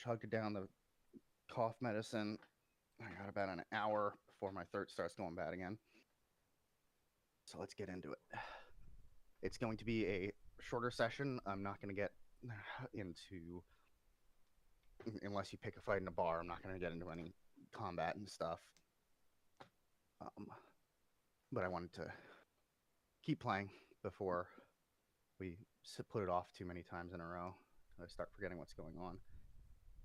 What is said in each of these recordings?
chugged down the cough medicine. I got about an hour before my throat starts going bad again. So let's get into it. It's going to be a shorter session. I'm not going to get into, unless you pick a fight in a bar, I'm not going to get into any combat and stuff. Um, but I wanted to keep playing before we put it off too many times in a row. I start forgetting what's going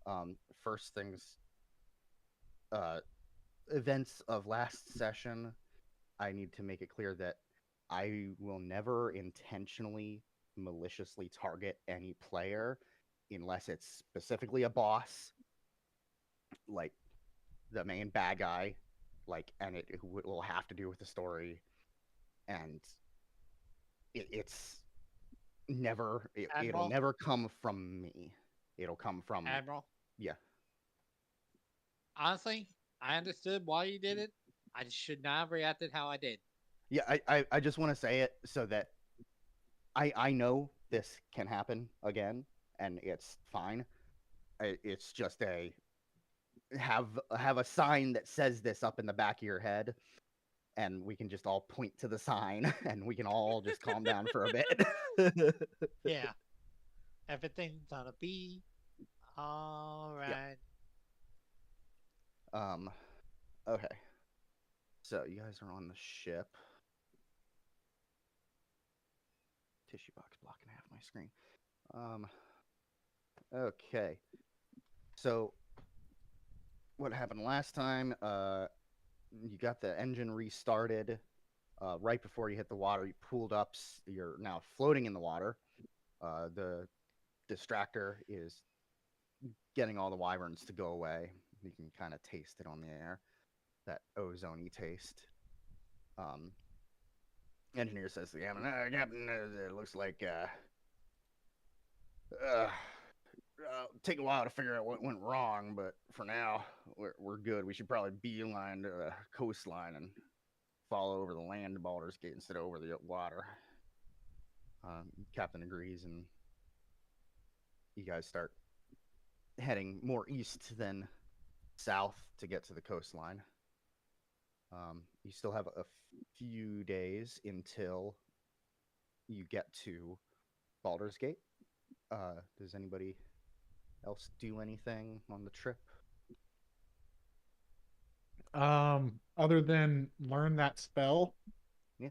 on. First things, uh, events of last session, I need to make it clear that I will never intentionally, maliciously target any player unless it's specifically a boss, like the main bad guy, and it will have to do with the story, and it's never, it'll Admiral, never come from me. It'll come from, Admiral. yeah, Honestly, I understood why you did it. I just should not have reacted how I did. yeah. I just want to say it so that I know this can happen again, and it's fine. It's just a have a sign that says this up in the back of your head, and we can just all point to the sign, and we can all just calm down for a bit. Yeah, everything's gonna be all Yeah. right. Um. Okay. So you guys are on the ship. Tissue box blocking half my screen. Um. Okay. So what happened last time? You got the engine restarted. Right before you hit the water, you pulled up. You're now floating in the water. The distractor is getting all the wyverns to go away. You can kind of taste it on the air, that ozone taste. Um, Engineer says to the captain, Captain, it looks like take a while to figure out what went wrong, but for now, we're good. We should probably beeline to the coastline and follow over the land to Baldur's Gate instead of over the water. Captain agrees, and you guys start heading more east than south to get to the coastline. You still have a few days until you get to Baldur's Gate. Does anybody else do anything on the trip? Other than learn that spell, Yeah.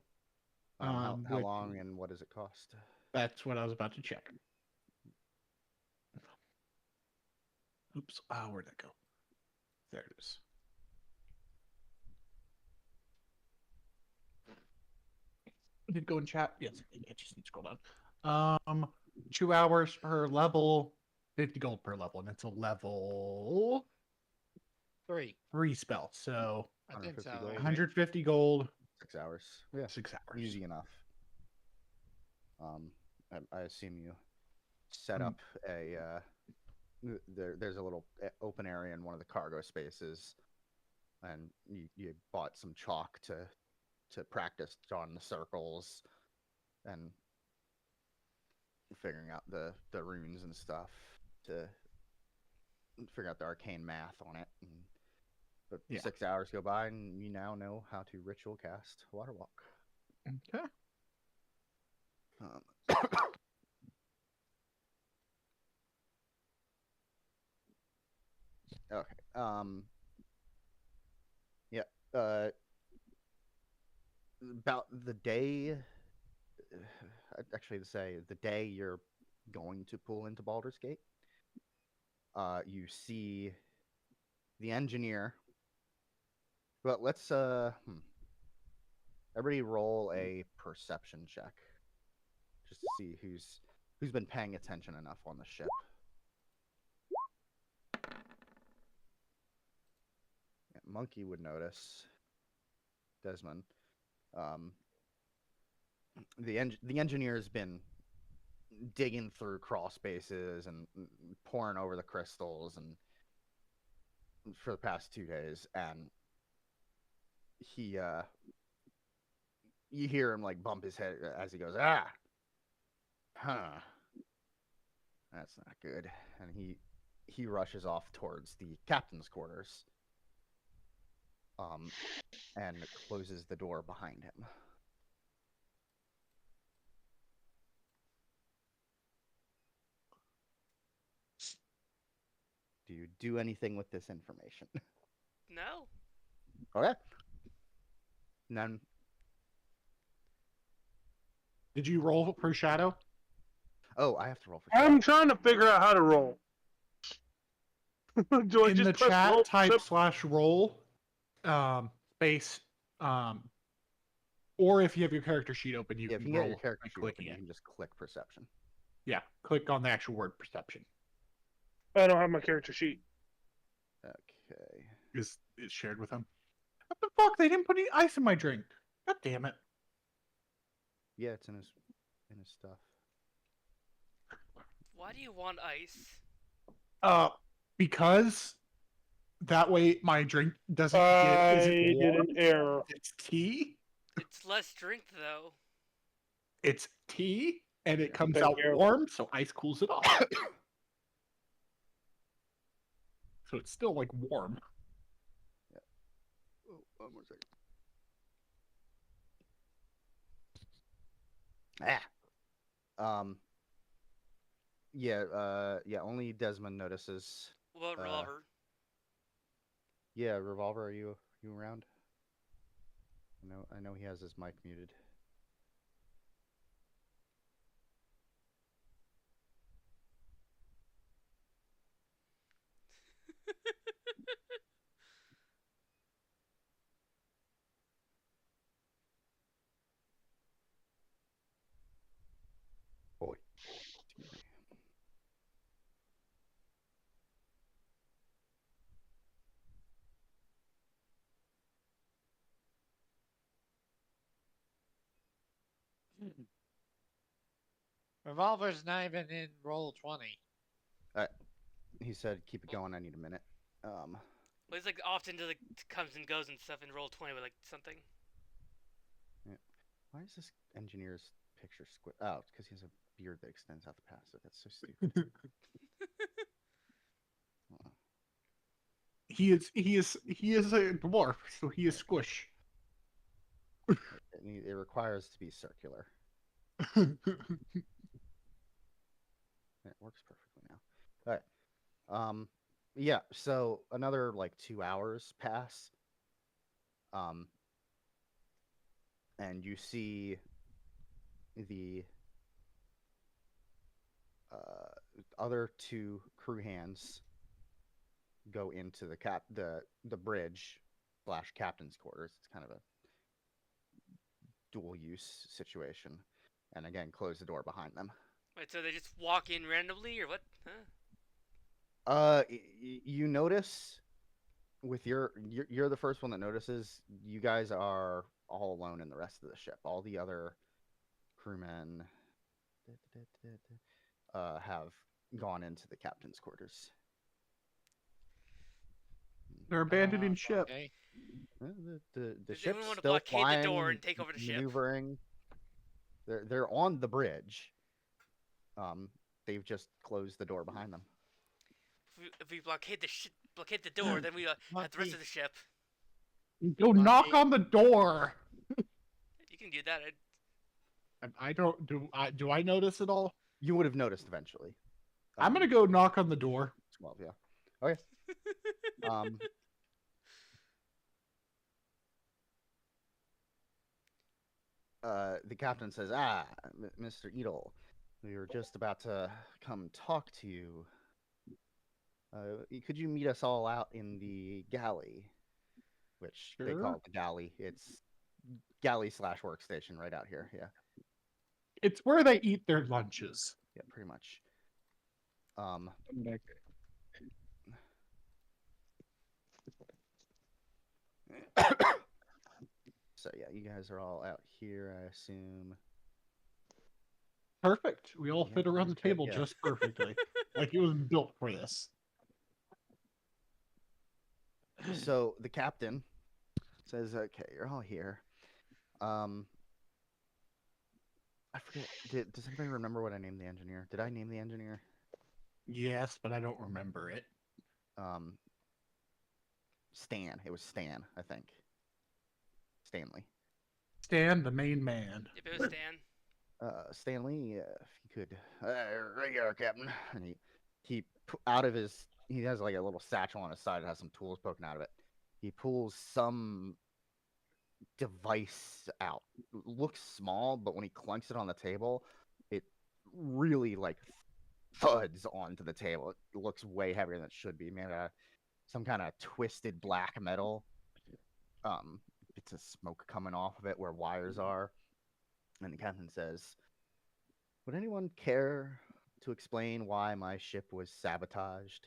How which long and what does it cost? that's what I was about to check. Oops. Where'd that go? There it is. Did it go in chat? Yes, I just need to scroll down. 2 hours per level, 50 gold per level, and it's a level 3. 3 spell. So I think 150 so, gold, right? 150 gold, 6 hours. Yeah, 6 hours. easy enough. Um, I assume you set Hmm. up a there's a little open area in one of the cargo spaces, and you bought some chalk to practice drawing the circles and figuring out the runes and stuff to figure out the arcane math on it. And, but Yeah. 6 hours go by, and you now know how to ritual cast Water Walk. Okay. Um, okay. Yeah. About the day. Actually, to say the day you're going to pull into Baldur's Gate, you see the engineer. But let's everybody roll a perception check just to see who's been paying attention enough on the ship. Yeah, Monkey would notice. Desmond. Um, the engineer's been digging through crawl spaces and pouring over the crystals and for the past 2 days, and he you hear him like bump his head as he goes, huh, that's not good. And he rushes off towards the captain's quarters, and closes the door behind him. Do you do anything with this information? No. Okay. And then Did you roll for shadow? oh, I have to roll for I'm trying to figure out how to roll. Do I In just the press chat, roll? type /roll, space, or if you have your character sheet open, you yeah, if can you can get your roll character by sheet open, clicking you it. can just click perception. Yeah, click on the actual word perception. I don't have my character sheet. Okay. Is shared with them. What the fuck? They didn't put any ice in my drink. God damn it. Yeah, it's in his stuff. Why do you want ice? Because that way my drink doesn't I isn't did warm. an error. It's tea. It's less drink though. It's tea, and it comes Thank out you. warm, so ice cools it off. So it's still like warm. Oh, one more second. Yeah, only Desmond notices. What about revolver? Yeah, Revolver, are you around? I know he has his mic muted. Boy. Excuse me. Revolver's not even in roll 20. He said, "Keep it going. I need a minute." Well, he's like often to like comes and goes and stuff in roll 20 with like something. Why is this engineer's picture squid? Oh, it's because he has a beard that extends out the past it. That's so stupid. He is a dwarf, so he is squish. It requires to be circular. It works perfectly now. All right. Yeah. So another like 2 hours pass. And you see the other two crew hands go into the bridge / captain's quarters. It's kind of a dual use situation, and again close the door behind them. Wait, so they just walk in randomly or what? Huh? You notice with you're the first one that notices. You guys are all alone in the rest of the ship. All the other crewmen have gone into the captain's quarters. They're abandoning ship. Okay. The Does ship's anyone want to still blockade flying, the door and take over the ship? maneuvering. They're on the bridge. They've just closed the door behind them. If we blockade the door, then we have the rest of the ship. Go knock on the door. You can do that. I don't do I notice it all? You would have noticed eventually. I'm gonna go knock on the door. 12, yeah. Okay. The captain says, Mr. Edel, we were just about to come talk to you. Could you meet us all out in the galley, which they call it the galley? It's galley / workstation right out here. Yeah. It's where they eat their lunches. Yeah, pretty much. So yeah, you guys are all out here, I assume. Perfect. We all Yeah, fit around the okay, table yeah. just perfectly. Like it was built for this. So the captain says, "Okay, you're all here." I forget. Does anybody remember what I named the engineer? Did I name the engineer? Yes, but I don't remember it. Stan. It was Stan, I think. Stanley. Stan, the main man. If it was Dan. Stanley, if you could, right here, Captain. And out of his, he has like a little satchel on his side that has some tools poking out of it. He pulls some device out. Looks small, but when he clunks it on the table, it really like thuds onto the table. It looks way heavier than it should be. Made out of some kind of twisted black metal. Bits of smoke coming off of it where wires are. And the captain says, "Would anyone care to explain why my ship was sabotaged?"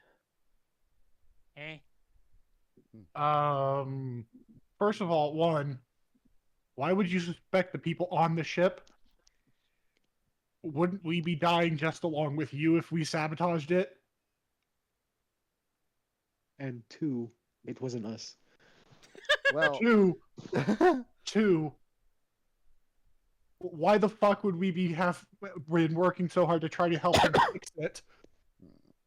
Eh? First of all, one, why would you suspect the people on the ship? Wouldn't we be dying just along with you if we sabotaged it? And 2, it wasn't us. Well, Two, why the fuck would we have been working so hard to try to help him fix it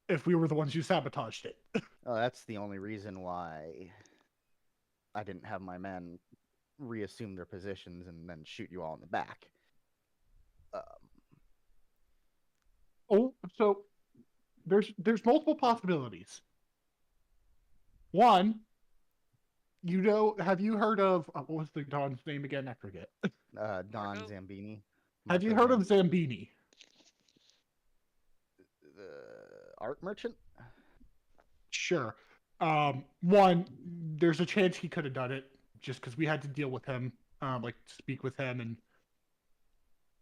if we were the ones who sabotaged it? that's the only reason why I didn't have my men reassume their positions and then shoot you all in the back. Oh, so there's multiple possibilities. One, have you heard of what was the Don's name again? I forget. Don Marco? Zambini. Have you Marco heard of Zambini? the art merchant? Sure. One, there's a chance he could have done it just because we had to deal with him, like speak with him, and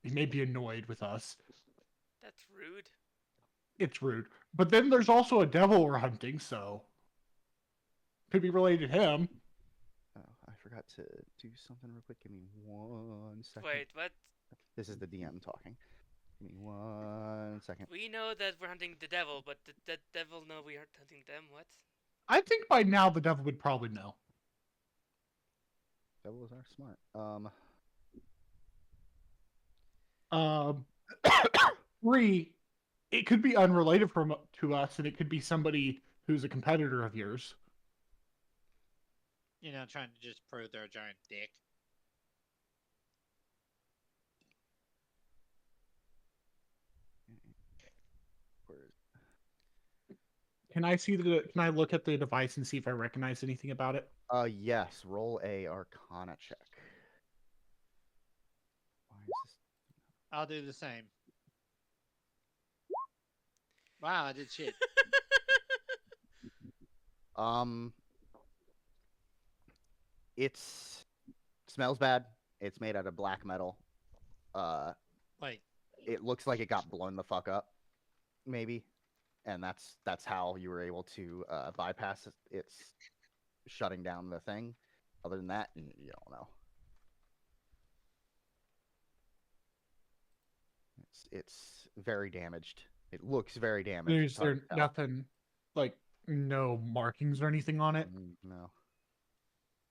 he may be annoyed with us. That's rude. It's rude. But then there's also a devil we're hunting, so could be related to him. Oh, I forgot to do something real quick. Give me 1 second. Wait, what? This is the DM talking. Give me 1 second. We know that we're hunting the devil, but did that devil know we aren't hunting them? What? I think by now the devil would probably know. Devils are smart. Three, it could be unrelated to us, and it could be somebody who's a competitor of yours. You know, trying to just prove they're a giant dick. Where is Can I look at the device and see if I recognize anything about it? yes. Roll a Arcana check. Why is this? I'll do the same. Wow, I did shit. It's smells bad. It's made out of black metal. Wait, It looks like it got blown the fuck up, maybe, and that's how you were able to bypass its shutting down the thing. Other than that, you don't know. It's very damaged. It looks very damaged. Is there nothing, like no markings or anything on it? No.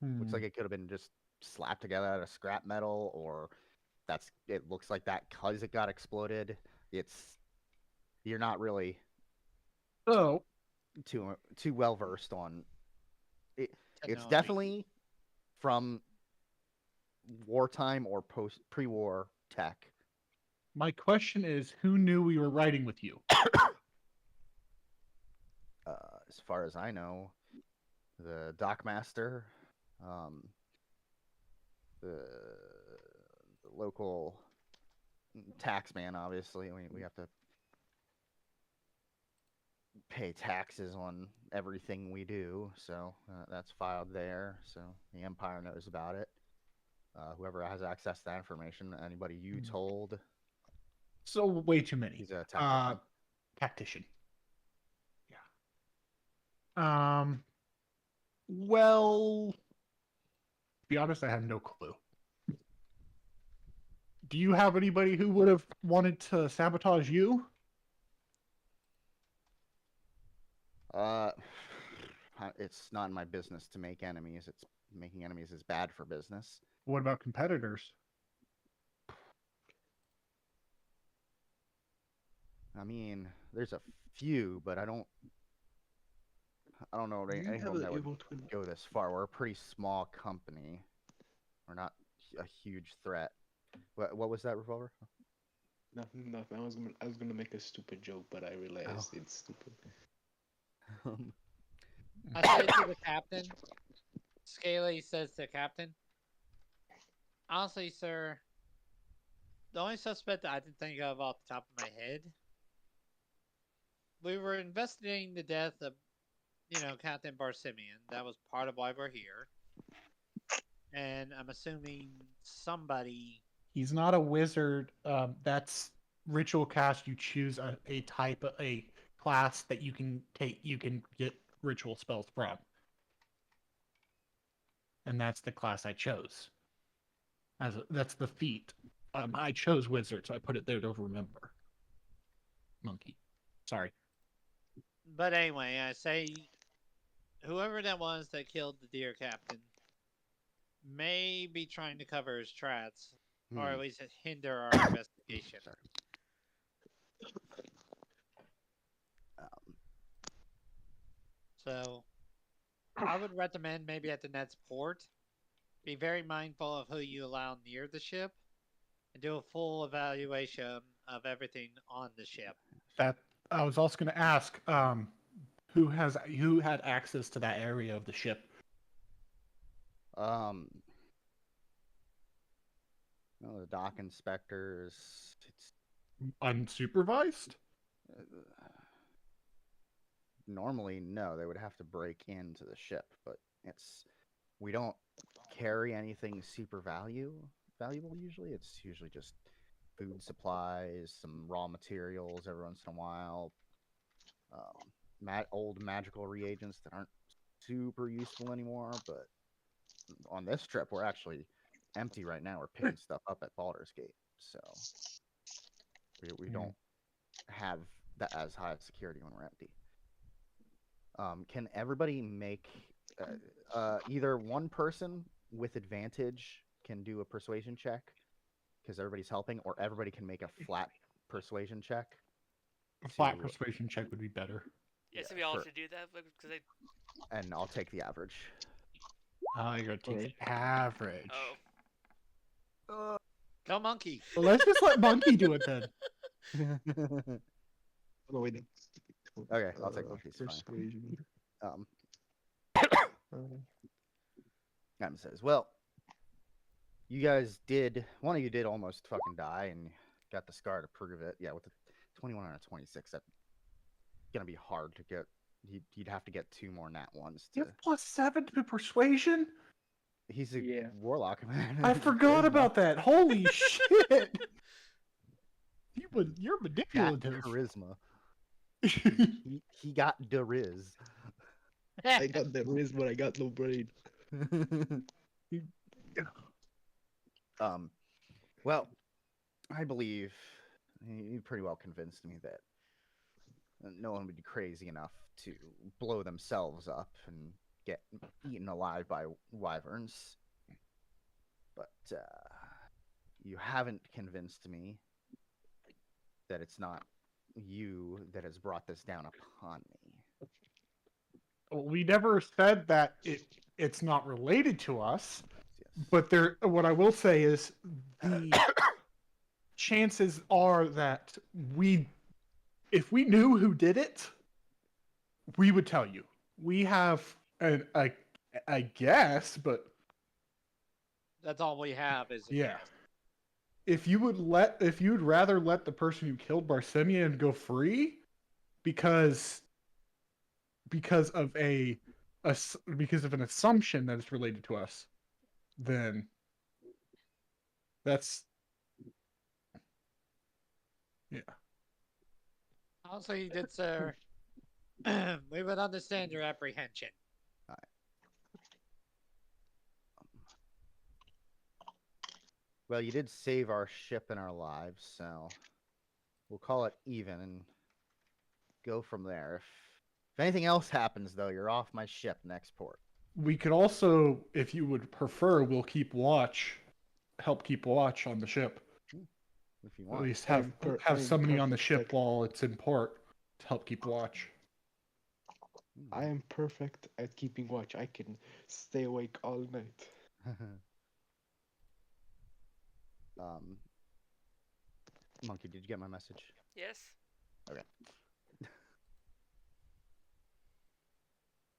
Looks like it could have been just slapped together out of scrap metal, or it looks like that because it got exploded. You're not really Oh, too well versed on it. It's technology. definitely from wartime or pre-war tech. my question is, who knew we were riding with you? As far as I know, the dockmaster, the local taxman. Obviously, we have to pay taxes on everything we do, so that's filed there. So the Empire knows about it. Whoever has access to that information, anybody you told, So way too many. he's a tactician. Tactician. Yeah. Well, to be honest, I have no clue. Do you have anybody who would have wanted to sabotage you? It's not in my business to make enemies. It's making enemies is bad for business. What about competitors? I mean, there's a few, but I don't know of Do any you of have them an that would evil twin? go this far. We're a pretty small company. We're not a huge threat. What was that, Revolver? Nothing, nothing. I was gonna make a stupid joke, but I realized it's stupid. I say to the captain. Scaly says to the captain, honestly, sir, the only suspect that I can think of off the top of my head, we were investigating the death of, Captain Barsimian. That was part of why we're here. And I'm assuming somebody. He's not a wizard. That's ritual cast. You choose a type, a class that you can take. You can get ritual spells from, and that's the class I chose. That's the feat. I chose wizard, so I put it there to remember. Monkey. Sorry. But anyway, I say whoever that was that killed the dear captain may be trying to cover his tracks, or at least hinder our investigation. Sorry. So, I would recommend maybe at the next port, be very mindful of who you allow near the ship, and do a full evaluation of everything on the ship. That I was also going to ask. Who had access to that area of the ship? Well, the dock inspectors. It's Unsupervised? normally no, they would have to break into the ship, but we don't carry anything super valuable usually. It's usually just food supplies, some raw materials every once in a while, old magical reagents that aren't super useful anymore. But on this trip, we're actually empty right now. We're picking stuff up at Baldur's Gate, so we don't have that as high a security when we're empty. Can everybody make either one person with advantage can do a persuasion check because everybody's helping, or everybody can make a flat persuasion check? A flat to- persuasion check would be better. Yeah, so Yeah, we all for- should do that because And I'll take the average. Oh, you're gonna take the average. oh, Go monkey. Well, let's just let Monkey do it then. Oh, wait. Okay, I'll take one. He's fine. Persuasion. Adam says, "Well, you guys one of you did almost fucking die, and got the scar to prove it. Yeah, with the 21 out of 26, that's gonna be hard to get. You'd have to get 2 more nat ones. You have +7 to persuasion? He's a Yeah. warlock, man. I forgot about that. Holy shit! You're Got manipulative. charisma. He got the riz. I got the wrist, but I got no brain. Well, I believe you pretty well convinced me that no one would be crazy enough to blow themselves up and get eaten alive by wyverns. But you haven't convinced me that it's not you that has brought this down upon me. We never said that it's not related to us, Yes. but what I will say is the chances are that if we knew who did it, we would tell you. We have I guess, but That's all we have is a yeah. guess. If you'd rather let the person who killed Barsimian go free because of because of an assumption that it's related to us, then that's yeah. Also, you did, sir. We would understand your apprehension. Well, you did save our ship and our lives, so we'll call it even and go from there. If anything else happens, though, you're off my ship next port. We could also, if you would prefer, we'll help keep watch on the ship. If you At want. least I'm have somebody on the perfect ship at- while it's in port. to help keep watch. I am perfect at keeping watch. I can stay awake all night. um, Monkey, did you get my message? Yes. Okay.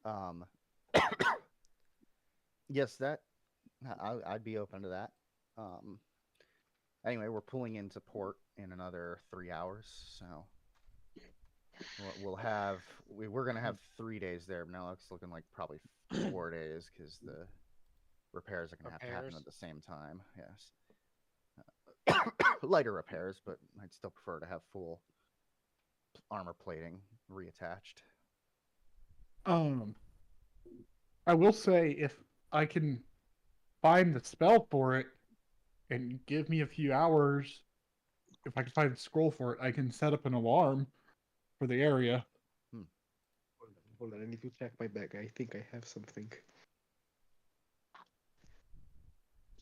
Um, yes, that I'd be open to that. Um, anyway, we're pulling into port in another 3 hours, so we're gonna have 3 days there. But now it's looking like probably 4 days because the repairs are gonna have to happen Repairs. at the same time. Yes, lighter repairs, but I'd still prefer to have full armor plating reattached. I will say if I can find the spell for it and give me a few hours, if I can find the scroll for it, I can set up an alarm for the area. Hold on, I need to check my bag. I think I have something.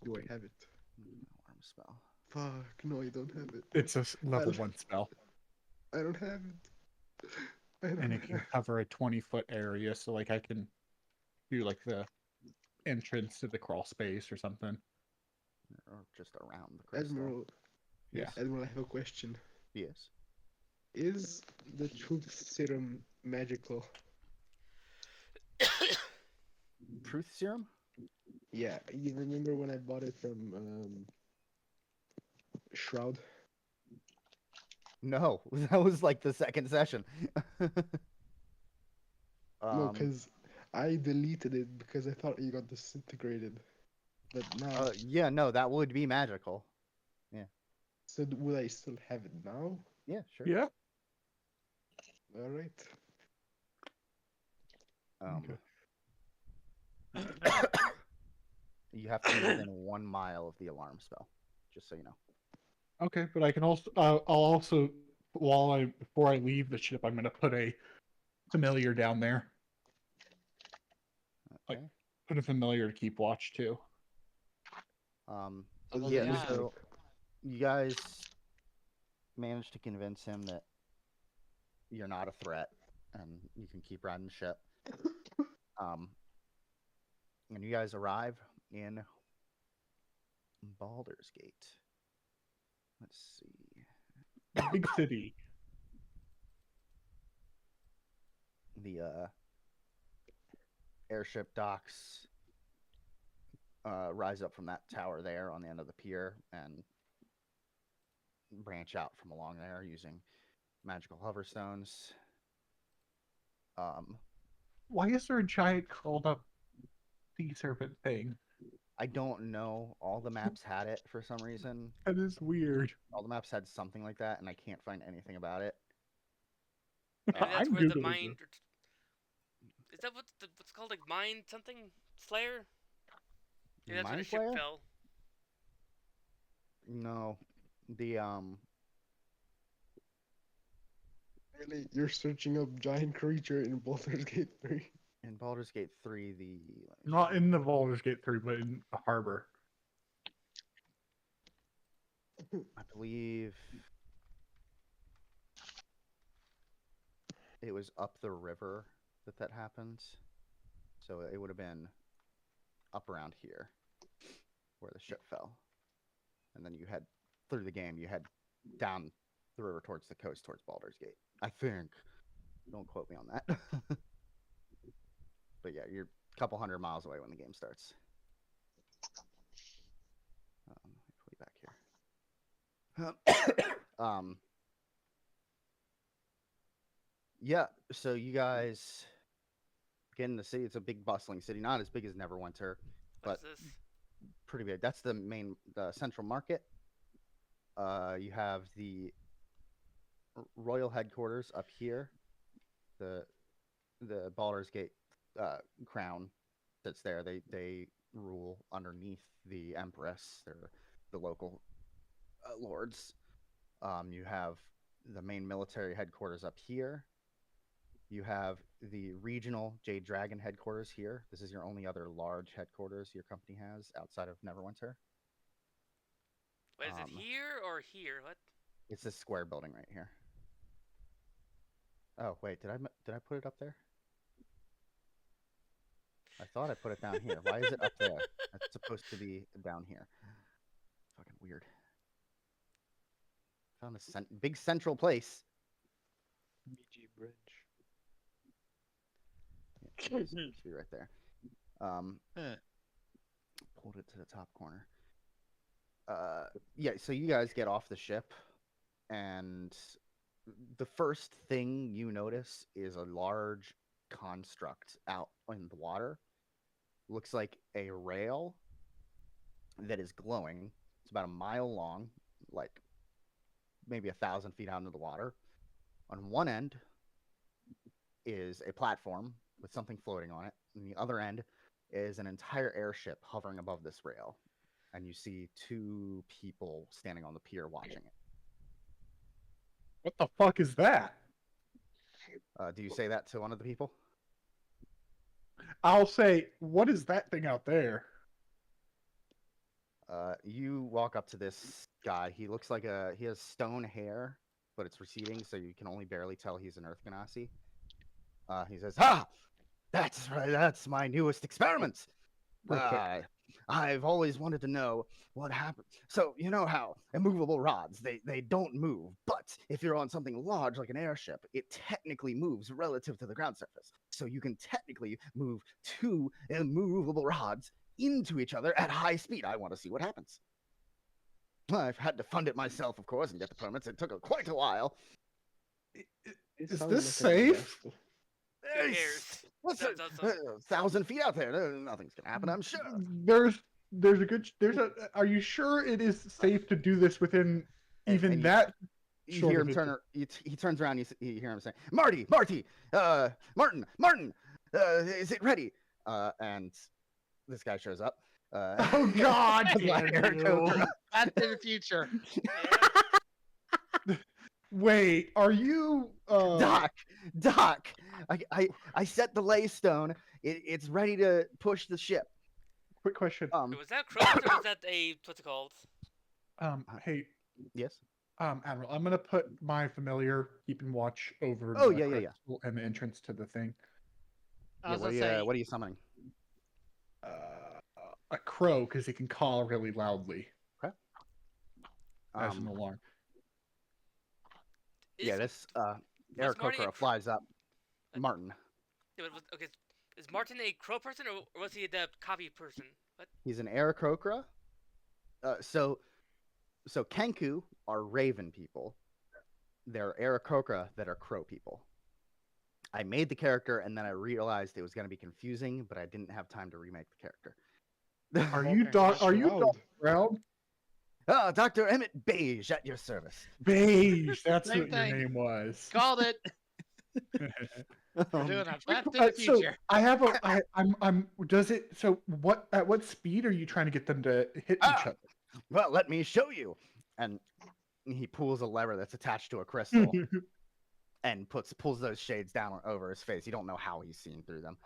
Do I have it? Alarm spell. Fuck, no, I don't have it. It's a level 1 spell, I don't have it. I don't and it can have cover a 20-foot area. So, like, I can do like the entrance to the crawl space or something. Or just around the crystal. Admiral, Yeah. Admiral, I have a question. Yes. Is the truth serum magical? Truth serum? Yeah, you remember when I bought it from Shroud? No, that was like the second session. No, because I deleted it because I thought you got disintegrated. But now, yeah, no, that would be magical. so would I still have it now? Yeah, sure. Yeah. All right. You have to be within 1 mile of the alarm spell, just so you know. Okay, but I can also I'll also before I leave the ship, I'm gonna put a familiar down there. Like, Okay. put a familiar to keep watch too. What does Yeah, it look so like? you guys managed to convince him that you're not a threat and you can keep riding the ship. And you guys arrive in Baldur's Gate. Let's see. Big city. The airship docks rise up from that tower there on the end of the pier and branch out from along there using magical hoverstones. Why is there a giant called up sea serpent thing? I don't know. All the maps had it for some reason. That is weird. All the maps had something like that, and I can't find anything about it. Maybe that's I'm where the Googling mind. it. Is that what's called, like, mind something Slayer? Maybe that's where the Mind ship Flayer? fell. No, the Really, you're searching up giant creature in Baldur's Gate 3? in Baldur's Gate 3, Not in the Baldur's Gate 3, but in the harbor. I believe it was up the river that happened. So it would have been up around here where the ship fell. And then you head through the game, you head down the river towards the coast, towards Baldur's Gate. I think. Don't quote me on that. But yeah, you're a couple 100 miles away when the game starts. Let me pull you back here. Yeah, so you guys get in the city. It's a big bustling city, not as big as Neverwinter, What but is this? pretty big. That's the central market. You have the royal headquarters up here. The Baldur's Gate crown sits there. They rule underneath the Empress. They're the local lords. You have the main military headquarters up here. You have the regional Jade Dragon headquarters here. This is your only other large headquarters your company has outside of Neverwinter. Wait, is it here or here? What? It's this square building right here. Oh wait, did I put it up there? I thought I put it down here. Why is it up there? It's supposed to be down here. Fucking weird. Found a big central place. BG Bridge. Yeah, it's supposed to be right there. Huh. Pulled it to the top corner. Yeah, so you guys get off the ship, and the first thing you notice is a large construct out in the water. Looks like a rail that is glowing. It's about a mile long, like maybe 1,000 feet out into the water. On one end is a platform with something floating on it, and the other end is an entire airship hovering above this rail. And you see two people standing on the pier watching it. What the fuck is that? Do you say that to one of the people? I'll say, what is that thing out there? You walk up to this guy. He looks like he has stone hair, but it's receding, so you can only barely tell he's an Earth Ganassi. He says, "Ah, that's right. That's my newest experiment. Perfect. I've always wanted to know what happened. So you know how immovable rods they don't move, but if you're on something large like an airship, it technically moves relative to the ground surface. So you can technically move two immovable rods into each other at high speed. I want to see what happens. I've had to fund it myself, of course, and get the permits. It took quite a while. It Is sounds this like a safe? disaster. Who cares? What's Sounds awesome. 1,000 feet out there? Nothing's gonna happen, I'm sure. Are you sure it is safe to do this within even and that You short hear of him it? turn. He turns around. You hear him say, "Marty, Martin, is it ready?" And this guy shows up. Oh God, Black damn Eric you. Coker. Back to the future. Yeah. Wait, are you Doc, I set the lay stone. It's ready to push the ship. Quick question. Was that a crow's or was that a what's it called? Hey, Yes. Admiral, I'm gonna put my familiar keeping watch over Oh, the yeah. crystal and the entrance to the thing. I Yeah. was gonna say, What are you summoning? A crow, because it can call really loudly Okay. as an alarm. Yeah. This was Eric Marty a Coker flies up. Martin. Okay, is Martin a crow person or was he the copy person? What? He's an Aarakocra. So Kenku are raven people. They're Aarakocra that are crow people. I made the character and then I realized it was going to be confusing, but I didn't have time to remake the character. Are you Doc Shroud. Brown? Dr. Emmett Beige at your service. Beige, that's Same what your thing. name was. called it. We're doing a back to the So future. I have a I'm does it so what at what speed are you trying to get them to hit each other? Well, let me show you. And he pulls a lever that's attached to a crystal and pulls those shades down over his face. You don't know how he's seeing through them.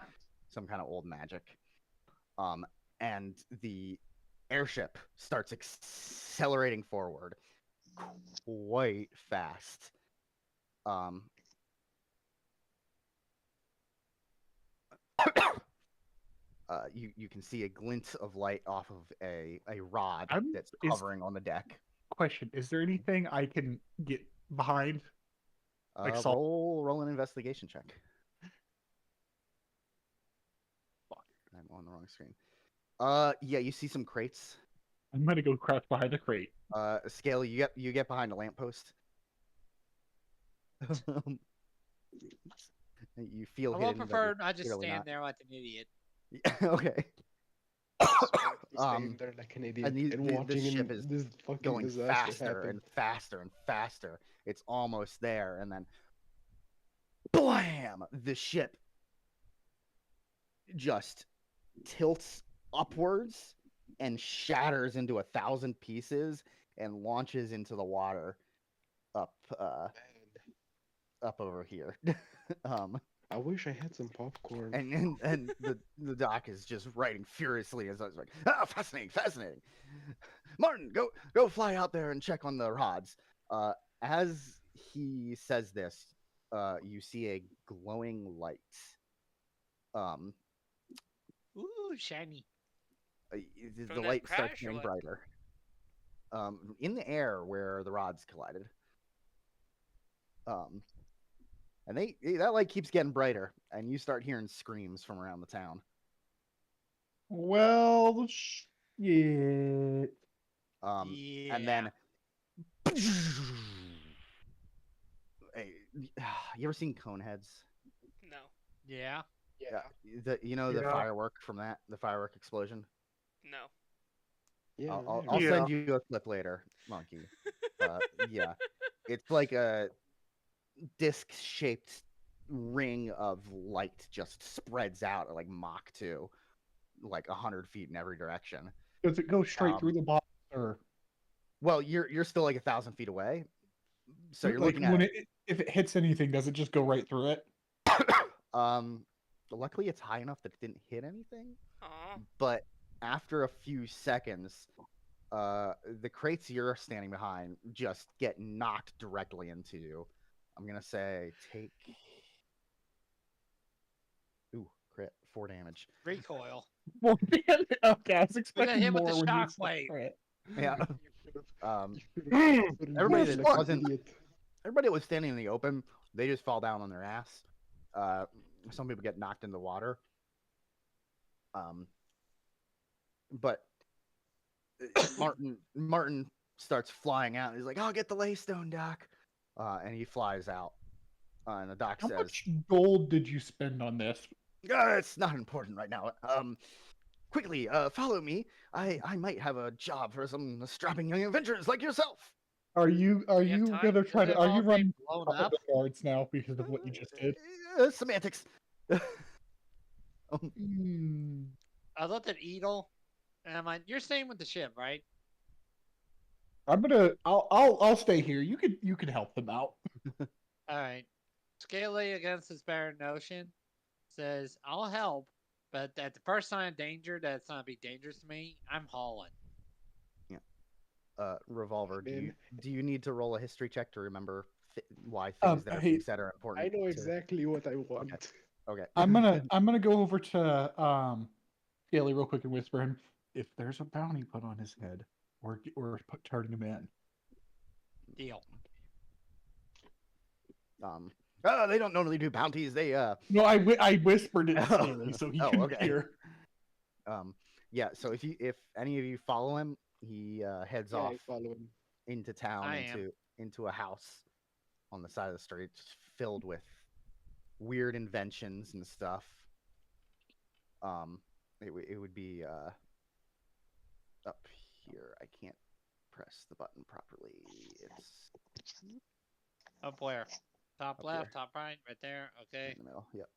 Some kind of old magic. And the airship starts accelerating forward quite fast. You can see a glint of light off of a rod that's hovering on the deck. Question: is there anything I can get behind? Like Roll an investigation check. Fuck, I'm on the wrong screen. Yeah, you see some crates. I'm gonna go crouch behind the crate. Scale, you get behind a lamppost. You feel I hidden. would prefer but I just clearly stand not. there like an idiot. Okay. Staying there like an idiot and this watching ship is this fucking going disaster faster happen. and faster and faster. It's almost there, and then blam! The ship just tilts upwards and shatters into 1,000 pieces and launches into the water up over here. I wish I had some popcorn. And the doc is just writing furiously as I was like, fascinating. Martin, go fly out there and check on the rods. As he says this, you see a glowing light. Um, Ooh, shiny. From the that light starts crash or getting what? brighter. In the air where the rods collided. And that light keeps getting brighter, and you start hearing screams from around the town. Well, shit. And Yeah. then hey, you ever seen cone heads? No. Yeah. Yeah. The Yeah. firework from the firework explosion. No. Yeah. I'll Yeah. send you a clip later, monkey. Yeah, it's like a disc-shaped ring of light just spreads out at like Mach 2, like 100 feet in every direction. Does it go straight through the box, or Well, you're still like 1,000 feet away, so you're like looking at when if it hits anything, does it just go right through it? luckily it's high enough that it didn't hit anything, Aw. but after a few seconds, the crates you're standing behind just get knocked directly into you. I'm gonna say take crit 4 damage. Recoil. Well, damn it. Okay, I was We got expecting hit with more the when you said shockwave. crit. Yeah. You should have put it Everybody down that like an wasn't idiot. everybody that was standing in the open, they just fall down on their ass. Some people get knocked in the water. But Martin starts flying out. He's like, "I'll get the laystone, Doc," and he flies out. And the doc How says, much gold did you spend on this? "It's not important right now. Quickly, follow me. I might have a job for some strapping young adventurers like yourself." Are you Do we have time? gonna try Isn't to? it Are you all being running blown cover up? the guards now because of what you just did? Semantics. Hmm. I looked at Edel, and I'm like, "You're staying with the ship, right?" I'll stay here. You could help them out. All right. Scaly against his better notion says, "I'll help, but at the first sign of danger that's not be dangerous to me, I'm hauling." Revolver. Man, Do you need to roll a history check to remember why things that are being Hey, said are I important? know to- exactly what I want. Okay. I'm gonna go over to Scaly real quick and whisper him if there's a bounty put on his head, turning him in. Deal. They don't normally do bounties. They No, I whispered it to Oh. Scaly so he Oh, can okay. hear. Yeah. So if any of you follow him, he heads Yeah, off I follow him. into town I am. into a house on the side of the street just filled with weird inventions and stuff. It would be up here. I can't press the button properly. It's Up where? Top Up left, here. top right, right there. Okay. in the middle. Yep.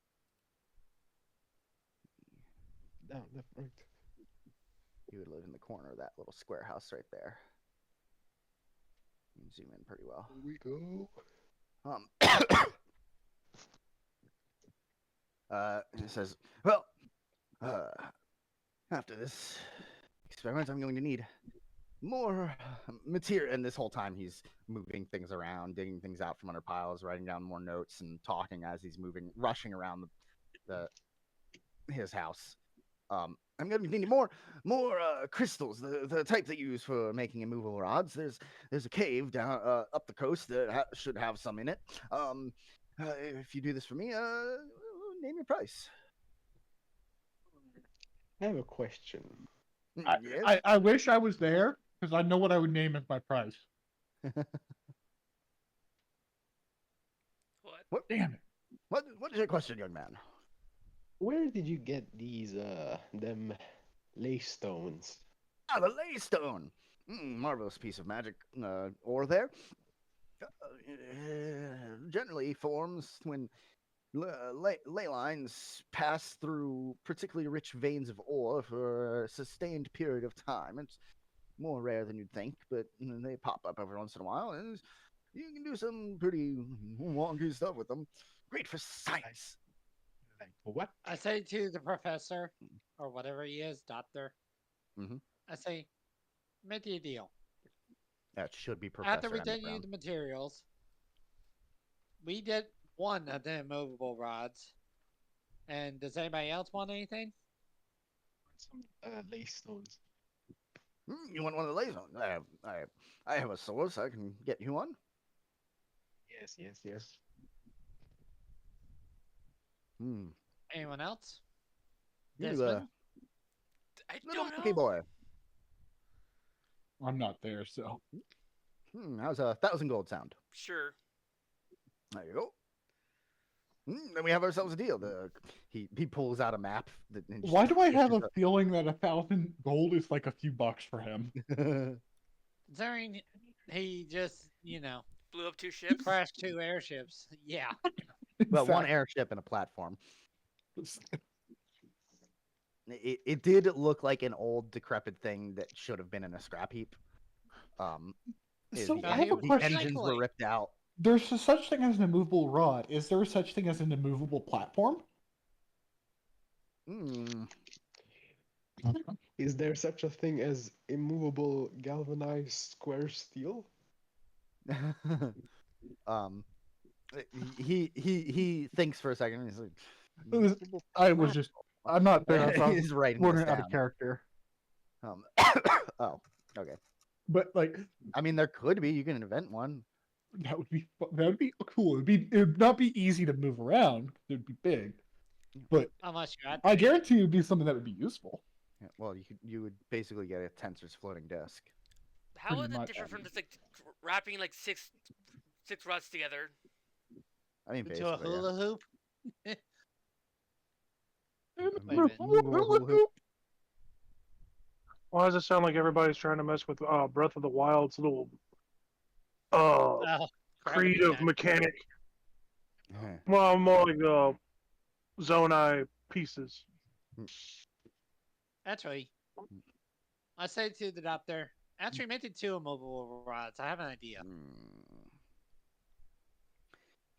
Down, left, right. You would live in the corner of that little square house right there. You can zoom in pretty well. Here we go. It says, well, after this experiment, I'm going to need more material. And this whole time, he's moving things around, digging things out from under piles, writing down more notes, and talking as he's moving, rushing around his house. I'm going to be needing more crystals, the type they use for making immovable rods. There's a cave down up the coast that should have some in it. If you do this for me, name your price. I have a question. Yes. I wish I was there because I know what I would name as my price. What? Damn it! What is your question, young man? Where did you get these them laystones? Ah, the laystone. Marvelous piece of magic ore there. Generally forms when ley lines pass through particularly rich veins of ore for a sustained period of time. It's more rare than you'd think, but they pop up every once in a while, and you can do some pretty wonky stuff with them. Great for science. Like what? I say to the professor, or whatever he is, doctor, Mhm. I say, make you a deal. That should be Professor After we did you Underground. the materials, we did one of the immovable rods. And does anybody else want anything? Some lace stones. You want one of the lasers? I have a sword, so I can get you one. Yes, yes, yes. Hmm. Anyone else? You, Desmond? I little don't monkey know. boy. I'm not there, so How's 1,000 gold sound? Sure. There you go. Then we have ourselves a deal. He pulls out a map. And just why do I have a pushes feeling that 1,000 gold is like a few bucks for him? During he just, Blew up 2 ships. crashed 2 airships. Yeah. Well, one Exactly. airship and a platform. It did look like an old, decrepit thing that should have been in a scrap heap. So The, I have a the question. engines were Recycling. ripped out. There's a such thing as an immovable rod. Is there such thing as an immovable platform? Hmm. Is there such a thing as immovable galvanized square steel? um, he thinks for a second. And he's like, I was just. I'm not there, so I was he's writing this running out of down. character. Um, oh, okay. But like, I mean, there could be. You can invent one. that would be cool. It'd not be easy to move around. It'd be big, but Unless you had I to. guarantee it'd be something that would be useful. Yeah, well, you would basically get a tensor's floating disk. How Pretty would it much. differ from just like wrapping like six rods together? I mean, Into a basically, yeah. hula hoop. A Wait a minute. movable hula hoop. Why does it sound like everybody's trying to mess with Breath of the Wild's little Oh, gravity creative nut. mechanic? Yeah. Well, more like Zonai pieces. Actually, I say to the doctor, actually make it 2 immovable rods. I have an idea.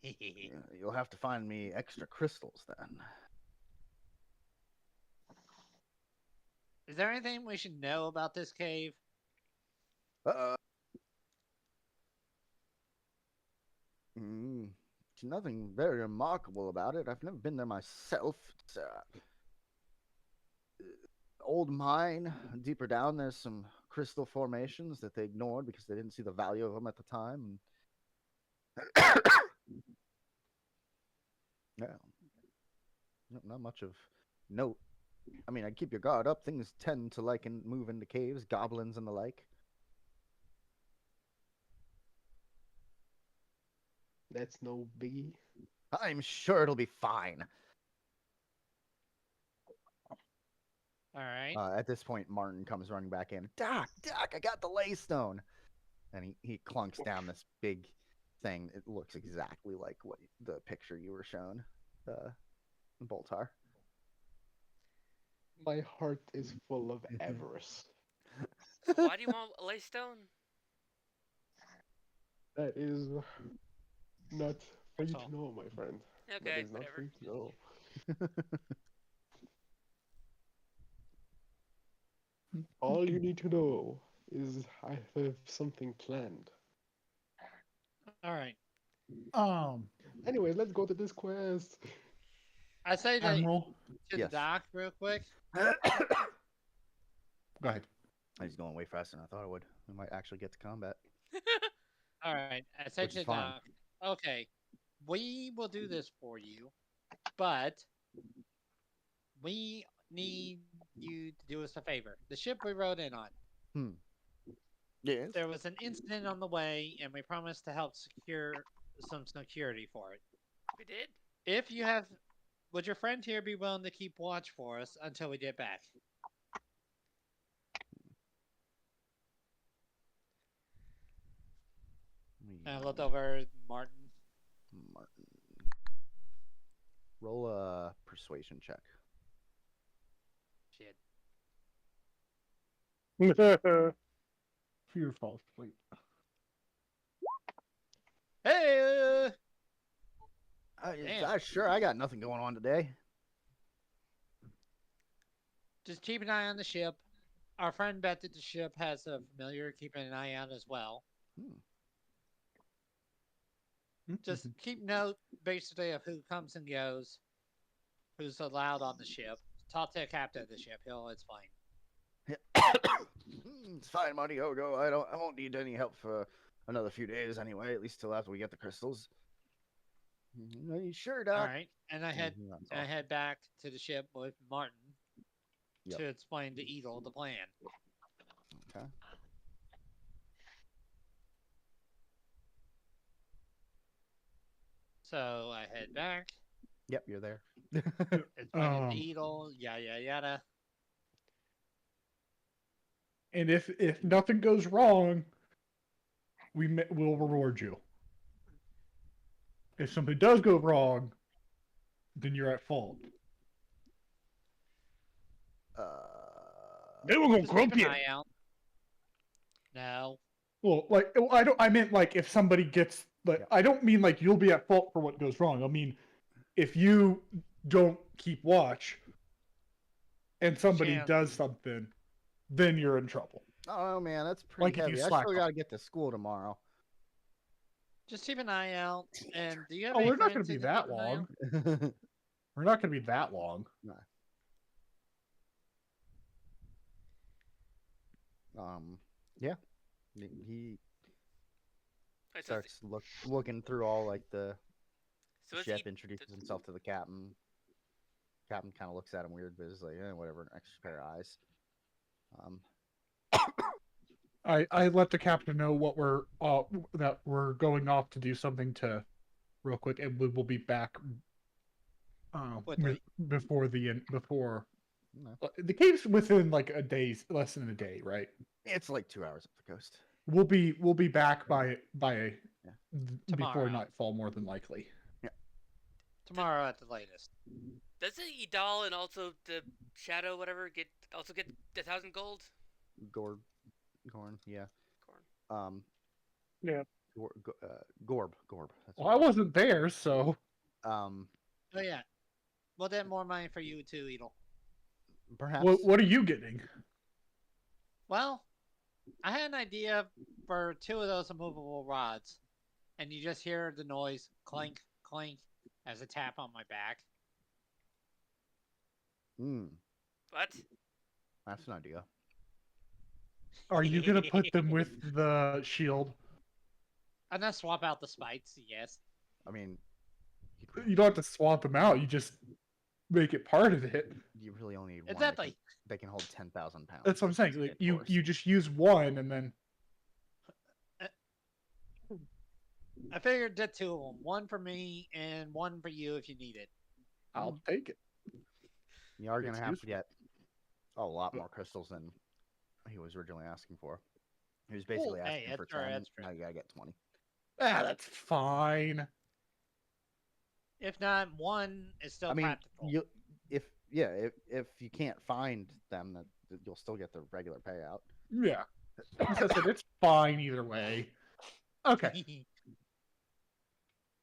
Yeah, you'll have to find me extra crystals then. Is there anything we should know about this cave? Uh, mm, There's nothing very remarkable about it. I've never been there myself. It's old mine. Deeper down, there's some crystal formations that they ignored because they didn't see the value of them at the time. Yeah, not much of note. I mean, I'd keep your guard up. Things tend to move into caves, goblins and the like. That's no biggie. I'm sure it'll be fine. All right. At this point, Martin comes running back in. Doc, I got the lay stone. And he clunks down this big thing. It looks exactly like what the picture you were shown, Boltar. My heart is full of avarice. Why do you want a lay stone? That is not for you That's to know, my friend. That Okay, is not for whatever. you to know. All you need to know is I have something planned. All right. Anyways, let's go to this quest. I say to Admiral, the Yes. doc real quick. go ahead. He's going way faster than I thought it would. We might actually get to combat. All right. I said Which to is the fine. doc, okay, we will do this for you, but we need you to do us a favor. The ship we rode in on, Yes. there was an incident on the way, and we promised to help secure some security for it. We did. If you have, would your friend here be willing to keep watch for us until we get back? And I looked over at Martin. Martin. Roll a persuasion check. Shit. Fear falls asleep. Hey! Damn. Sure, I got nothing going on today. Just keep an eye on the ship. Our friend bet that the ship has a familiar keeping an eye out as well. Just keep note, basically, of who comes and goes, who's allowed on the ship. Talk to the captain of the ship. He'll explain. It's fine, Monty. Oh, go. I won't need any help for another few days anyway. At least till after we get the crystals. Are you sure, Doc? All right, and I head back to the ship with Martin to explain to Edel the plan. Okay. So I head back. Yep, you're there. Explain to Edel, yada yada. And if nothing goes wrong, we'll reward you. If something does go wrong, then you're at fault. They were gonna Just grump keep you. an eye out. No. Well, like I meant like if somebody gets like I don't mean like you'll be at fault for what goes wrong. I mean if you don't keep watch and somebody does something, then you're in trouble. Oh man, that's pretty Like if you heavy. I slack still off. gotta get to school tomorrow. Just keep an eye out. And do you have Oh, any we're not going friends to be that that keep an eye long. out? We're not going to be that long. No. Yeah. He Wait, so starts looking through all like the so is ship, he, introduces himself to the captain. Captain kind of looks at him weird, but is like, whatever, an extra pair of eyes. I let the captain know what that we're going off to do something to real quick, and we will be back before the end. Before the cave's within like a day's less than a day, right? It's like 2 hours up the coast. We'll be back by before Tomorrow. nightfall, more than likely. Yeah. Tomorrow at the latest. Doesn't Idal and also the Shadow whatever get 1,000 gold? Gorn, yeah. Gorn. Yeah. Gorb. That's Well, I wasn't there, so. Oh yeah. Well, then more money for you too, Edel. Perhaps. What are you getting? Well, I had an idea for 2 of those immovable rods, and you just hear the noise clink, clink as a tap on my back. What? That's an idea. Are you gonna put them with the shield? I'm gonna swap out the spikes. Yes. I mean, You don't have to swap them out. You just make it part of it. You really only need one. Exactly. They can hold 10,000 pounds. That's what I'm saying. Like you just use one and then. I figured get 2 of them. One for me and one for you if you need it. I'll take it. You are going to have to get a lot more crystals than he was originally asking for. He was basically asking for 10. Now you got to get 20. That's fine. If not, one is still practical. If you can't find them, you'll still get the regular payout. Yeah. It's fine either way. Okay.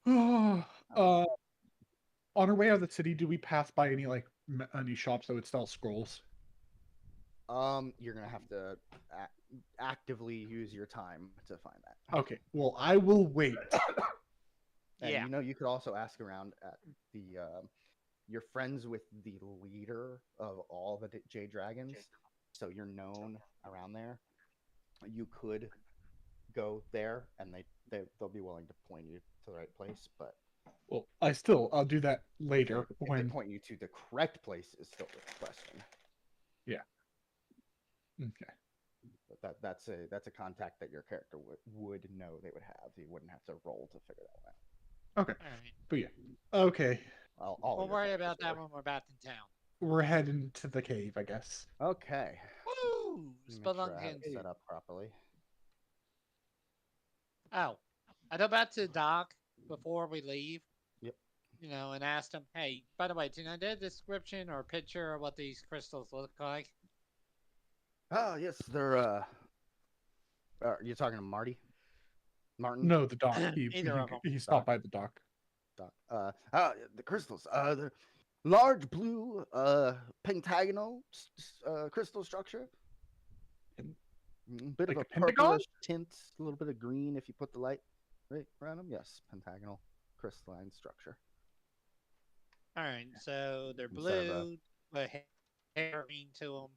On our way out of the city, do we pass by any shops that would sell scrolls? You're gonna have to actively use your time to find that. Okay. Well, I will wait. And you could also ask around at the you're friends with the leader of all the J Dragons, so you're known around there. You could go there, and they'll be willing to point you to the right place. But well, I'll do that later. If they point you to the correct place is still the question. Yeah. Okay. But that's a contact that your character would know they would have. You wouldn't have to roll to figure that out. Okay. All right. But yeah. Okay. We'll worry about that when we're back in town. We're heading to the cave, I guess. Okay. Woo! Spelunking. Set up properly. Oh, I go back to the dock before we leave. Yep. And asked him, hey, by the way, did I get a description or a picture of what these crystals look like? Oh, yes, they're, you're talking to Martin? No, the dock. He stopped by the dock. The crystals. They're large blue, pentagonal crystal structure. Bit of a purplish tint, a little bit of green if you put the light right around them. Yes, pentagonal crystalline structure. All right, so they're Instead of a blue, but hair green to them.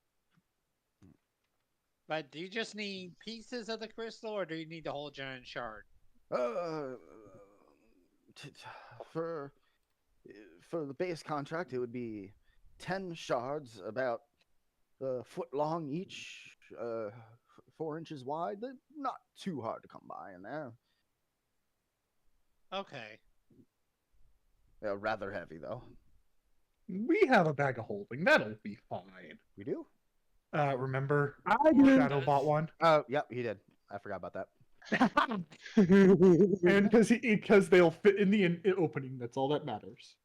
But do you just need pieces of the crystal, or do you need the whole giant shard? uh, for for the base contract, it would be 10 shards, about a foot long each, 4 inches wide. They're not too hard to come by in there. Okay. They're rather heavy though. We have a bag of holding. That'll be fine. We do? Remember I Shadow does. bought one? Oh, yep, he did. I forgot about that. And because they'll fit in the opening. That's all that matters.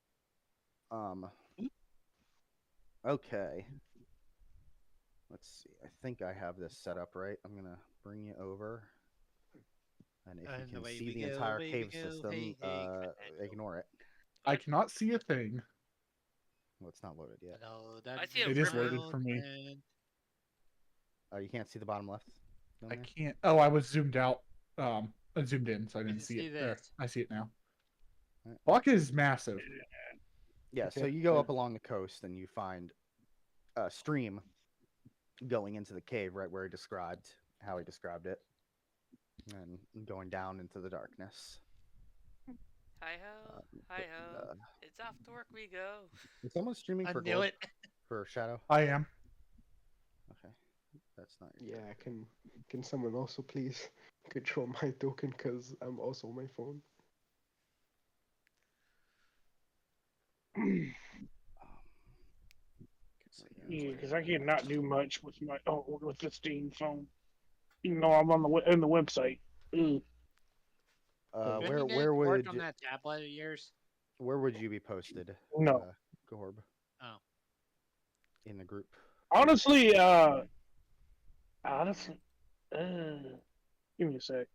Okay. Let's see. I think I have this set up right. I'm gonna bring you over, and if And you can away see we the go, entire away we cave go, system, hey, hey, ignore it. I cannot see a thing. Well, it's not loaded yet. hello, I see a It is ribbon. loaded for me. Oh, you can't see the bottom left? down I there? can't. Oh, I was zoomed out. I zoomed in, so I I didn't can see see it. There, this. I see it now. Alright. Block is massive. Yeah, so Okay, you go there. up along the coast and you find a stream going into the cave right where he described how he described it, and going down into the darkness. Hi ho, hi ho. Uh, It's off to work we go. is someone streaming I for knew gold? it. For Shadow? I am. Okay, that's not your Yeah, can someone also please control my token because I'm also on my phone. Yeah, because I cannot do much with my with the Steam phone, even though I'm on the website. Mm. Uh, Couldn't where you where work on would that tablet of yours? where would you be posted? No, Gorb. Oh. In the group. honestly, honestly, give me a sec.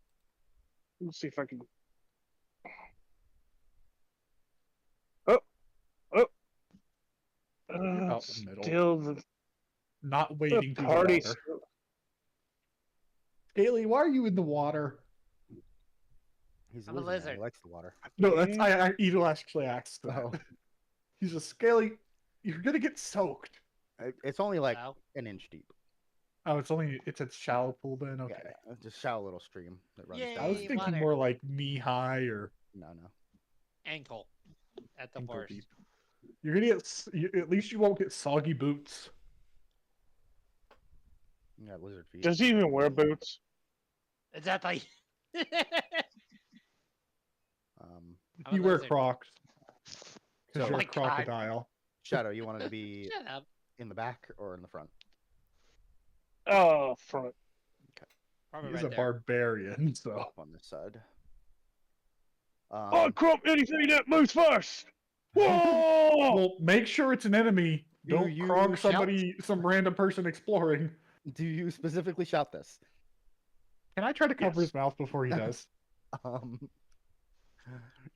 Let's see if I can. Oh, oh, Out the middle. still the Not wading through the party. water. Scaly, why are you in the water? He's I'm a lizard man. He lizard. likes the water. No, that's I Edel actually asked that. Oh. He's a Scaly. You're gonna get soaked. It's only like Well, an inch deep. Oh, it's a shallow pool then. Okay. Yeah, just shallow little stream that runs Yay. I was down. thinking water. more like knee high or No. ankle at the ankle worst. deep. You're gonna at least you won't get soggy boots. You got lizard feet. Does he even wear boots? Exactly. Um, I'm a You wear lizard. Crocs So- because you're Oh a my God. crocodile. Shadow, you wanted to be Shut up. in the back or in the front? Front. Probably He's right a there. barbarian, so. Up on this side. I'll crop anything that moves first. Whoa! Well, make sure it's an enemy. Do Don't you crog shout? somebody, some random person exploring. Do you specifically shout this? Can I try to cover Yes. his mouth before he does? Um,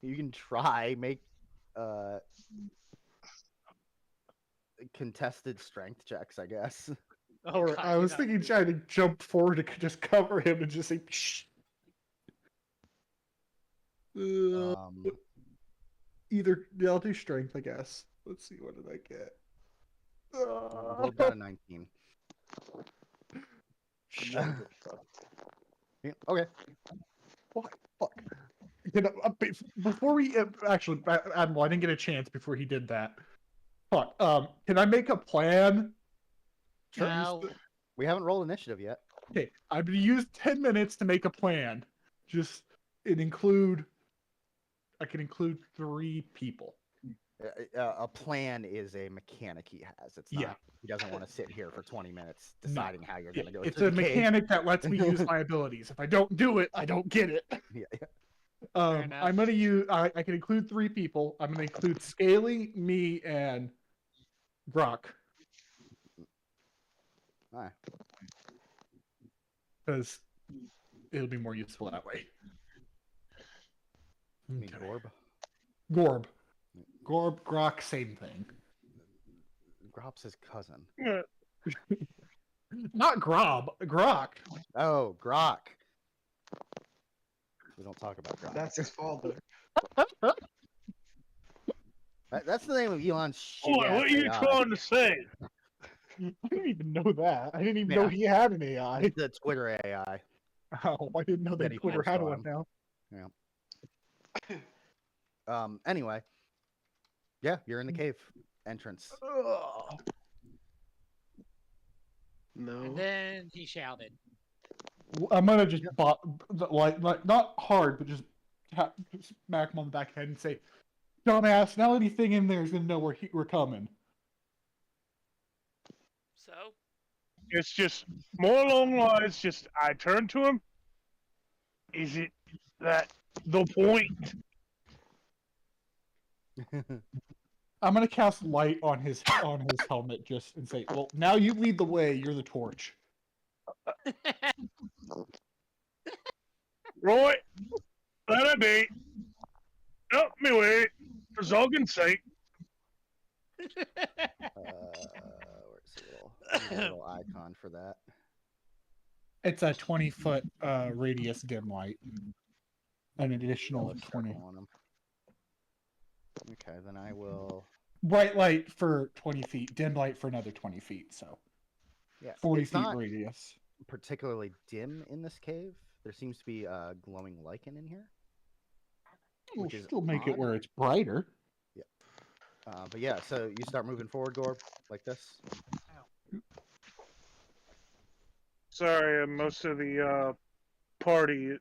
you can try make contested strength checks, I guess. Oh, Or God, I you're was not- thinking trying to jump forward to just cover him and just say, shh. Um, Yeah, I'll do strength, I guess. Let's see, what did I get? Gorb got a 19. Yeah, okay. Fuck. You know, before we actually, Admiral, I didn't get a chance before he did that. Fuck. Can I make a plan? Sure. No. We haven't rolled initiative yet. Okay, I'm gonna use 10 minutes to make a plan. Just I can include 3 people. A plan is a mechanic he has. It's not. Yeah. He doesn't want to sit here for 20 minutes deciding how you're Yeah, going to go. it's through a the cave. mechanic that lets me use my abilities. If I don't do it, I don't get it. Yeah. enough. I'm gonna use. I can include 3 people. I'm gonna include Scaly, me, and Grok. All right. Because it'll be more useful that way. You mean Okay. Gorb? Gorb, Grok, same thing. Grob's his cousin. Not Grob, Grok. Oh, Grok. We don't talk about God. That's his father. That's the name of Elon's shitty Boy, ass what are you AI. trying to say? I didn't even know that. I didn't even know Yeah. he had an AI. It's the Twitter AI. Oh, I didn't know That that he Twitter forced had on one him. now. Anyway. Yeah, you're in the cave entrance. Ugh. No. And then he shouted. I'm gonna just like not hard, but just smack him on the back head and say, "Dumbass! Now anything in there is gonna know we're coming." So, It's just more along the lines. Just I turn to him. Is it that the point? I'm gonna cast light on his helmet just and say, "Well, now you lead the way. You're the torch." Right? Let it be. Help me wait. For Zolgan's sake. Where's the little icon for that? It's a 20-foot radius dim light. An additional Yellow 20. circle on 'em. Okay, then I will. Bright light for 20 feet, dim light for another 20 feet, so Yeah, 40 it's feet not radius. particularly dim in this cave. There seems to be a glowing lichen in here. We'll Which is still make it odd. where it's brighter. But yeah, so you start moving forward, Gorb, like this. Sorry, most of the party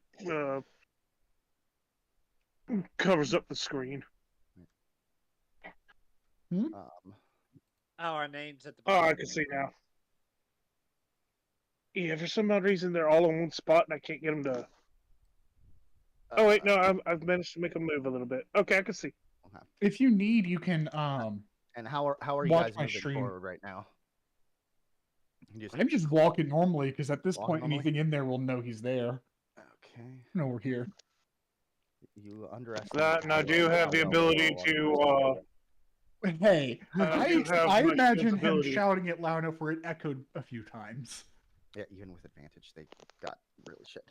covers up the screen. Um, Oh, our names at the Oh, I bottom. can see now. Yeah, for some odd reason they're all in one spot and I can't get them to. Oh wait, no, I've managed to make them move a little bit. Okay, I can see. Okay. If you need, you can And how are you watch guys my moving stream. forward right now? You just I'm just walking normally because at this Walking point, normally? anything in there will know he's there. okay. No, we're here. You underestimate. That, and how I do well- have how the well ability they roll on to. Hey, I do have I my imagine shield's him ability. shouting it loud enough where it echoed a few times. Yeah, even with advantage, they got really shit.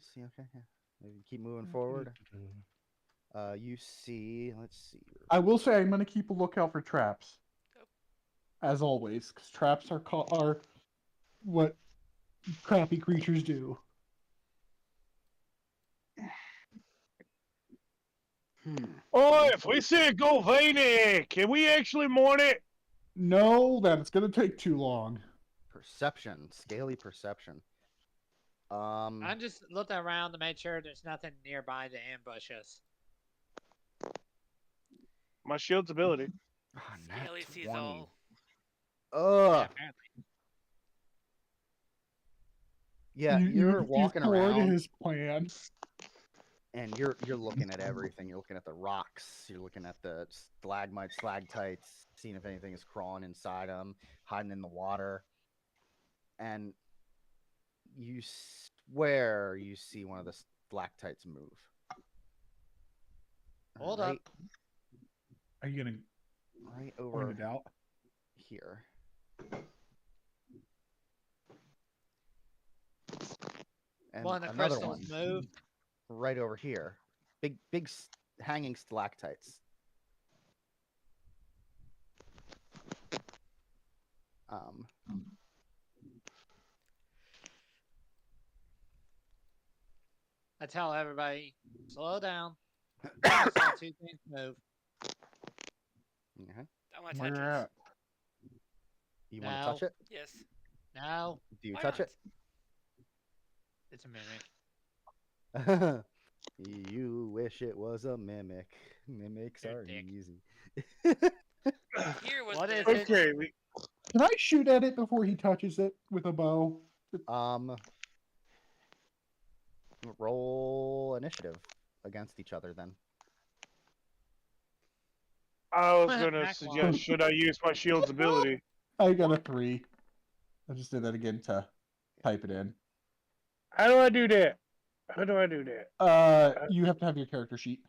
See, okay, yeah. Maybe keep moving forward. You see, let's see. I will say I'm going to keep a lookout for traps, as always, because traps are what crappy creatures do. Oh, if we see a Golvani, can we actually mourn it? No, that's going to take too long. Perception, scaly perception. I'm just looking around to make sure there's nothing nearby to ambush us. My shield's ability. Nat Scaly sees 20. all. Yeah, Ugh. apparently. Yeah, you're walking you thwarted around his plan. and you're looking at everything. You're looking at the rocks. You're looking at the stalagmites, stalactites, seeing if anything is crawling inside them, hiding in the water. And you swear you see one of the stalactites move. Hold up. Are you going to Right point over it out? here. And One of the another crystals one move. right over here. Big hanging stalactites. I tell everybody, slow down. I saw two things move. Okay. I want to Where touch you're it. at? You want to No. touch it? Yes. No, Do you Why touch not? it's a mimic. it? You wish it was a mimic. Mimics You're a are dick. easy. Here was What the is it? Okay, Can I shoot at it before he touches it with a bow? Roll initiative against each other then. I was gonna Back suggest, one. should I use my shield's ability? I got a 3. I just did that again to type it in. How do I do that? How do I do that? You have to have your character sheet.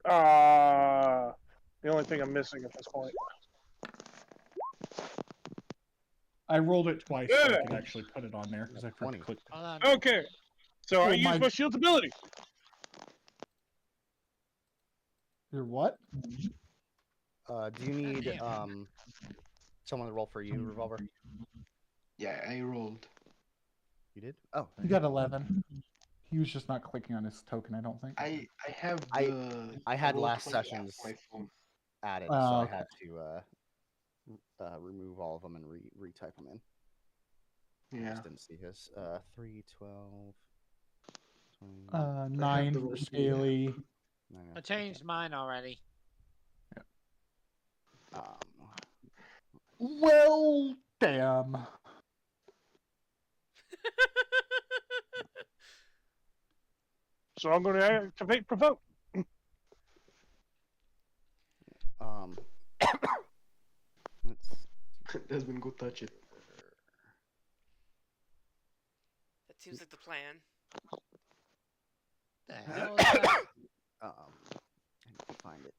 The only thing I'm missing at this point. I rolled it twice so I Yeah. could actually put it on there because I forgot to 20. click. Hold on. Okay. So I Well, use my- my shield's ability. Your what? Do you need damn. someone to roll for you, Revolver? Yeah, I rolled. You did? Oh, You got 11. He was just not clicking on his token, I don't think. I have I- the. I had roll last 20 app session's on my phone. added, Oh, so I okay. had to remove all of them and retype them in. I Yeah. just didn't see his 3, 12, 20, 9 the for roll too. Scaly. 9, I changed mine already. Well, damn. So I'm going to activate provoke. let's Desmond, go touch it. That seems like the plan. The hell is that? I need to find it.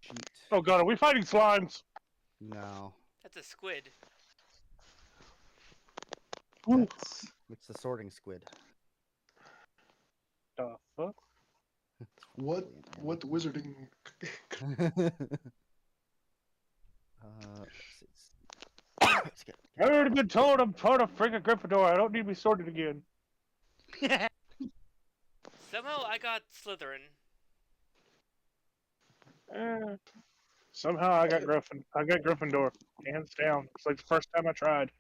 Cheat. Oh god, are we fighting slimes? No, That's a squid. Ooh. it's the sorting squid. The fuck? What wizarding? Let's get. I already been told I'm part of freaking Gryffindor. I don't need to be sorted again. Somehow I got Slytherin. Eh. Somehow I got Gryffindor, hands down. It's like the first time I tried.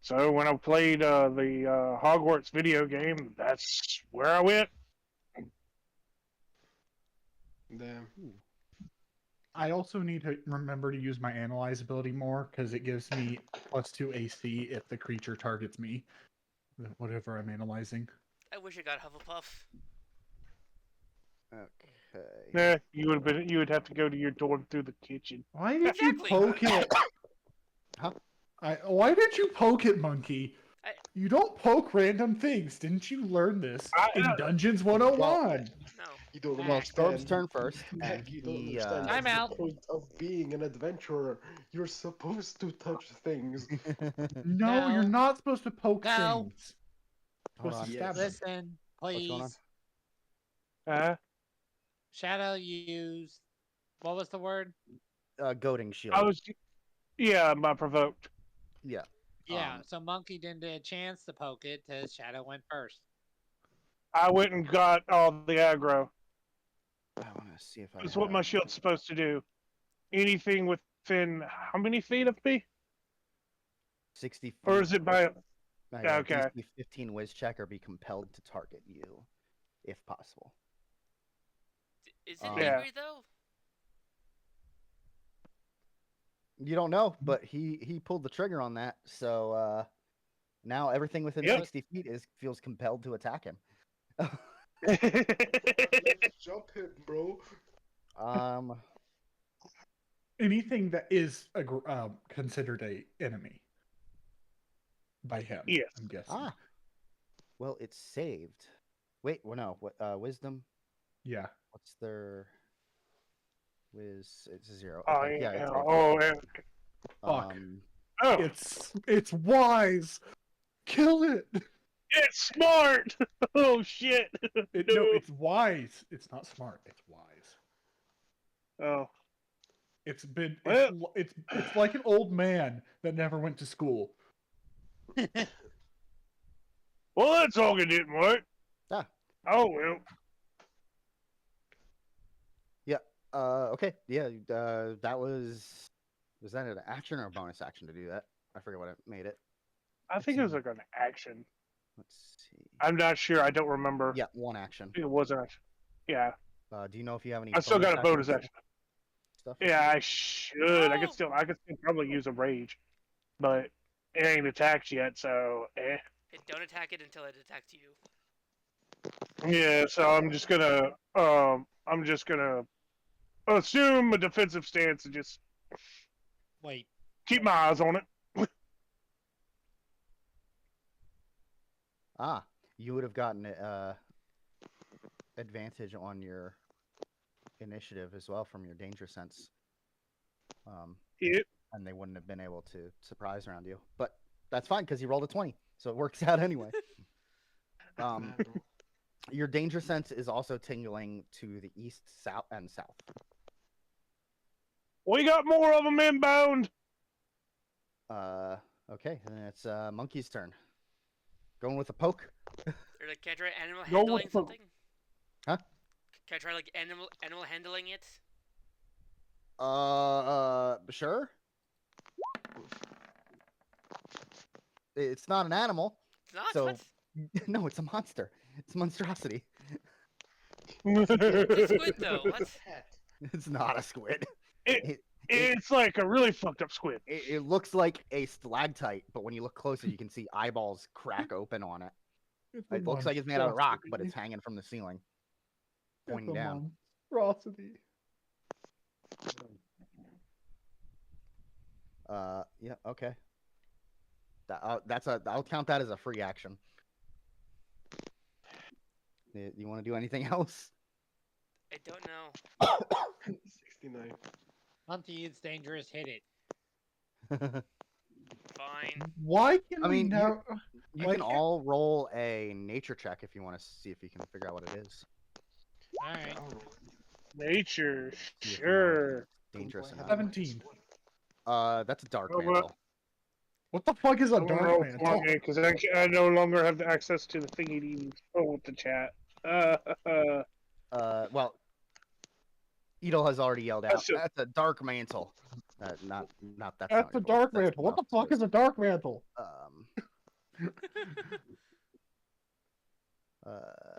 So when I played the Hogwarts video game, that's where I went. Damn. I also need to remember to use my analyze ability more because it gives me +2 AC if the creature targets me. Whatever I'm analyzing. I wish I got Hufflepuff. Okay. Nah, you would have to go to your dorm through the kitchen. Why did Exactly. you poke it? Huh? Why did you poke it, Monkey? I- You don't poke random things. Didn't you learn this in I- Dungeons 101? No. You don't Well, Well, understand. Storm's turn first, Heck, and you don't he. understand. Time That's out. the point of being an adventurer. You're supposed to touch things. No, you're No. not supposed to poke No. things. Hold Supposed on. to stab them. Listen, What's going on? please. Shadow used. What was the word? Goading shield. Yeah, my provoked. Yeah. Yeah. So Monkey didn't get a chance to poke it. Till Shadow went first. I went and got all the aggro. I want to see if I. That's what my shield's supposed to do. Anything within how many feet of me? 60 feet. Or is it by? Okay. DC 15 whiz check or be compelled to target you, if possible. Is it Yeah. angry though? You don't know, but he pulled the trigger on that, so now everything within Yep. 60 feet feels compelled to attack him. Let's jump him, bro. Anything that is considered a enemy by him. Yes. I'm guessing. Well, it's saved. Wait, well, no. What? Wisdom. Yeah. What's their whiz? It's 0. Oh, Okay, yeah. yeah. It's Oh, yeah. Fuck. Oh, It's wise. Kill it. it's smart. Oh shit. No, it's wise. It's not smart. It's wise. Oh. It's like an old man that never went to school. Well, that talking didn't work. Ah. Oh well. Okay. Yeah. That was that an action or a bonus action to do that? I forget what it made it. I think it was like an action. Let's see. I'm not sure. I don't remember. Yeah, one action. It was an action. Yeah. Do you know if you have any? I still got a bonus actions action. Stuff. Yeah, I should. I No! could still probably use a rage, but it ain't attacked yet. So, Hey, don't attack it until it attacks you. yeah. So I'm just gonna assume a defensive stance and just Wait. keep my eyes on it. You would have gotten advantage on your initiative as well from your danger sense. Yep. and they wouldn't have been able to surprise around you. But that's fine because you rolled a 20, so it works out anyway. Man, bro. Your danger sense is also tingling to the east, south, and south. We got more of them inbound. Okay, then it's Monkey's turn. Going with a poke. Or like, can I try animal Go with handling the- something? Huh? Can I try like animal handling it? Sure. It's not an animal. It's not. So- What? No, it's a monster. It's a monstrosity. It's a squid though. What? Hat. It's not a squid. It- It, it, It's like a really fucked up squid. it looks like a stalactite, but when you look closer, you can see eyeballs crack open on it. It's a It looks like it's made out of rock, but monstrosity. it's hanging from the ceiling, It's pointing a down. monstrosity. Yeah, okay. I'll count that as a free action. You want to do anything else? I don't know. 69. Monty, it's dangerous. Hit it. Fine. Why can I we mean, now? You Why can can't- all roll a nature check if you want to see if you can figure out what it is. All right. I'll roll. Nature, See if you know if sure. it's dangerous Do I enough. have 17. That's a dark Oh, what? mantle. What the fuck is a I'm gonna dark roll mantle? for me because I no longer have the access to the thingy to even roll with the chat. Well, Edel has already yelled out. That's a- That's a dark mantle. Not that's That's not a your voice, dark that's mantle. What the someone fuck is a dark mantle? else's.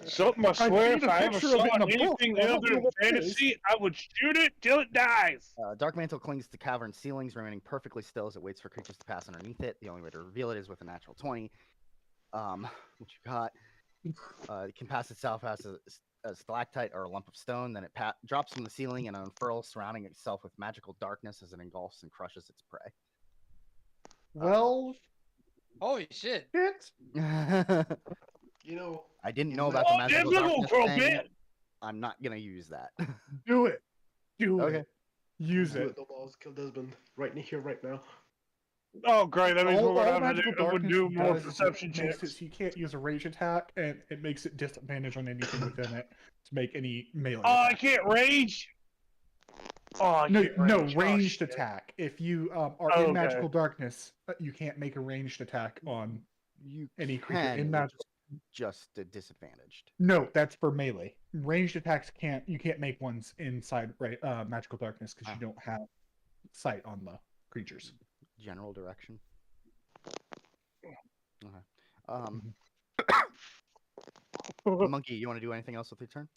Something I I've swear, seen if a I ever picture of saw it in a book. anything I don't other know than what it is. fantasy, I would shoot it till it dies. Dark mantle clings to cavern ceilings, remaining perfectly still as it waits for creatures to pass underneath it. The only way to reveal it is with a natural 20. Which you got. It can pass itself as a stalactite or a lump of stone. Then it drops from the ceiling and unfurls, surrounding itself with magical darkness as it engulfs and crushes its prey. Well, Holy shit. shit. You know, I didn't You know let- about the Oh, magical difficult, darkness crow thing. bit. I'm not gonna use that. Do it. Do Okay. it. Use do it. it. The walls kill Desmond right here, right now. Oh, great! That means All, we're gonna all have to magical do, would darkness do more does is perception it makes it checks. so you can't use a rage attack, and it makes it disadvantage on anything within it to make any melee. Oh, I attack. can't rage. Oh, I No, can't no rage. Oh, ranged shit. attack. If you are Oh, in okay. magical darkness, you can't make a ranged attack on You any creature can, in it's magical. just disadvantaged. No, that's for melee. Ranged attacks you can't make ones inside magical darkness because you Oh. don't have sight on the creatures. General direction. Okay. Monkey, you want to do anything else with your turn?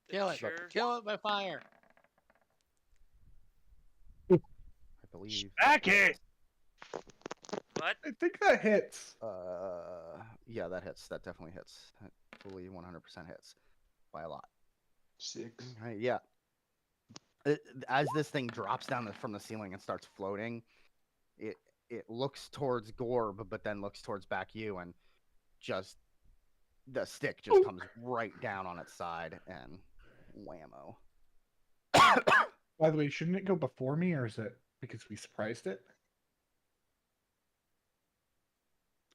Kill it. Sure. Kill it by fire. I believe. Back it. What? I think that hits. Yeah, that hits. That definitely hits. That fully 100% hits by a lot. 6. Right, yeah. As this thing drops down from the ceiling and starts floating, it looks towards Gorb, but then looks towards back you, and just the stick just comes right down on its side and whammo. By the way, shouldn't it go before me, or is it because we surprised it?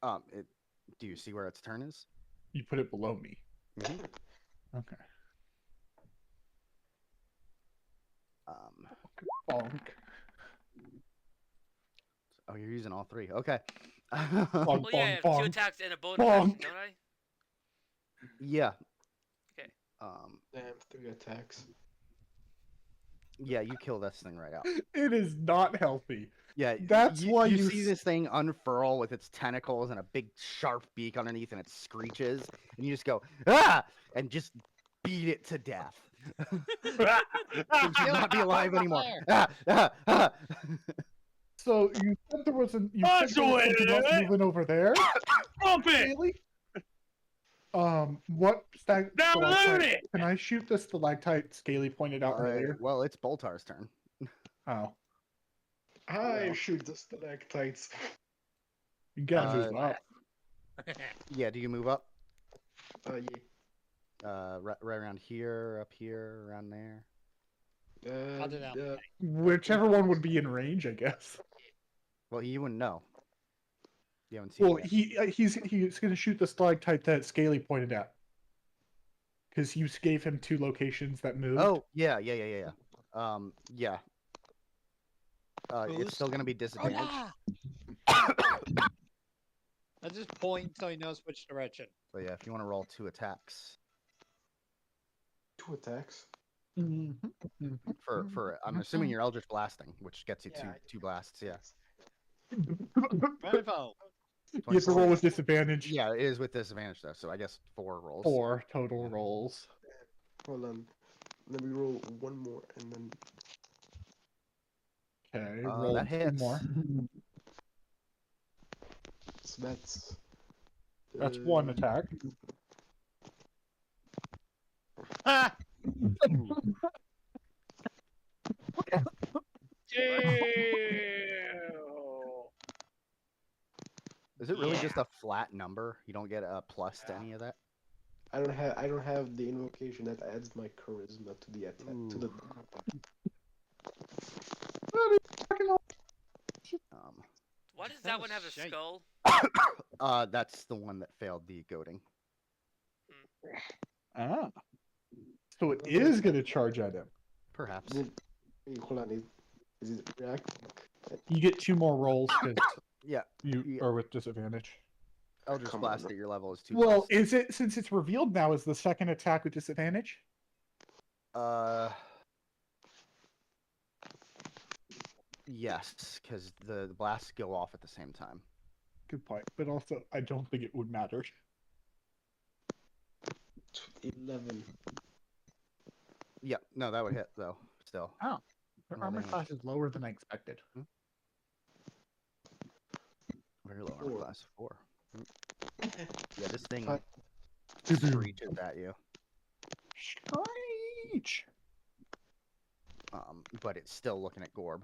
Do you see where its turn is? You put it below me. Mhm. Okay. Bonk. Oh, you're using all three. Okay. Bonk, Well, yeah, I have bonk, two bonk. attacks and a bonus action, Bonk. don't I? Yeah. Okay. Damn, 3 attacks. Yeah, you kill this thing right out. It is not healthy. Yeah, That's why you you see s- this thing unfurl with its tentacles and a big sharp beak underneath, and it screeches, and you just go ah, and just beat it to death. It should not be alive anymore. Ah, ah, ah. So you said there was an you That's said there the was way to something do else it. moving over there. Bump it. Really? What Now loot stalactite? it. Can I shoot the stalactite Scaly pointed out earlier? Well, it's Boltar's turn. Oh, I shoot the stalactites. you gotta move up. Yeah, do you move up? Yeah. Right around here, up here, around there. I'll do that. Whichever one would be in range, I guess. Well, you wouldn't know. You haven't seen Well, it yet. he's going to shoot the stalactite that Scaly pointed at. Because you gave him 2 locations that moved. Oh, yeah. Yeah. It's Boost. still going to be disadvantaged. I just point so he knows which direction. So yeah, if you want to roll 2 attacks 2 attacks. for I'm assuming you're Eldritch blasting, which gets you Yeah, two blasts. Yeah. 24. You have to roll with disadvantage. Yeah, it is with disadvantage though. So I guess 4 rolls. 4 total rolls. Hold on. Let me roll one more and then. Okay, That roll 2 hits. more. So that's. That's 1 attack. Ah! Is it really Yeah. just a flat number? You don't get a plus to any of that? I don't have the invocation that adds my charisma to the attack to the. Why does That that was one have a shite. skull? That's the one that failed the goading. Ah. So it is going to charge at him. Perhaps. Hold on, is it react? You get 2 more rolls because Yeah. you are with disadvantage. Eldritch Come Blast on. at your level is 2 Well, plus. is it since it's revealed now? Is the second attack with disadvantage? Yes, because the blasts go off at the same time. Good point. But also, I don't think it would matter. 11. Yeah, no, that would hit though. Still. Oh, their More armor damage. class is lower than I expected. Very low armor 4. class. 4. Yeah, this thing Five. screeches at you. Screech! But it's still looking at Gorb.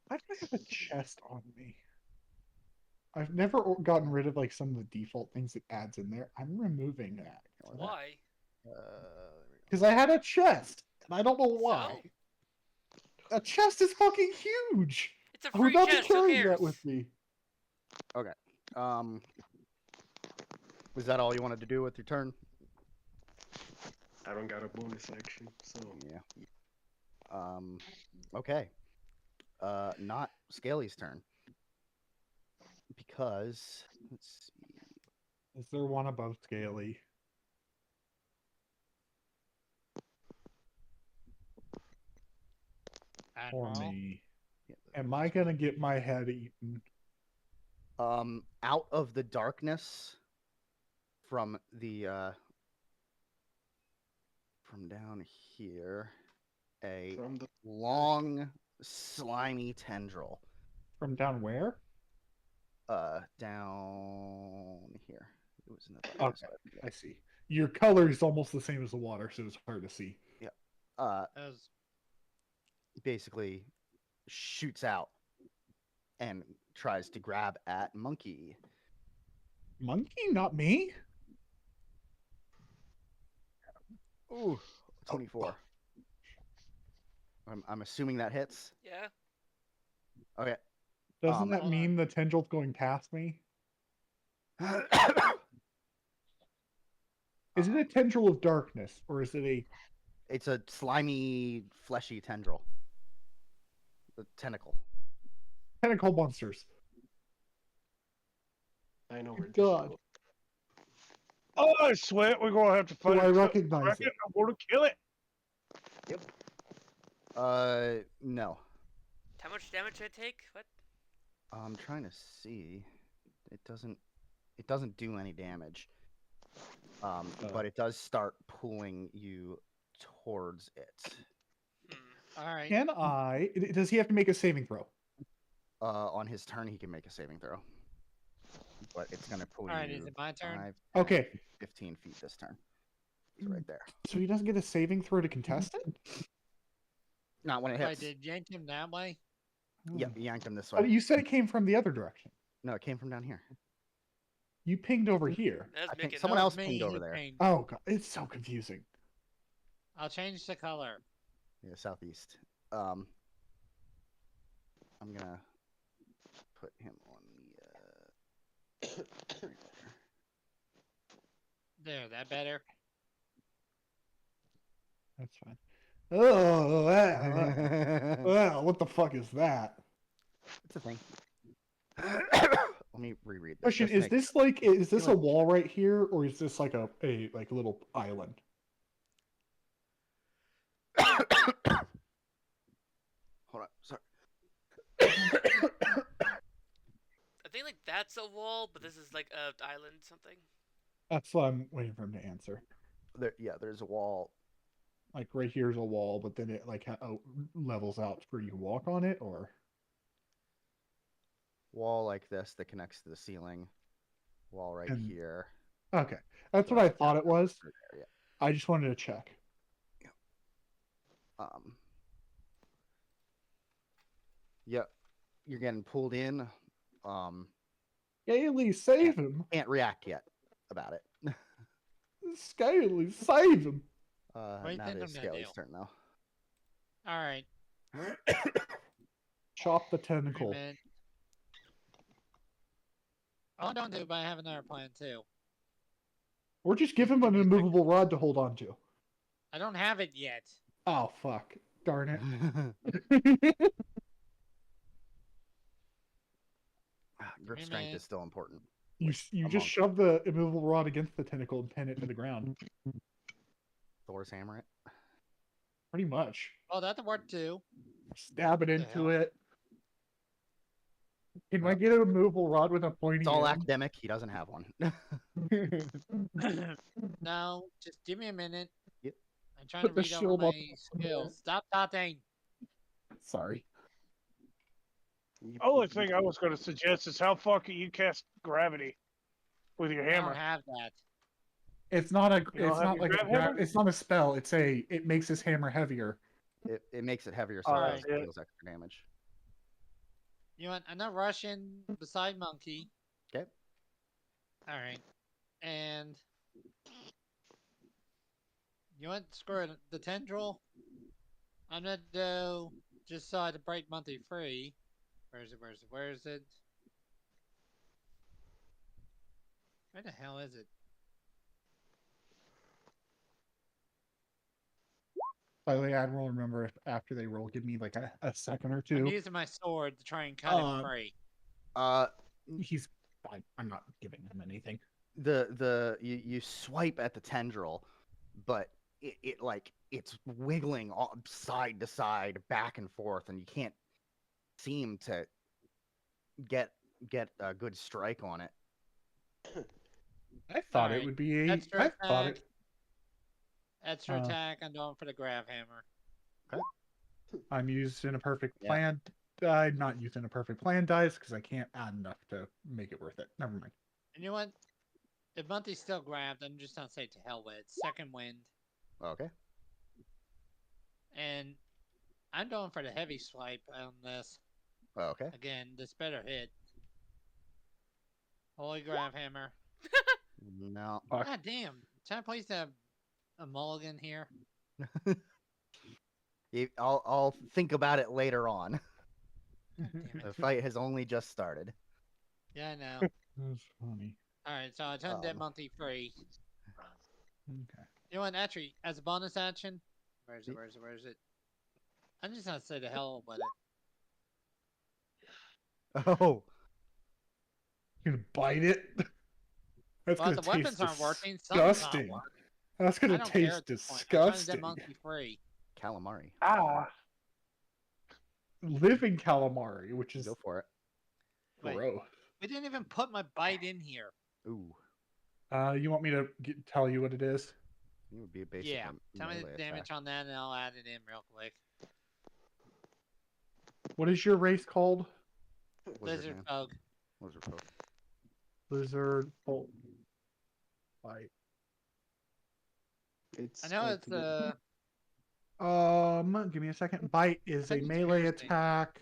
Why do I have a chest on me? I've never gotten rid of like some of the default things it adds in there. I'm removing that. Why? Because I had a chest, and I don't know why. So? A chest is fucking huge. It's a I'm free about chest. to Who carry cares? that with me. Okay. Was that all you wanted to do with your turn? I don't got a bonus action, so. Yeah. Okay. Not Scaly's turn. Because let's see. Is there one above Scaly? Or Admiral. me? Am I gonna get my head eaten? Out of the darkness from the from down here, a From the long, slimy tendril. From down where? Down here. It was in the Okay, darkness. I see. Your color is almost the same as the water, so it's hard to see. Basically shoots out and tries to grab at Monkey. Monkey, not me. Ooh, 24. I'm assuming that hits. Yeah. Okay. Doesn't that Hold mean the tendril's going past me? Is it a tendril of darkness, or is it a... It's a slimy, fleshy tendril. The tentacle. Tentacle monsters? I know where this God. is. Oh, I sweat. We're gonna have to fight. Do I it. recognize Kraken, it? I'm gonna kill it. No. How much damage did I take? What? I'm trying to see. It doesn't do any damage. But it does start pulling you towards it. All right. Can I... Does he have to make a saving throw? On his turn, he can make a saving throw. But it's going to pull All right, you is it my turn? 5, Okay. 15 feet this turn. It's right there. So he doesn't get a saving throw to contest it? Not when it Wait, hits. did yank him that way? Yep, you yanked him this But way. you said it came from the other direction. No, it came from down here. You pinged over here. That's I think Mickey. someone That else was me pinged over who there. pinged. Oh god, it's so confusing. I'll change the color. Yeah, southeast. I'm gonna put him on the right There, that better. That's fine. Oh, there. what the fuck is that? It's a thing. Let me reread this. Question: just to Is make this like is this a like- wall right here, or is this like a like little island? Hold on. Sorry. I think like that's a wall, but this is like a island something. That's what I'm waiting for him to answer. There's a wall. Like right here's a wall, but then it like levels out where you can walk on it, or Wall like this that connects to the ceiling. Wall right And- here. okay, that's So what I that's thought it was. right there, I just wanted to check. yeah. Yep. You're getting pulled in. Scaly, save him! Can't react yet about it. Scaly, save him! What do you Now think it I'm is gonna Scaly's do? turn now. All right. Chop the Wait a tentacle. minute. Oh, don't do, but I have another plan too. Or just give him an immovable rod to hold on to. I don't have it yet. Oh fuck! Darn it! Grip me a strength minute. is still important. You a just monk. shove the immovable rod against the tentacle and pin it to the ground. Thor's hammer it. Pretty much. Oh, that'll work too. Stab it The into hell? it. Can I Well, get a removable rod with a pointy It's all end? academic. He doesn't have one. No, just give me a minute. Yep. I'm trying Put to the read over shield up. my skills. Stop talking. Sorry. Only thing I was going to suggest is how far can you cast gravity with your I don't hammer? have that. It's not a. You don't It's have not your like a. grab hammer? It's not a spell. It's a. It makes his hammer heavier. It makes it heavier so Alright, it yeah. deals extra damage. You know what? I'm not rushing beside monkey. Okay. All right. And you know what? Screw it. The tendril. I'm gonna do just so I to break monkey free. Where is it? Where is it? Where is it? Where the hell is it? By the way, Admiral, remember if after they roll, give me like a second or I'm two. using my sword to try and cut him free. He's fine. I'm not giving him anything. You swipe at the tendril, but it like it's wiggling side to side, back and forth, and you can't seem to get a good strike on it. I thought it Alright, would be a. extra I thought attack. it. Extra attack. I'm going for the grab hammer. I'm using a perfect Yeah. plan. I'm not using a perfect plan dice because I can't add enough to make it worth it. Never mind. And you know what? If Monty's still grabbed, I'm just gonna say to hell with it. Second wind. Okay. And I'm going for the heavy swipe on this. Okay. Again, this better hit. Holy grab hammer. No. Fuck. God damn. Can I please have a mulligan here? I'll think about it later on. God damn The it. fight has only just started. Yeah, I know. That's funny. Alright, so I turned that Monty free. Okay. You know what? Actually, as a bonus action, where is it? Where is it? Where is it? I'm just gonna say the hell with it. Oh. You're gonna bite it. That's Well, gonna the weapons taste aren't working. Something's not disgusting. working. That's I gonna don't care taste at this point. I'm trying to disgusting. set monkey free. Calamari. Ah, Living calamari, which is Go for it. Wait. gross. We didn't even put my bite in here. Ooh. You want me to tell you what it is? It would be a basic Yeah. Tell me melee the damage attack. on that, and I'll add it in real quick. What is your race called? Lizard man. bug. Lizard folk. Lizard Bolt. Bite. It's I know hard it's to get. Give me a second. Bite is a think it's melee piercing. attack.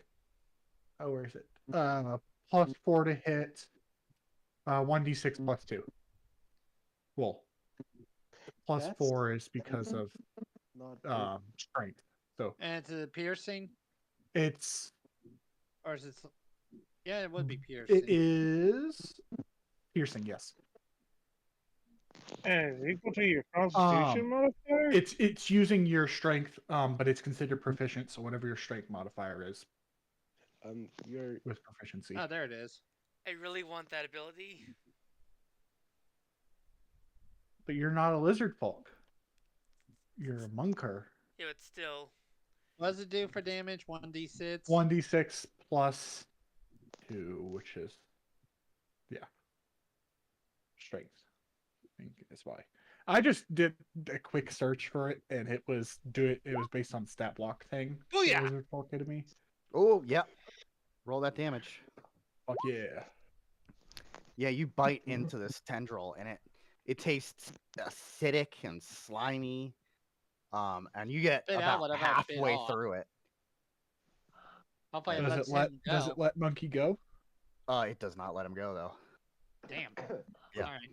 Oh, where is it? +4 to hit. 1d6 plus 2. Well, plus That's 4 is because of not good. strength. So And it's a piercing, it's or is it? Yeah, it would be it piercing. is piercing, yes. And it's equal to your Constitution modifier. It's using your strength, but it's considered proficient, so whatever your strength modifier is You're with proficiency. Oh, there it is. I really want that ability. But you're not a lizard folk. You're a monker. Yeah, but still. What does it do for damage? 1d6. 1d6 plus 2, which is strength. I think is why. I just did a quick search for it, and it was based on stat block thing. Booyah! Lizard folk to me. Oh, yeah. Roll that damage. Fuck yeah. Yeah, you bite into this tendril, and it tastes acidic and slimy. And you get Spit out about whatever I spit halfway off. through it. Hopefully it Does lets it let him go. Does it let monkey go? It does not let him go though. Damn. Yeah. All right.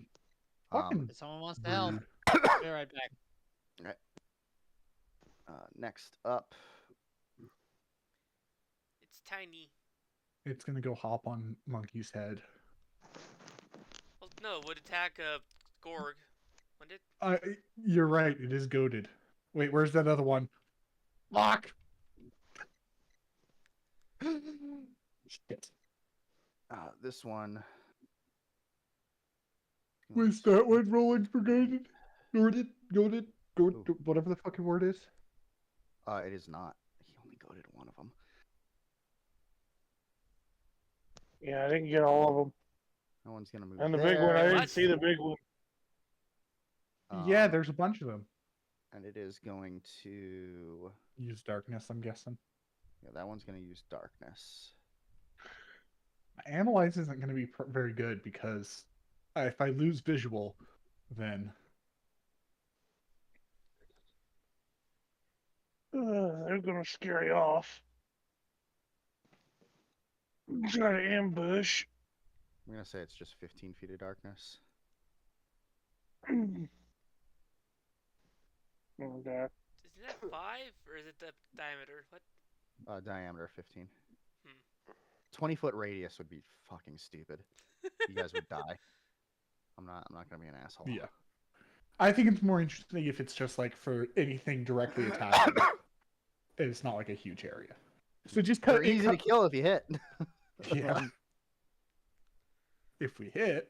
Fucking If someone wants to help, rude. be right back. Next up, It's tiny. It's gonna go hop on monkey's head. Well, no, it would attack a Gorg. Wouldn't it? You're right. It is goaded. Wait, where's that other one? Lock. Shit. this one. Was that one rolling for goaded? Goaded? Ooh. Whatever the fucking word is. It is not. He only goaded one of them. Yeah, I didn't get all of them. No one's gonna move. And the there. big one, I didn't What? see the big one. Yeah, there's a bunch of them. And it is going to. Use darkness, I'm guessing. Yeah, that one's gonna use darkness. Analyze isn't going to be very good because if I lose visual, then They're gonna scare you off. Got an ambush. I'm gonna say it's just 15 feet of darkness. Okay. Isn't that 5 or is it the diameter? What? Diameter 15. Hmm. 20-foot radius would be fucking stupid. You guys would die. I'm not gonna be an asshole. yeah. I think it's more interesting if it's just like for anything directly attacking. It's not like a huge area. So just They're cut. easy to kill if you hit. Yeah. If we hit.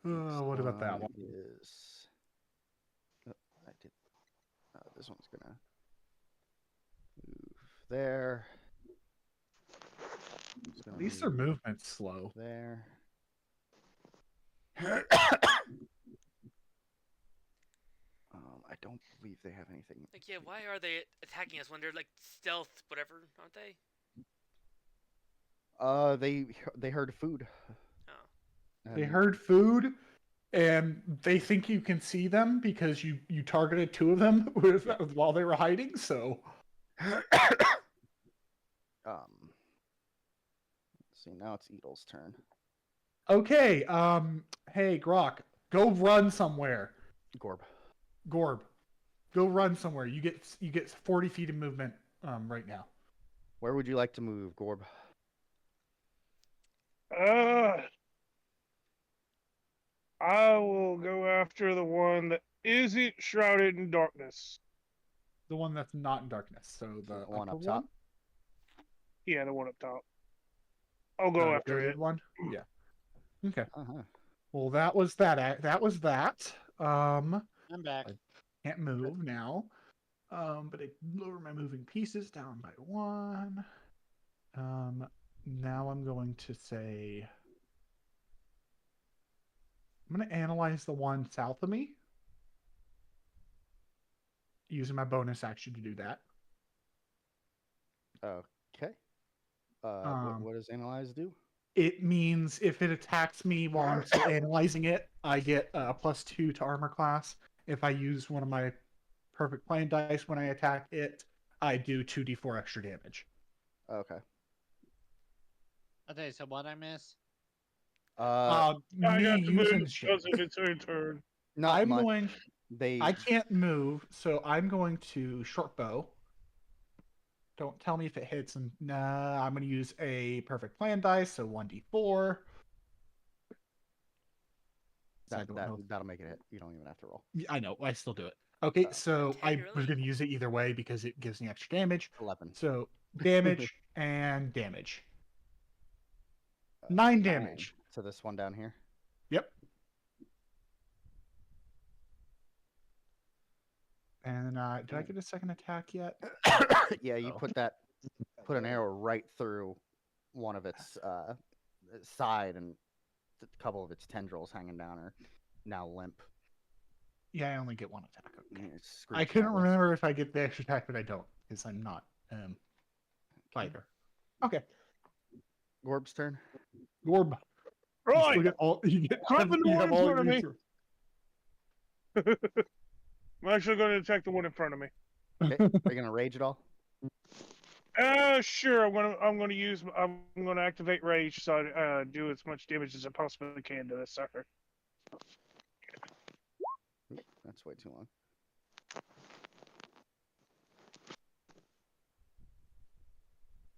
What about that one? Is... Oh, I did. This one's gonna move there. It's gonna At least their move movement's slow. there. I don't believe they have anything. Like, yeah, why are they attacking us when they're like stealth, whatever, aren't they? They heard food. Oh. They And- heard food, and they think you can see them because you targeted 2 of them while they were hiding. So, see, now it's Edel's turn. okay. Hey, Grok, go run somewhere. Gorb. Go run somewhere. You get 40 feet of movement right now. Where would you like to move, Gorb? I will go after the one that isn't shrouded in darkness. The one that's not in darkness. So the one upper up top? one? Yeah, the one up top. I'll go The after goaded it. one? Yeah. Okay. Uh-huh. Well, that was that. That was that. I'm back. Can't move now. But I lower my moving pieces down by 1. Now I'm going to say I'm going to analyze the one south of me. Using my bonus action to do that. Okay. What does analyze do? It means if it attacks me while I'm still analyzing it, I get +2 to armor class. If I use one of my perfect plan dice when I attack it, I do 2d4 extra damage. Okay. Okay, so what I miss? I Me got to move using shit. because of its own turn. Not I'm much. going. They I can't move, so I'm going to short bow. Don't tell me if it hits. And nah, I'm going to use a perfect plan dice, so 1d4. that'll make it hit. You don't even have to roll. I know. I still do it. Okay, so Can I you was really? going to use it either way because it gives me extra damage. 11. So damage and damage. 9 9 damage. to this one down here. Yep. And did I get a second attack yet? Yeah, you Oh. put an arrow right through one of its side, and a couple of its tendrils hanging down are now limp. Yeah, I only get one attack. Okay. It's I screeching couldn't at you. remember if I get the extra attack, but I don't because I'm not fighter. Okay, Gorb's turn. Gorb. You Right. still get all. You get. Grab the You one have in all front of your me. turns. I'm actually going to attack the one in front of me. Okay. Are you gonna rage at all? Sure. I'm gonna activate rage so I do as much damage as I possibly can to this sucker. Oop, that's way too long.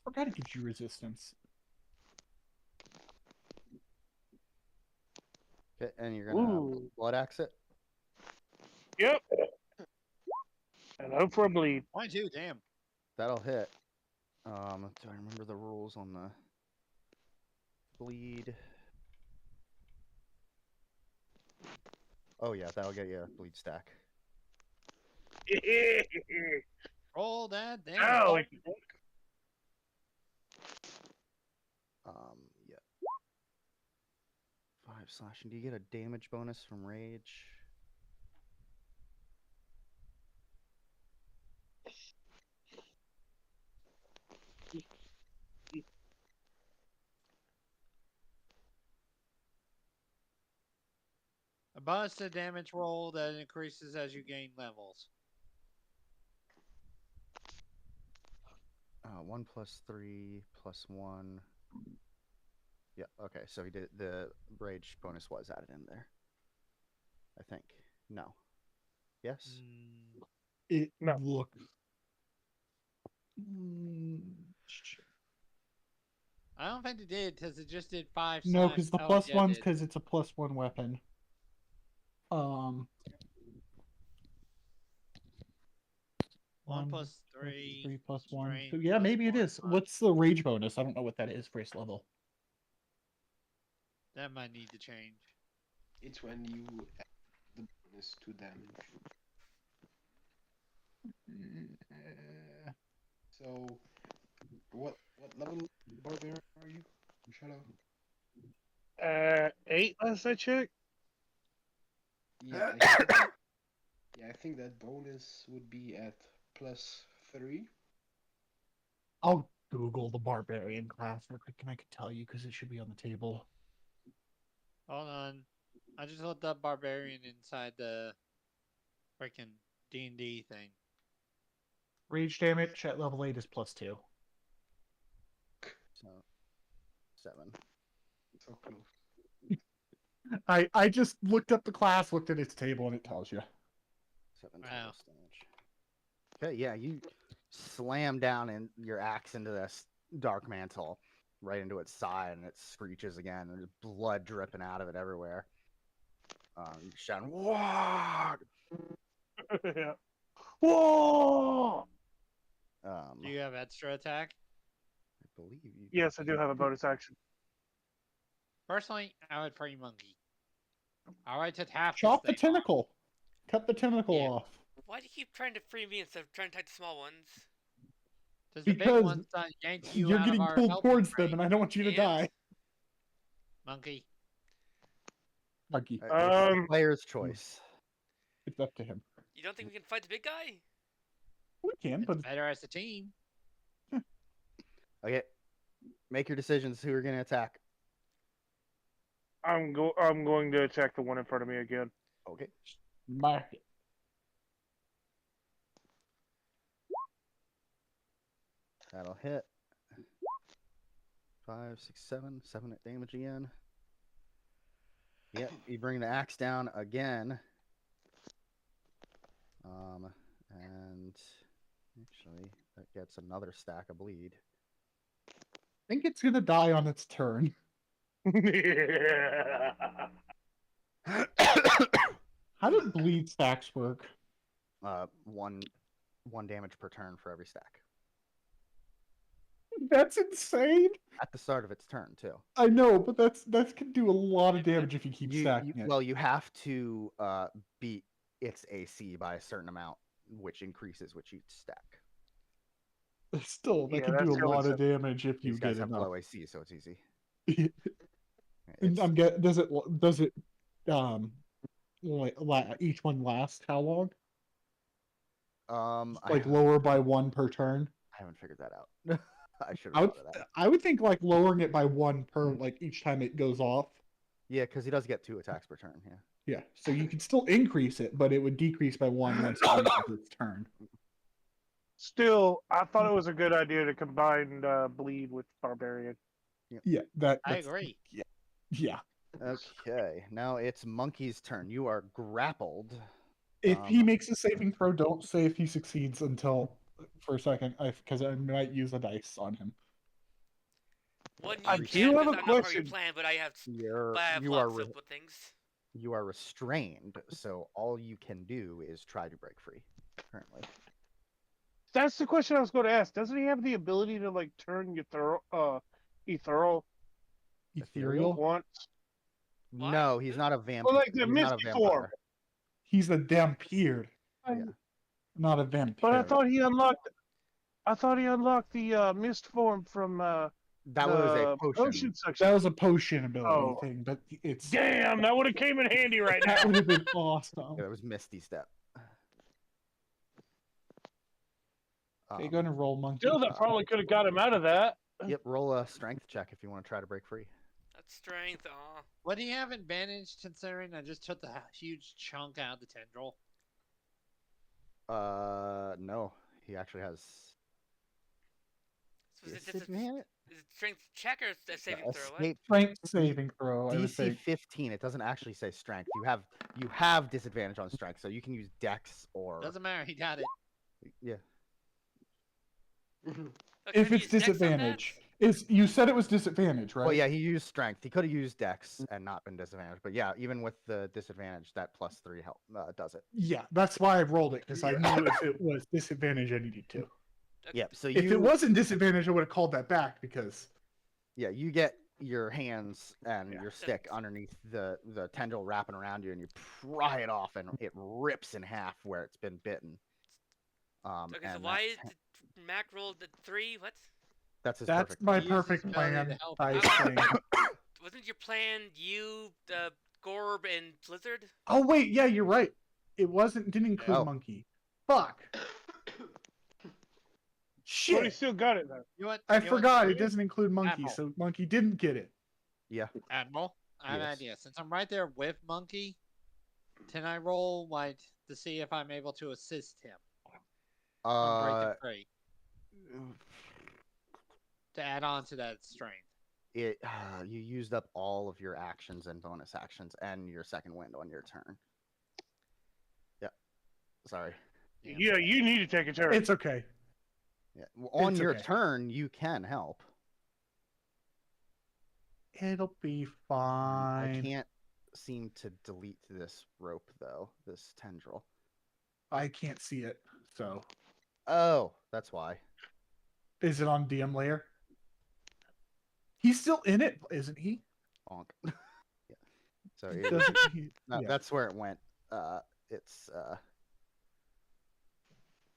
Forgot it gives you resistance. Okay, and you're gonna Ooh. blood axe it. Yep. And hope for a bleed. 22, damn. That'll hit. Do I remember the rules on the bleed? Oh yeah, that'll get you a bleed stack. Roll that damage. Ow. Yeah. 5 slashing. Do you get a damage bonus from rage? A bonus to damage roll that increases as you gain levels. 1 plus 3 plus 1. Yeah, okay, so he did the rage bonus was added in there. I think. No. Yes? It No. looks. I don't think it did because it just did 5 No, slash. because the Oh, plus yeah, it one's did. because it's a +1 weapon. 1 plus 3. 3 plus 1. strength So yeah, plus maybe it 1 is. plus- What's the rage bonus? I don't know what that is first level. That might need to change. It's when you add the bonus to damage. So, what level barbarian are you, Shadow? 8 last I checked. Yeah, I think that bonus would be at +3. I'll Google the barbarian class real quick, and I could tell you because it should be on the table. Hold on. I just looked up barbarian inside the freaking D&D thing. Rage damage at level 8 is +2. So 7. So close. I just looked up the class, looked at its table, and it tells you. 7 Wow. total damage. Okay, yeah, you slam down in your axe into this dark mantle, right into its side, and it screeches again, and there's blood dripping out of it everywhere. You're shouting, "Whoa!" Yeah. Whoa! Do you have extra attack? I believe you. Yes, I do have a bonus action. Personally, I would free monkey. I would to half Chop the this thing off. tentacle. Cut the tentacle Yeah. off. Why do you keep trying to free me instead of trying to attack the small ones? Because the big Because one's done yanked you You're out getting of our pulled helping towards them, range. and I don't want you to And? die. Monkey. Monkey. It's the player's choice. It's up to him. You don't think we can fight the big guy? We can, It's but better as a team. Okay, make your decisions. Who are going to attack? I'm going to attack the one in front of me again. Okay. mark it. That'll hit. 5, 6, 7. 7 at damage again. Yep, you bring the axe down again. And actually, that gets another stack of bleed. I think it's gonna die on its turn. How do bleed stacks work? One damage per turn for every stack. That's insane. At the start of its turn, too. I know, but that can do a lot of damage if you keep You, stacking it. well, you have to beat its AC by a certain amount, which increases with each stack. Still, that Yeah, can do that's a how lot it's of damage if you These guys get have enough. low AC, so it's easy. And It's, does it each one last how long? Like lower by one per turn? I haven't figured that out. I should I have would thought of that. I would think like lowering it by one per like each time it goes off. Yeah, because he does get 2 attacks per turn. Yeah. Yeah, so you can still increase it, but it would decrease by one once it reaches its turn. Still, I thought it was a good idea to combine bleed with barbarian. Yeah, I that's, agree. yeah. Okay, now it's Monkey's turn. You are grappled. If he makes a saving throw, don't say if he succeeds until for a second, because I might use a dice on him. One I you do can, have because a I'm not part of your question. plan, but I have You are lots of things. you are restrained, so all you can do is try to break free. Currently, That's the question I was going to ask. Doesn't he have the ability to like turn ethereal Ethereal? once? Why? no, he's not a vampire. Well, like the He's not a misty form. vampire. He's a vampire, Yeah. not a vampire. But I thought he unlocked. I thought he unlocked the mist form from That was a the potion. section. That was a potion ability Oh. thing, but it's Damn, that would have came in handy right that now. would have been awesome. Yeah, it was Misty Step. Okay, go ahead and roll monkey. Still, that probably could have got him out of that. Yep, roll a strength check if you want to try to break free. That's strength. Aw. Would he have advantage considering I just took the huge chunk out of the tendril? No, he actually has. So is it disadvantage? is it strength check or a saving throw? What? Escape Strength saving throw. I would DC say 15. It doesn't actually say strength. You have disadvantage on strength, so you can use Dex or Doesn't matter. He got it. yeah. Oh, can if I it's use Dex on disadvantage. Is you said it was disadvantage, right? Well, yeah, he used strength. He could have used Dex and not been disadvantaged, but yeah, even with the disadvantage, that +3 help does it. Yeah, that's why I rolled it because I knew if it was disadvantage, I needed to. that? Yep. So If it wasn't disadvantage, I would have called that back because yeah, you get your hands and Yeah. your stick underneath the tendril wrapping around you, and you pry it off, and it rips in half where it's been bitten. Okay, so and why that- did Mac roll the 3? What? that's his that's perfect my He uses perfect ability plan. to help Dice out. thing. Wasn't your plan you, Gorb, and Blizzard? Oh wait, yeah, you're right. It didn't include Oh. monkey. Fuck. But he Shit. still got it though. You know what? I you know what, forgot it doesn't include monkey, Admiral. so monkey didn't get it. Yeah. Admiral, I have an Yes. idea. Since I'm right there with Monkey, can I roll like to see if I'm able to assist him from breaking free to add on to that strength? you used up all of your actions and bonus actions and your second wind on your turn. Yeah. Sorry. Yeah. Yeah, you need to take a turn. It's okay. Yeah. On It's your okay. turn, you can help. It'll be I fine. can't seem to delete this rope though. This tendril. I can't see it. So Oh, that's why. is it on DM layer? He's still in it, isn't he? Bonk. Yeah. So Doesn't he? no, Yeah. that's where it went. It's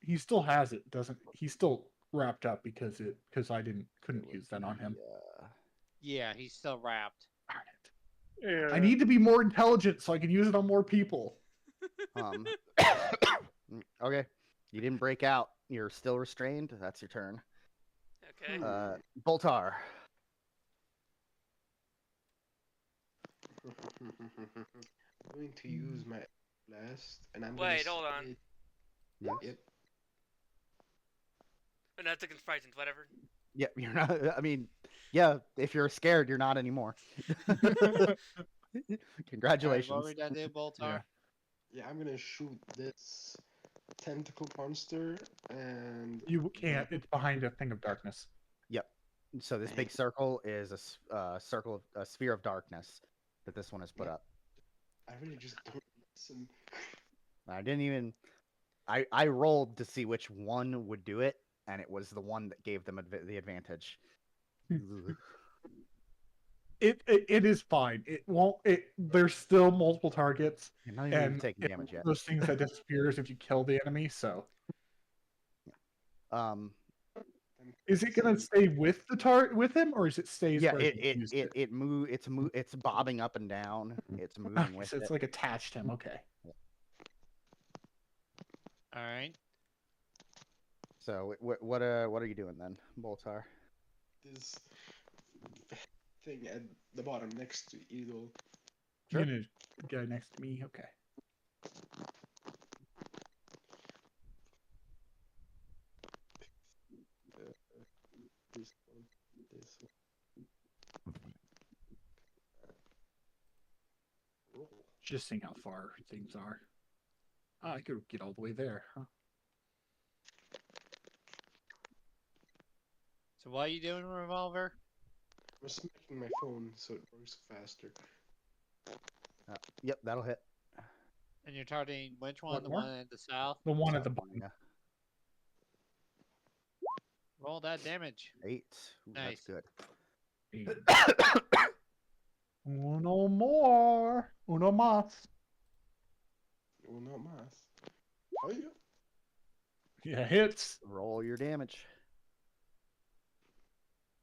He still has it, doesn't he's still wrapped up because I couldn't it use was that on him. Yeah, he's still wrapped. Darn it. Yeah. I need to be more intelligent so I can use it on more people. Okay. You didn't break out. You're still restrained. That's your turn. Okay. Boltar. I'm going to use my blast, and I'm Wait, gonna hold on. say- Yes. Yep. Oh, no, it's frightened, whatever. Yeah, you're not. I mean, yeah. If you're scared, you're not anymore. Congratulations. What were we gonna do, Boltar? Yeah. Yeah, I'm gonna shoot this tentacle monster and You can't. It's behind a thing of darkness. Yep. So this big circle is a circle, a sphere of darkness that this one has put Yeah. up. I really just don't listen. I didn't even. I rolled to see which one would do it, and it was the one that gave them the advantage. It is fine. It won't. There's still multiple targets, You're not even and taking it's damage one of yet. those things that disappears if you kill the enemy. So, Um. is it gonna stay with the with him, or is it stays Yeah. where he used it? It's bobbing up and down. It's moving Okay, with so it's it. like attached to him. Okay. All right. So what are you doing then, Boltar? This thing at the bottom next to Eagle. Sure. You're gonna guy next to me. Okay. This one. This one. Roll. Just seeing how far things are. Oh, I could get all the way there, huh? So what are you doing, Revolver? I'm smacking my phone so it works faster. Yep, that'll hit. And you're targeting which one? What The more? one in the south? The one at the So, bottom. yeah. Roll that damage. 8. Ooh, Nice. That's good. Uno more. Uno más. Oh, not math. Oh, yeah. Yeah, hits. Roll your damage.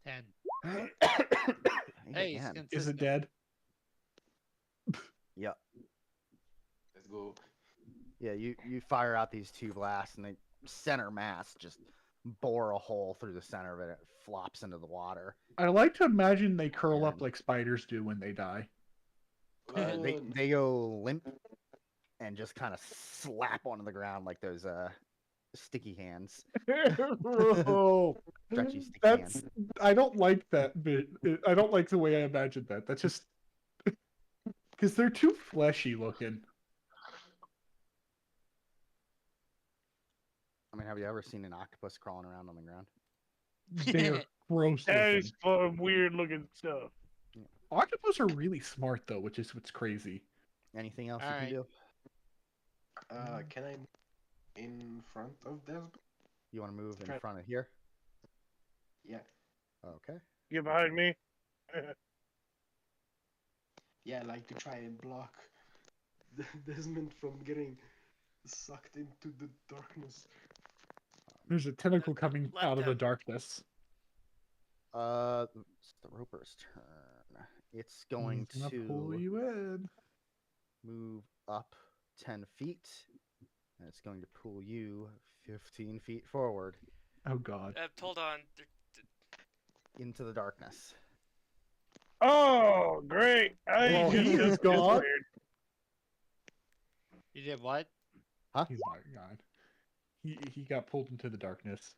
10. Eight Hey, it's again. Is it consistent. dead? Yep. Let's go. Yeah, you fire out these 2 blasts, and the center mass just bore a hole through the center of it. It flops into the water. I like to imagine they curl up And- like spiders do when they die. They go limp and just kind of slap onto the ground like those sticky hands, Oh, stretchy sticky that's. hands. I don't like that bit. I don't like the way I imagined that. That's just because they're too fleshy looking. I mean, have you ever seen an octopus crawling around on the ground? They're gross That looking. is some weird looking stuff. Octopus are really smart though, which is what's crazy. Anything else you Alright. can do? Can I in front of Desmond? You want to move in Okay. front of here? Yeah. Okay. Get behind me. Yeah, like to try and block Desmond from getting sucked into the darkness. There's a tentacle coming Let out of the them. darkness. It's the Roper's turn. It's going He's gonna pull to you in. move up 10 feet, and it's going to pull you 15 feet forward Oh god. Hold on. into the darkness. Oh, great! Well, just he is disappeared. gone. You did what? He's not gone. He got pulled into the darkness.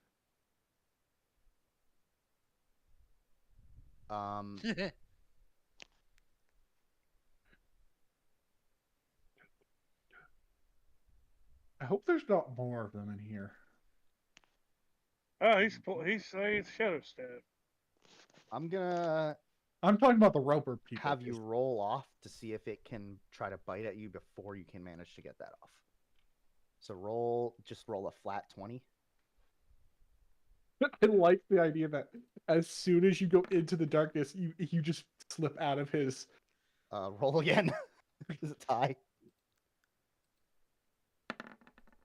I hope there's not more of them in here. Oh, he's shadow stab. I'm gonna I'm talking about the Roper people. have you roll off to see if it can try to bite at you before you can manage to get that off. So just roll a flat 20. I like the idea that as soon as you go into the darkness, you just slip out of his. Roll again. Does it tie?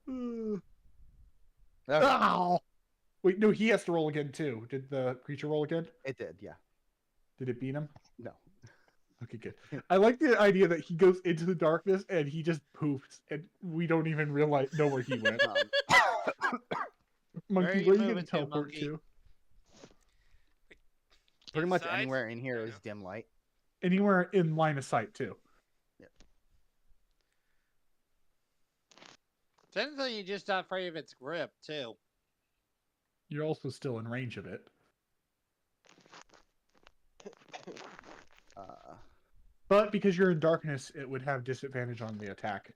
Okay. Ow! Wait, no, he has to roll again too. Did the creature roll again? It did, yeah. Did it beat him? No. Okay, good. I like the idea that he goes into the darkness and he just poofs, and we don't even know where he went. Where are Monkey, you where are you moving gonna to, teleport Monkey? to? Pretty much Inside? anywhere in here No, is no. dim light. Anywhere in line of sight too. Technically, you're just not afraid of its grip, too. You're also still in range of it. But because you're in darkness, it would have disadvantage on the attack.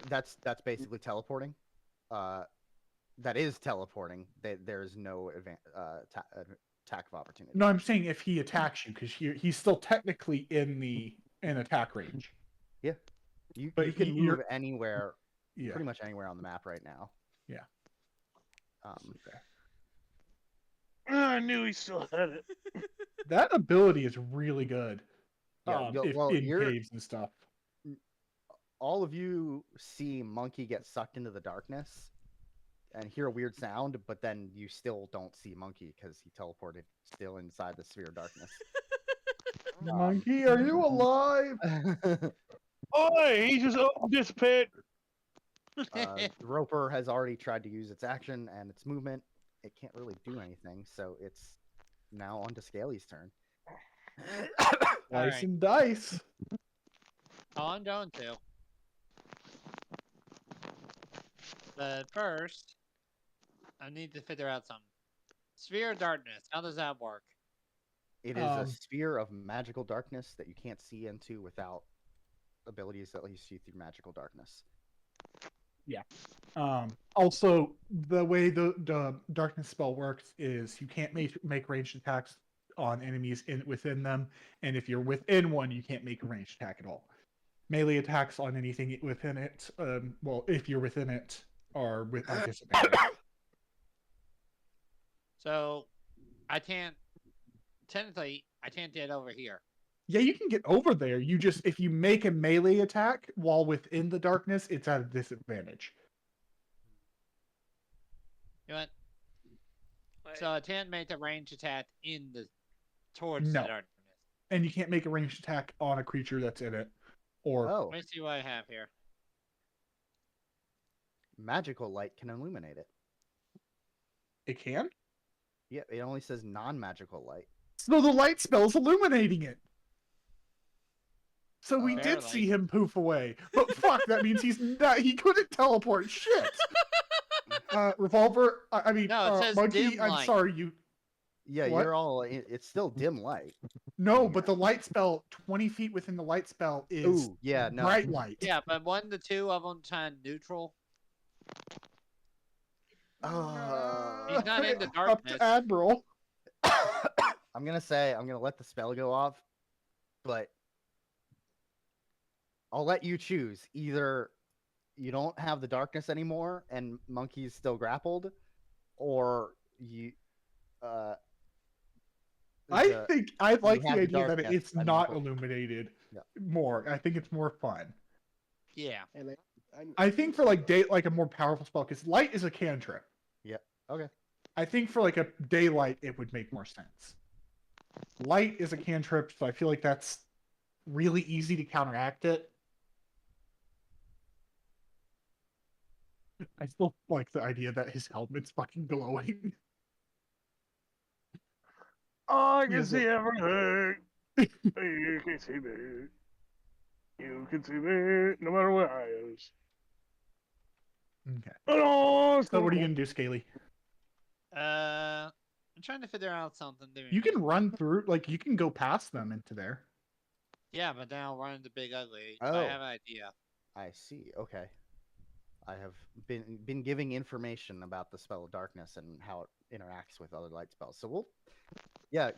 That's basically teleporting. That is teleporting. There's no attack of opportunity. No, I'm saying if he attacks you, because he's still technically in attack range. Yeah, you But can move you're anywhere, yeah. pretty much anywhere on the map right now. Yeah. Okay. I knew he still had it. That ability is really good. Yeah. If Well, in caves and stuff. all of you see Monkey get sucked into the darkness and hear a weird sound, but then you still don't see Monkey because he teleported still inside the sphere of darkness. Monkey, are you alive? Oi, he just opened this pit. Roper has already tried to use its action and its movement. It can't really do anything, so it's now on to Scaly's turn. Slice right. and dice. Oh, I'm going to. But first, I need to figure out something. Sphere of darkness. How does that work? It is a sphere of magical darkness that you can't see into without abilities that let you see through magical darkness. Yeah. Also, the way the darkness spell works is you can't make ranged attacks on enemies within them, and if you're within one, you can't make a ranged attack at all. Melee attacks on anything within it, well, if you're within it, are disadvantaged. So, technically, I can't get over here. Yeah, you can get over there. You just, if you make a melee attack while within the darkness, it's at a disadvantage. You know what? Wait, So I can't make a range attack towards No. the darkness. And you can't make a ranged attack on a creature that's in it. Or Oh, Let me see what I have here. magical light can illuminate it. it can? Yeah, it only says non-magical light. So the light spell's illuminating it. So we did Barely. see him poof away. But fuck, that means he couldn't teleport shit. Revolver, No, it says Monkey, dim I'm light. sorry, you... Yeah, What? you're all. It's still dim light. No, but the light spell, 20 feet within the light spell is Ooh, yeah, no. bright light. Yeah, but one to two of them turn neutral. He's not in the Up darkness. to Admiral. I'm gonna let the spell go off, but I'll let you choose. Either you don't have the darkness anymore and Monkey's still grappled, or you. I think I like the have the idea that darkness it's and not Monkey- illuminated Yeah. more. I think it's more fun. Yeah. And I think for like a more powerful spell, because light is a cantrip. Yeah. Okay. I think for like a daylight, it would make more sense. Light is a cantrip, so I feel like that's really easy to counteract it. I still like the idea that his helmet's fucking glowing. I can Yes, see everything. You can see me. You can see me no matter where I is. Okay. Oh, So what are you gonna do, Scaly? I'm trying to figure out something. You can run through, like you can go past them into there. Yeah, but then I'll run into Big Ugly. Oh. I have an idea. I see. Okay. I have been giving information about the spell of darkness and how it interacts with other light spells. So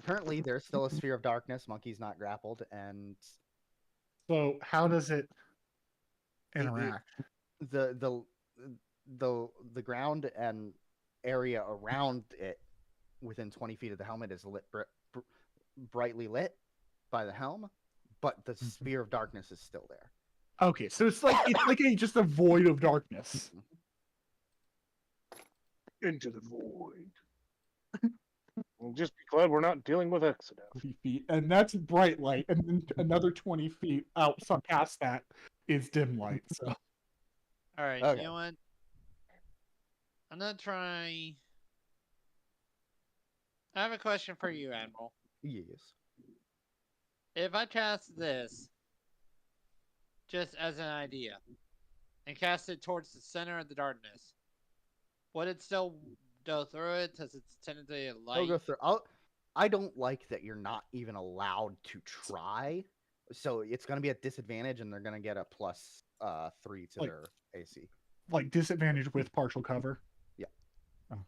currently there's still a sphere of darkness. Monkey's not grappled, and So how does it interact? the ground and area around it within 20 feet of the helmet is lit brightly lit by the helm, but the sphere of darkness is still there. Okay, so it's like just a void of darkness. into the void. Well, just be glad we're not dealing with accident. 20 feet, and that's bright light, and then another 20 feet out, so past that is dim light. So All right, Okay. you know what? I'm gonna try. I have a question for you, Admiral. Yes. If I cast this, just as an idea, and cast it towards the center of the darkness, would it still go through it? Because it's technically a light. I'll go through. I don't like that you're not even allowed to try. So it's going to be a disadvantage, and they're going to get a plus 3 to Like- their AC. Like disadvantage with partial cover. Yeah. Okay.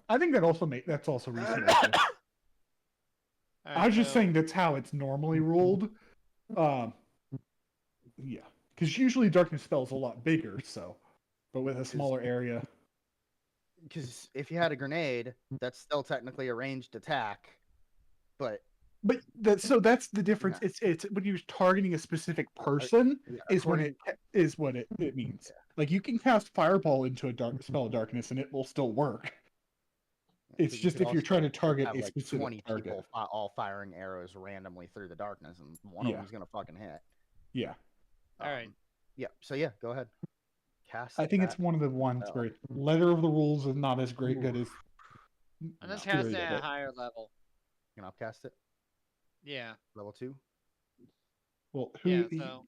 I think that's also reasonable. Too. All I right, was just so- saying that's how it's normally ruled. Yeah, because usually darkness spells a lot bigger. So, but with a smaller area. Because if you had a grenade, that's still technically a ranged attack, but But that's the difference. It's when you're targeting a specific person is when it is what it means. Like you can cast fireball into a dark spell of darkness and it will still work. It's but you just could if you're also trying to target have a like specific 20 target. people all firing arrows randomly through the darkness, and one of Yeah. them's going to fucking hit. Yeah, all right. Yeah. So yeah, go ahead. Cast. I think it's that one of the ones spell. where letter of the rules is not as good as. I'm just spirit casting of at a it. higher level. You can upcast it. Yeah, Level 2. Well, who? Yeah, so-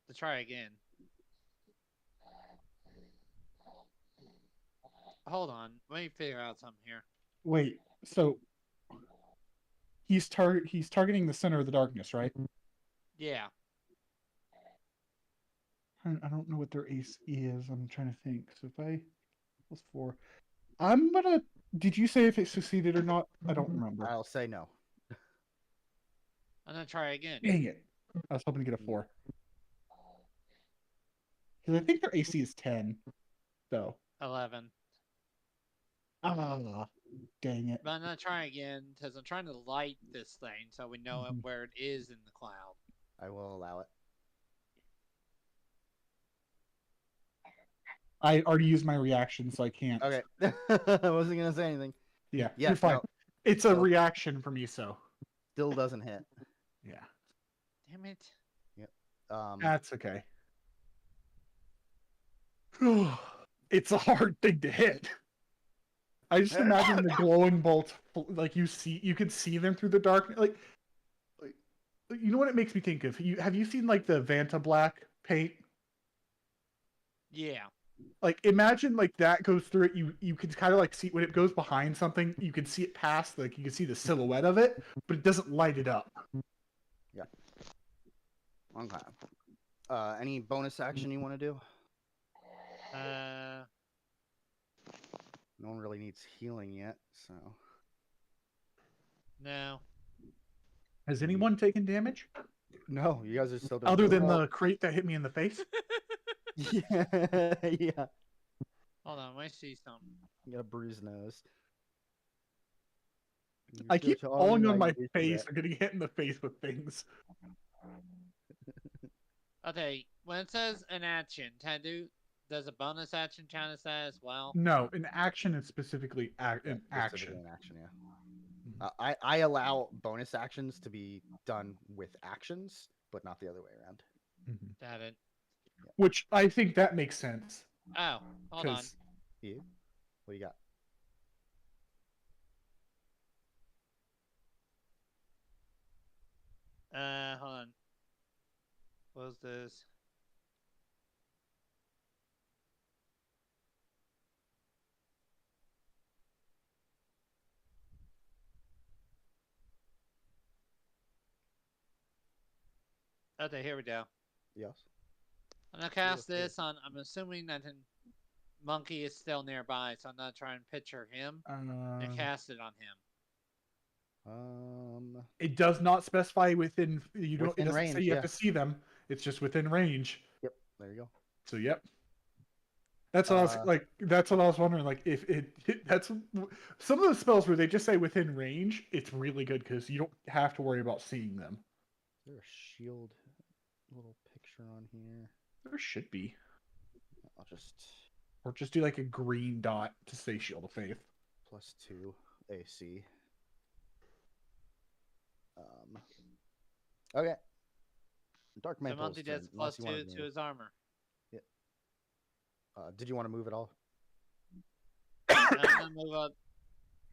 to try again. Hold on, let me figure out something here. Wait, so he's targeting the center of the darkness, right? Yeah, I don't know what their ace is. I'm trying to think. So if I plus 4, I'm gonna. Did you say if it succeeded or not? I don't remember. I'll say no. I'm gonna try again. Dang it! I was hoping to get a 4. Because I think their AC is 10. So 11. dang it! But I'm gonna try again because I'm trying to light this thing so we know Mhm. where it is in the cloud. I will allow it. I already used my reaction, so I can't. Okay. I wasn't gonna say anything. Yeah, Yeah, you're fine. no, It's a still- reaction for me, so Still doesn't hit. yeah, Damn it. that's okay. It's a hard thing to hit. I just imagine the glowing bolts, like you could see them through the dark. Like you know what it makes me think of? Have you seen like the Vanta Black paint? Yeah. Like imagine like that goes through it. You can kind of like see when it goes behind something. You can see it past. Like you can see the silhouette of it, but it doesn't light it up. Okay. Any bonus action you want to do? No one really needs healing yet, so. No. Has anyone taken damage No, you guys are still doing other really than well. the crate that hit me in the face? Yeah, yeah. Hold on, let me see something. You got a bruised nose. I You're keep still falling on charging my like this face shit. or getting hit in the face with things. Okay, when it says an action, does a bonus action count as that as well? No, an action is specifically Yeah, an specifically action. an action, yeah. I allow bonus actions to be done with actions, but not the other way around. Mhm. Got it. Which I think that makes sense. Oh, hold on. 'Cause You? What do you got? Hold on. What was this? Okay, here we go. Yes. I'm gonna cast okay. this on. I'm assuming that the monkey is still nearby, so I'm gonna try and picture him and cast it on him. it does not specify within. You don't. It Within doesn't say range, you have yeah. to see them. It's just within range. Yep. There you go. So yep. That's what I was like. That's what I was wondering. Like if that's some of those spells where they just say within range. It's really good because you don't have to worry about seeing them. Is there a shield little picture on here? There should be, I'll just or just do like a green dot to say Shield of Faith. +2 AC. Okay. Dark So Mantle's monkey turn, gets unless you +2 wanted to to. his armor. Did you want to move at all? I'm gonna move up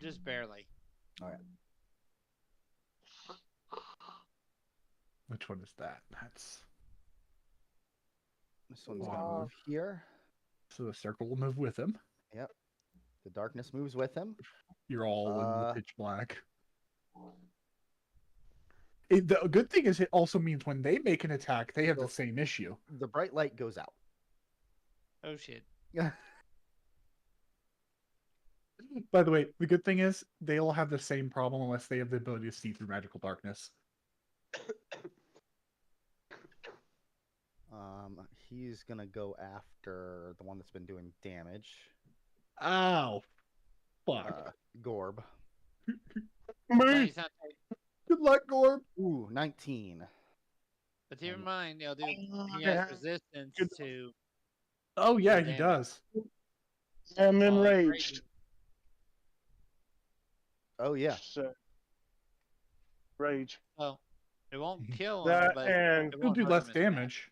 just barely. All right. Which one is that? That's This one's gonna move here. so the circle will move with him. Yep. The darkness moves with him. You're all in the pitch black. The good thing is it also means when they make an attack, they have the So- same issue. The bright light goes out. Oh shit. By the way, the good thing is they all have the same problem unless they have the ability to see through magical darkness. He's gonna go after the one that's been doing damage. Ow. Fuck. Gorb. But Me. he's not. Good luck, Gorb. Ooh, 19. But keep in mind, he Yeah. has resistance Good. to. Oh yeah, The he damage. does. I'm well, enraged. Oh yeah. So, rage. Well, it won't kill him, That but and it They'll won't do hurt less him as bad. damage.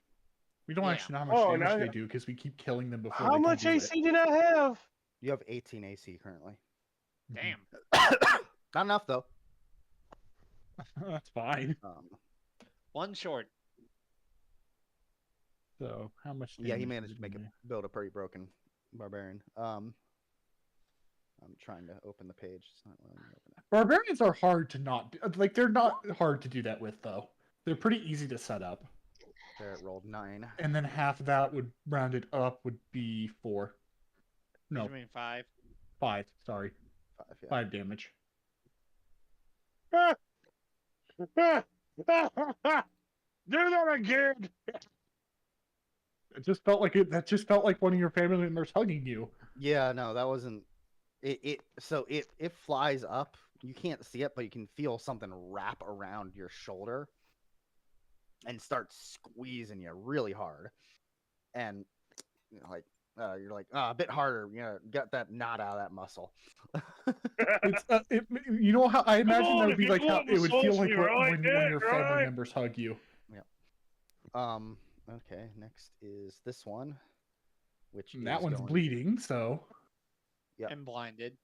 We don't Yeah. actually know how much Oh, damage now- they do because we keep killing them before How they much can do AC did I have? You have 18 AC currently. it. Damn. Not enough though. That's fine. One short. So how much? Yeah, he damage managed did to make we build a pretty broken barbarian. I'm trying to open the page. It's not letting me open it. Barbarians are hard to not do. Like they're not hard to do that with though. They're pretty easy to set up. There, it rolled 9. And then half of that would rounded up would be 4. No, You mean 5? 5. Sorry, 5, yeah. 5 damage. Do that again. It just felt like it. That just felt like one of your family members hugging you. Yeah, no, that wasn't so it flies up. You can't see it, but you can feel something wrap around your shoulder and start squeezing you really hard. And you're like, a bit harder, get that knot out of that muscle. It's you know how I imagine on, that would if be you like how want it would the feel sauce, like you when like one of your it, family right? members hug you. Okay, next is this one, which And that is one's going, bleeding, so Yep. And blinded.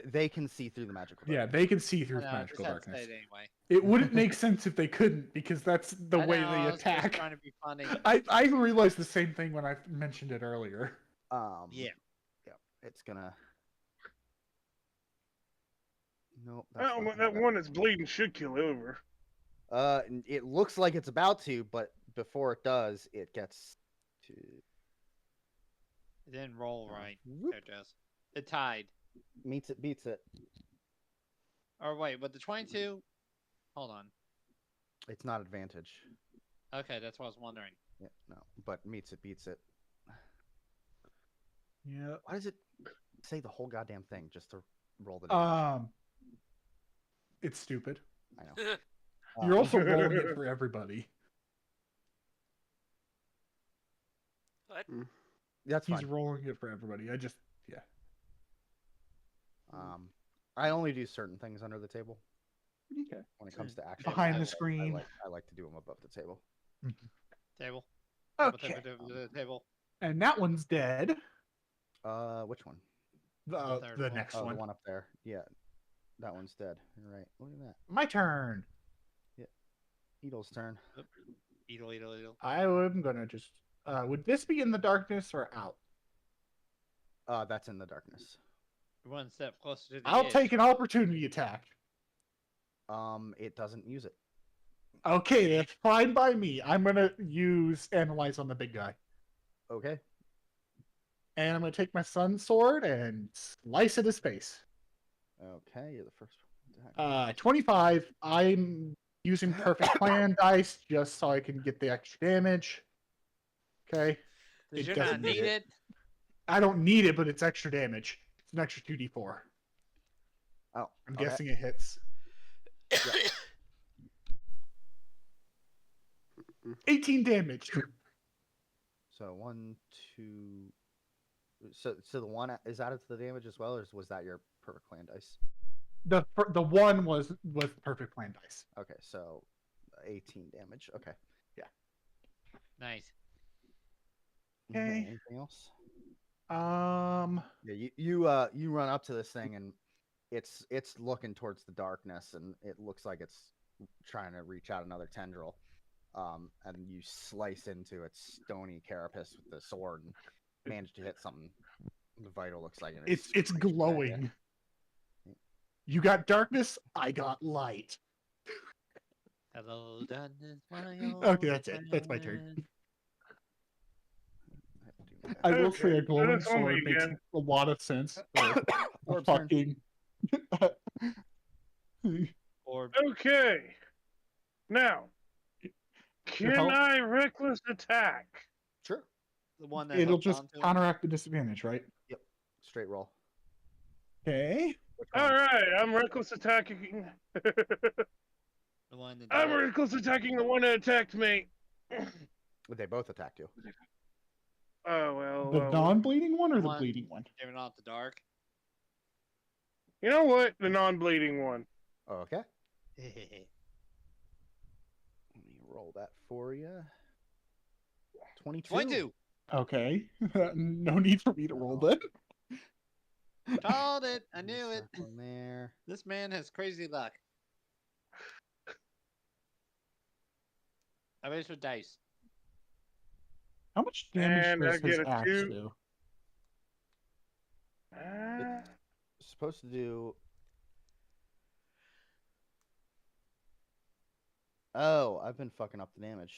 they can see through the magical yeah, darkness. they can see I through know, I magical just had to say darkness. it anyway. It wouldn't make sense if they couldn't, because that's the I way know, they I was just attack. trying to be funny. I realized the same thing when I mentioned it earlier. Yeah. It's gonna. Nope. That one that's bleeding should kill over. It looks like it's about to, but before it does, it gets to. It didn't roll right. Whoop. There it does. It tied. Meets it, beats it. Or wait, but the 22? Hold on. It's not advantage. Okay, that's what I was wondering. Yeah, no, but meets it, beats it. Yeah. Why does it say the whole goddamn thing just to roll the damage? It's stupid. I know. You're also rolling it for everybody. What? That's He's fine. rolling it for everybody. Yeah. I only do certain things under the table Okay. when it comes to action. Behind the I screen. I like to do them above the table. Table. Okay. Table. And that one's dead. Which one? The third The one. next Oh, one. the one up there. Yeah, that one's dead. You're right. Look at that. My turn. Eagle's turn. Eagle. I am gonna just. Would this be in the darkness or out? That's in the darkness. One step closer to the I'll edge. take an opportunity attack. It doesn't use it. Okay, that's fine by me. I'm gonna use analyze on the big guy, Okay. and I'm gonna take my sun sword and slice at his face. Okay, you're the first one. 25. I'm using perfect plan dice just so I can get the extra damage. Okay. Did it you doesn't not need need it? I don't need it, but it's extra damage. It's an extra 2d4. Oh, I'm okay. guessing it hits. 18 damage. So 1, 2. So the one is added to the damage as well, or was that your perfect plan dice? The one was perfect plan dice. Okay, so 18 damage. Okay. Nice. Okay. Anything else? Yeah, Yeah, you run up to this thing and it's looking towards the darkness and it looks like it's trying to reach out another tendril. And you slice into its stony carapace with the sword and manage to hit something The vital looks like It's straight red. glowing. You got darkness, I got light. Hello, darkness, my old Okay, that's it. That's my turn. friend. I will Okay, say a so glowing that's on me sword makes again. a lot of sense. For a Orb's turn. fucking. Or Okay. Now, Your can health, I reckless attack? Sure. the one that it'll hooked just onto him. counteract the disadvantage, right? Yep. Straight roll. Okay. Which one? All right, I'm reckless attacking. The one that I'm did it. reckless attacking the one that attacked me. They both attacked you. Oh well. The non-bleeding one or the One. bleeding one? Giving off the dark. You know what? The non-bleeding one. Okay. Let me roll that for you. 22. 22. Okay. No need for me to roll that. Called it. I knew it. Circle in there. This man has crazy luck. I wish with dice. How much damage And I does his get a axe 2. do? Supposed to do. Oh, I've been fucking up the damage.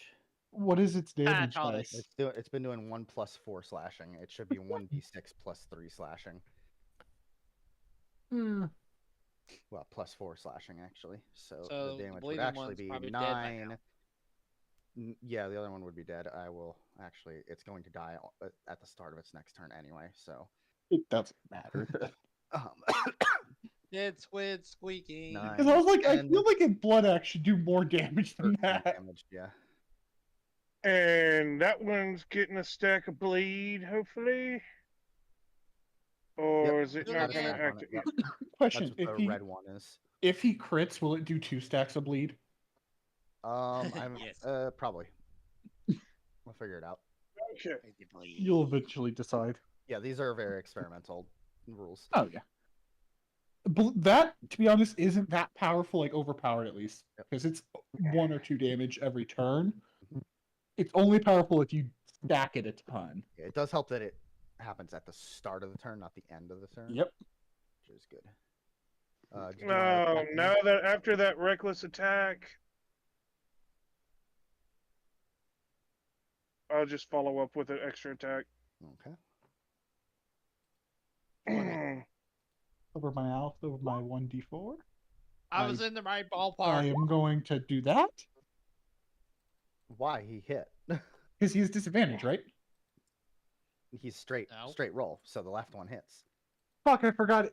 What is its damage Todd, dice? It's been doing 1 plus 4 slashing. It should be 1d6 plus 3 slashing. Hmm. Well, plus 4 slashing actually. So, So the the damage would bleeding actually one's be probably dead by 9. Yeah, the other one would be dead. I will actually. It's going to die at the start of its next turn anyway. So. It doesn't matter. Um, Dead squid squeaking. Nine. Because I was like, I 10, feel like a blood axe should do more damage than 13 that. damage. Yeah. And that one's getting a stack of bleed, hopefully. Or is it Good not Got a going to again. stack on it. activate? Yep. That's Question: what the red one is. if he crits, will it do 2 stacks of bleed? I'm Yes. probably. We'll figure it out. Okay. You'll eventually decide. Yeah, these are very experimental rules. Oh yeah. That, to be honest, isn't that powerful. Like overpowered at least, Yep. because it's 1 or 2 damage every turn. Mhm. It's only powerful if you stack it a ton. Yeah, it does help that it happens at the start of the turn, not the end of the turn. Yep. Which is good. Did you wanna attack me? Now that after that reckless attack, I'll just follow up with an extra attack. Okay. Over my mouth, over my 1d4. I was in the right I ballpark. am going to do that Why he hit? because he has disadvantage, right? He's straight No. roll, so the left one hits. Fuck! I forgot.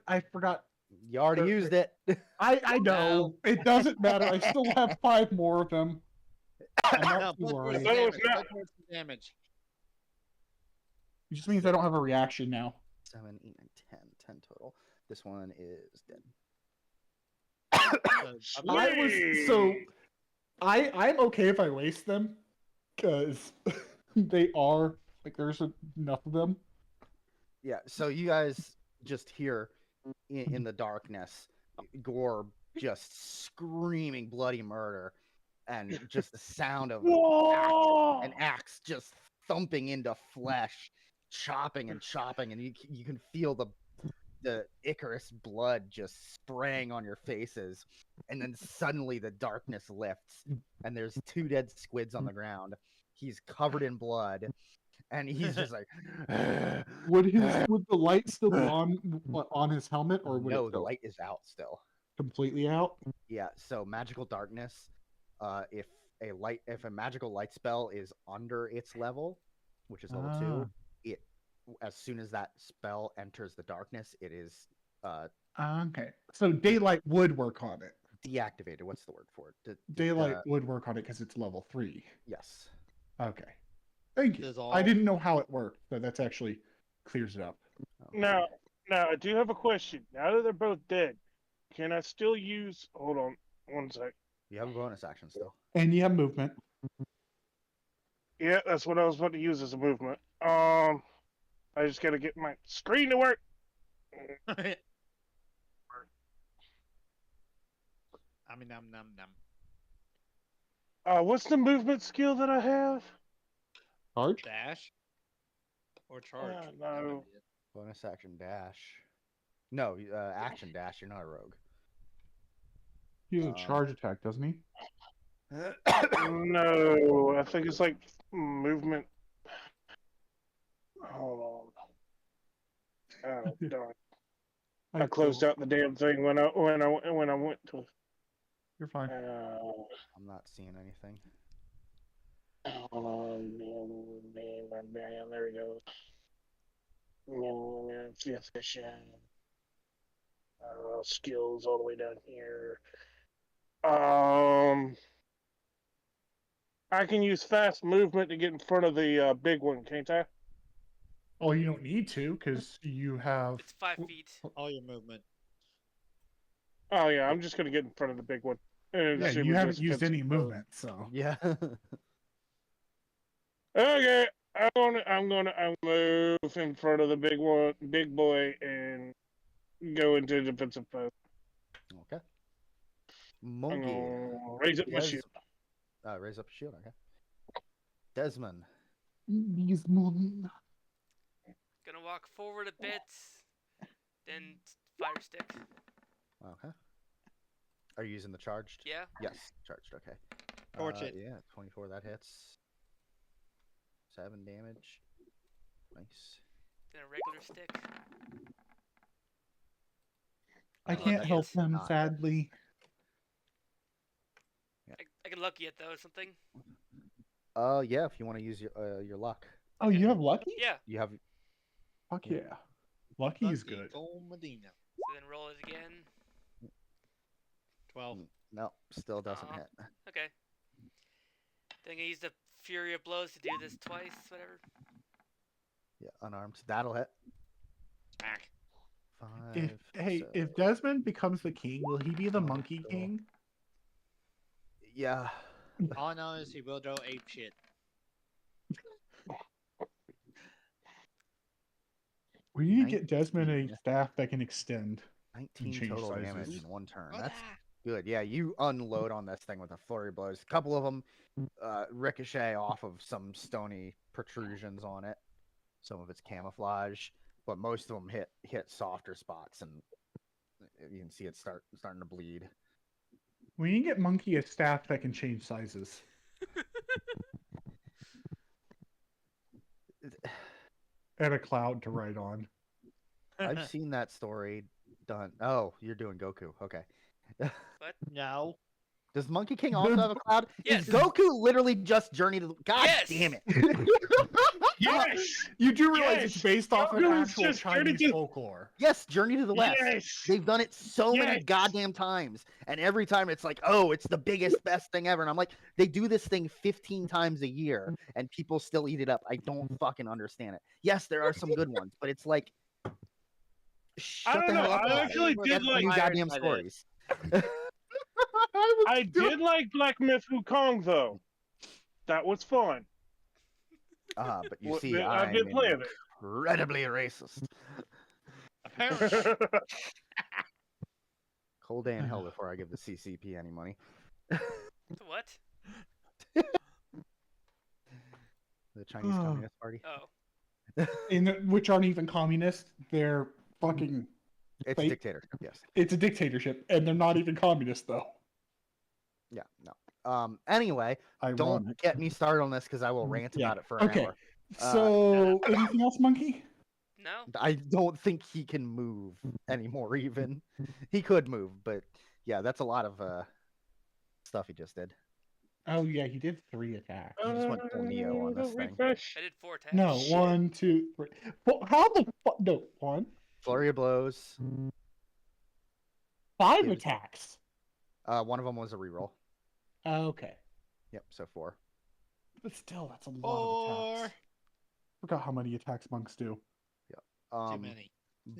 You already used it. I know. It doesn't matter. I still have 5 more of them. I'm No, not too put towards worried. the No, damage. it's not. Put towards the damage. It just means I don't have a reaction now. 7, 8, 9, 10. 10 total. This one is dead. I'm okay if I waste them because they are like there's enough of them. Yeah, so you guys just hear in the darkness Gore just screaming bloody murder and just the sound of an axe just thumping into flesh, chopping and chopping, and you can feel the Icarus blood just spraying on your faces, and then suddenly the darkness lifts and there's 2 dead squids on the ground. He's covered in blood and he's just like would the light still be on his helmet, or would no, it the go light is out still. completely out? Yeah, so magical darkness, if a magical light spell is under its level, which is level 2, it as soon as that spell enters the darkness, it is Okay, so daylight would work on it. deactivated. What's the word for it? Daylight would work on it because it's level 3. Yes. Okay, thank you. Dissolve. I didn't know how it worked, so that's actually clears it up. Okay. Now, I do have a question. Now that they're both dead, can I still use? Hold on, 1 sec. You have a bonus action still. And you have movement. Yeah, that's what I was about to use as a movement. I just gotta get my screen to work. I mean, num. What's the movement skill that I have? Charge. Dash or charge. No. Bonus action dash. No, action dash. You're not a rogue. He has a charge attack, doesn't he? No, I think it's like movement. Hold on. Oh darn! I closed out the damn thing when I went to. You're fine. I'm not seeing anything. Hold on, there we go. Fifth edition. Skills all the way down here. I can use fast movement to get in front of the big one, can't I? Oh, you don't need to because you have. It's 5 feet. All your movement. Oh yeah, I'm just gonna get in front of the big one. And Yeah, assume you it haven't does used defensive any mode. movement, so. Yeah. Okay, I'm gonna move in front of the big boy, and go into defensive pose. Okay. I'm Mogi. gonna raise up my shield. Raise up your shield. Okay. Desmond. Desmond. Gonna walk forward a bit, then fire stick. Okay. Are you using the charged? Yeah. Yes, charged. Okay. Torch it. Yeah, 24. That hits. 7 damage. Nice. Then a regular stick. I Lucky can't help it. them, Not- sadly. I get lucky at though something. Yeah. If you want to use your luck, Oh, you have Lucky? Yeah. you have. Fuck yeah. Lucky is Lucky good. Gold Medina. So then roll it again. 12. No, still doesn't Aw. hit. Okay. Then I use the Fury of Blows to do this twice, whatever. Yeah, unarmed. That'll hit. Smack. 5. If Desmond becomes the king, will he be the Oh, Monkey cool. King? Yeah. All I know is he will go ape shit. We need to get Desmond a 19. staff that can extend. 19 change total sizes. damage in one turn. What? That's good. Yeah, you unload on this thing with a flurry of blows. A couple of them ricochet off of some stony protrusions on it. Some of it's camouflage, but most of them hit softer spots, and you can see it starting to bleed. We need to get Monkey a staff that can change sizes. And a cloud to ride on. I've seen that story done. Oh, you're doing Goku. Okay. No. Does Monkey King also have a cloud? Yes. Is Goku literally just Journey to the... God Yes! damn it. Yes. You do realize Yes! it's based off of Goku is actual just Journey Chinese to- folklore. Yes, Journey to the West. Yes. They've done it so many Yes. goddamn times. And every time it's like, oh, it's the biggest, best thing ever. And I'm like, they do this thing 15 times a year and people still eat it up. I don't fucking understand it. Yes, there are some good ones, but it's like, shut don't the hell know, up. I about it. actually did That's the like- new goddamn by this. stories. I did like Black Myth Wukong though. That was fun. But you What- see, I've I'm been playing it. incredibly racist. Apparently. Cold day in hell before I give the CCP any money. What? The Chinese Communist Party. Oh. Which aren't even communist. They're fucking. It's a fake. dictatorship, yes. It's a dictatorship, and they're not even communist though. Yeah, no. Anyway, don't Ironic. get me started on this because I will rant Yeah, about it for an okay. hour. So, anything else, Monkey? No? I don't think he can move anymore, even. He could move, but yeah, that's a lot of stuff he just did. Oh yeah, he did 3 attacks. You just went full Neo on this thing. Refresh. I did 4 attacks. No, Shit. 1, 2, 3. Well, how the fuck? No, 1, Flurry of blows. 5 Yes. attacks. One of them was a reroll. Okay, Yep, so 4. but still, that's a lot of attacks. Forgot how many attacks monks do. Too many.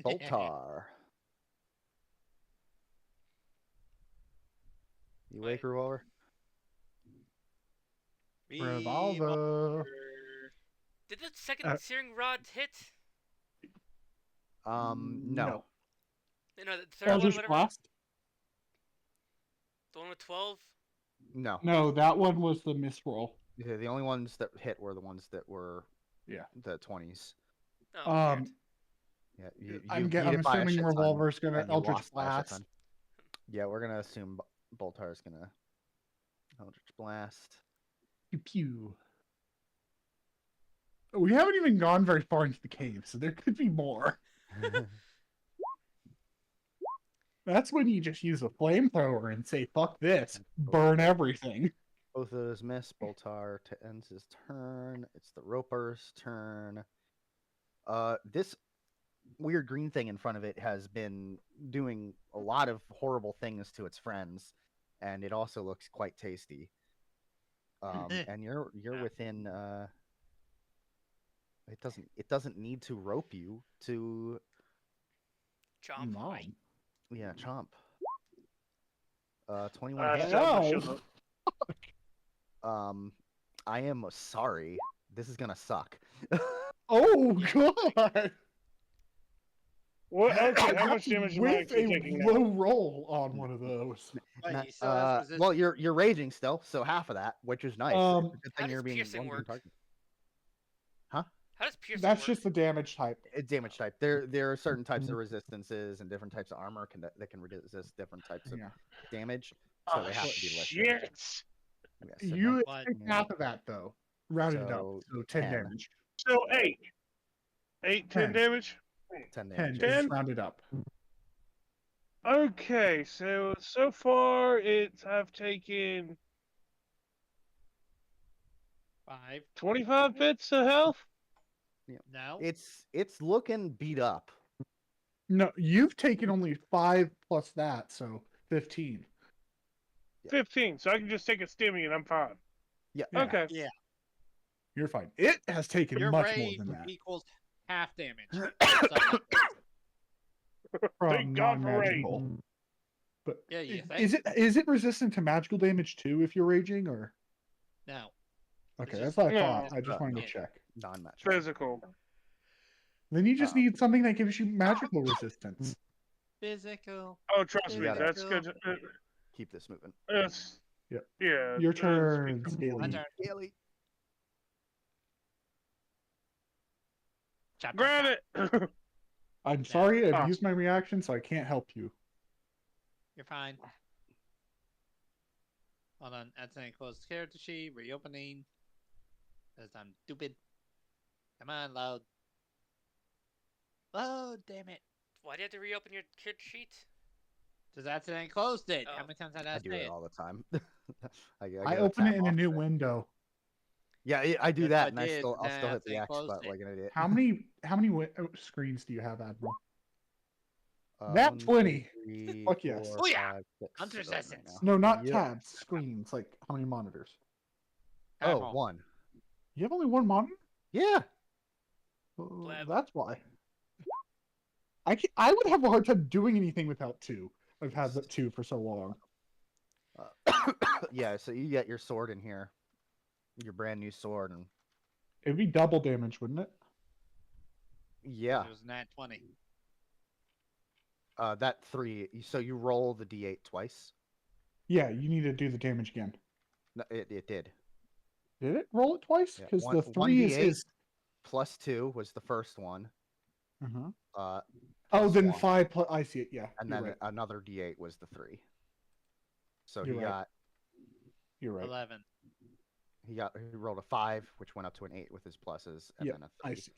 Boltar. You wake revolver? Revolver. Did the second searing rod hit? No. No. No, the third one, Eldritch whatever. Blast? The one with 12? No. No, that one was the misroll. Yeah, the only ones that hit were the ones that were Yeah. the 20s. Oh, weird. Yeah, you I'm beat it by a assuming shit ton, revolver's gonna and you Eldritch lost by a shit Blast. ton. Yeah, we're gonna assume Boltar's gonna Eldritch Blast. Pew pew. We haven't even gone very far into the cave, so there could be more. That's when you just use a flamethrower and say, fuck this, burn everything. Both of those miss. Boltar ends his turn. It's the Roper's turn. This weird green thing in front of it has been doing a lot of horrible things to its friends, and it also looks quite tasty. And you're within. It doesn't need to rope you to. Chomp. No. Yeah, chomp. 21 I hit. shot my Ow. shit up. I am sorry. This is gonna suck. Oh, God. What? Okay, how That's much damage am I with actually a taking now? low roll on one of those. Wait, Not- he still has resistance. well, you're raging still, so half of that, which is nice. It's a good How thing does you're being piercing one work? target. How does piercing That's work? just the damage type. It's damage type. There are certain types of resistances and different types of armor that can resist different types of Yeah. damage, so Oh, they have to be listed. shit. Yeah, so You What? take half of that, though. Round it up. So, So 10 10. damage. So 8. 8, 10 10. damage? 10 10, damage. just 10? round it up. Okay, so far I've taken 5. 25 bits of health. No. It's looking beat up. No, you've taken only 5 plus that, so 15. 15, so I can just take a stimmy and I'm fine. Yeah. Okay. Yeah. You're fine. It has taken Your much more rage than that equals half damage. So, from Thank God for non-magical. But Yeah, you is it resistant to magical damage too if you're raging, or no. okay? just- That's what I No. thought. I just wanted to Yeah. check. Non-match. Physical. Then you just Um, need something that gives you magical resistance. Physical. Oh, trust me, gotta- that's good. Keep this moving. It's, Yep. yeah. Your it's- turn, My Scaly. turn. Daily. Chop, chop, Grab chop. it. I'm sorry, I've Ah. used my reaction, so I can't help you. You're fine. Hold on. That's an closed character sheet. Reopening. Because I'm stupid. Come on, load. Load, damn it. Why do you have to reopen your kit sheet? Because accidentally closed it. How Oh. many times did I I do say it it? all the time. I I gotta open tap it in a off new of it. window. Yeah, I do That's that, what and I I'll did, still then I hit the accidentally X closed button it. like an idiot. How many screens do you have, Admiral? That 1, 20. 3, Fuck yes. 4, Oh, yeah. 5, 6 Hunter's open right essence. now. No, not Yep. tabs, screens. Like how many monitors? Oh, Admiral. 1. You have only one monitor? Yeah. Blab. That's why. I would have a hard time doing anything without 2. I've had the 2 for so long. Yeah, so you get your sword in here, your brand new sword, and It'd be double damage, wouldn't it? yeah, It was nat 20. that 3. So you roll the d8 twice. Yeah, you need to do the damage again. No, it did. Did it roll it twice? Yeah, Because one- the 3 is 1d8. his. Plus 2 was the first one. Uh-huh. Uh, Oh, plus then 1, 5 plus. I see it. Yeah, and you're then right. another d8 was the 3. So You're he right. got You're right. 11. he rolled a 5, which went up to an 8 with his pluses, and Yep, then a 3. I see.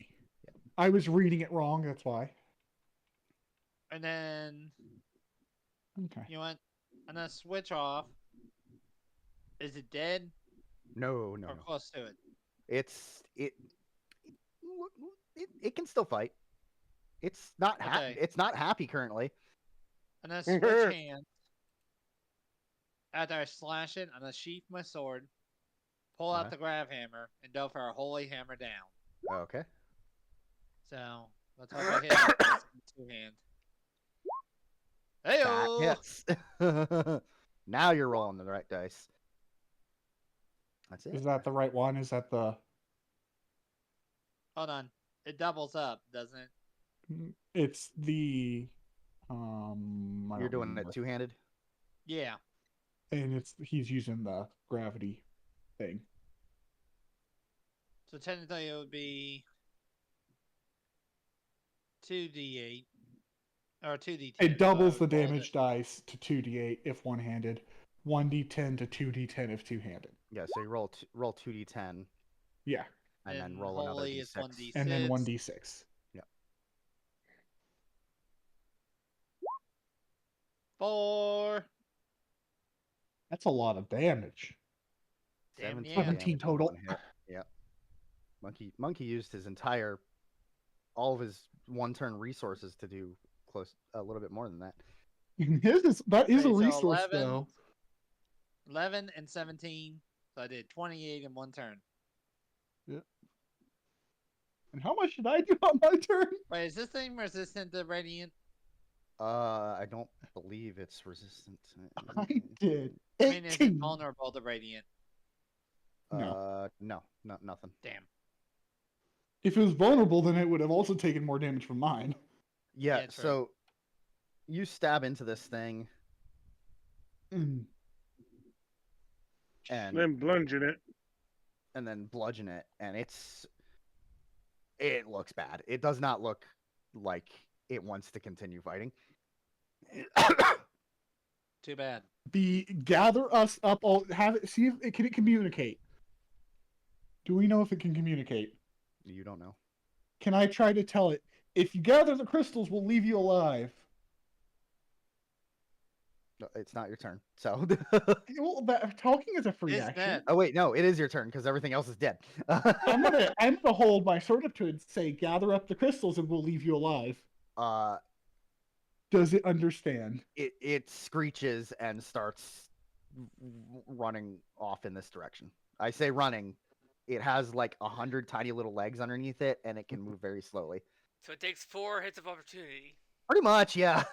I was reading it wrong. That's why. And then, Okay. you know what? I'm going to switch off. Is it dead No, or no. close to it? It can still fight. It's not Okay. it's not happy currently. I'm going to switch hands. After I slash it, I'm going to sheath my sword, pull out the grab hammer, and go for a holy hammer down. Okay. So, let's hope I hit this with 2 hands. That Hey-oh! hits. Now you're rolling the right dice. That's it. Is that the right one? Is that the? Hold on. It doubles up, doesn't it? It's the. I You're don't doing remember. it two-handed? Yeah. And he's using the gravity thing. So technically it would be 2d8 or 2d10. It doubles so the I rolled damage it. dice to 2d8 if one-handed, 1d10 to 2d10 if two-handed. Yeah, so you roll 2d10 Yeah, and then And roll another holy is d6. 1d6. and then 1d6. 4. That's a lot of damage. Damn, 17 yeah. 17 damage on total. one hit. Yep. Monkey used his entire, all of his one-turn resources to do a little bit more than that. That is Okay, a so resource 11. though. 11 and 17. So I did 28 in one turn. And how much did I do on my turn? Wait, is this thing resistant to radiant? I don't believe it's resistant. I did. I mean, is it 18. vulnerable to radiant? No. No, nothing. Damn. If it was vulnerable, then it would have also taken more damage from mine. Yeah, Yeah, true. so you stab into this thing Mm. and Then bludgeon it. then bludgeon it, and it looks bad. It does not look like it wants to continue fighting. Too bad. Gather us up all see if it can communicate. Do we know if it can communicate? You don't know. Can I try to tell it, if you gather the crystals, we'll leave you alive? No, it's not your turn. So Well, talking is a free It's action. dead. oh wait, no, it is your turn because everything else is dead. I'm gonna hold my sword up to it and say, gather up the crystals and we'll leave you alive. Does it understand? It screeches and starts running off in this direction. I say running. It has like 100 tiny little legs underneath it, and it can move very slowly. So it takes 4 hits of opportunity. Pretty much, yeah.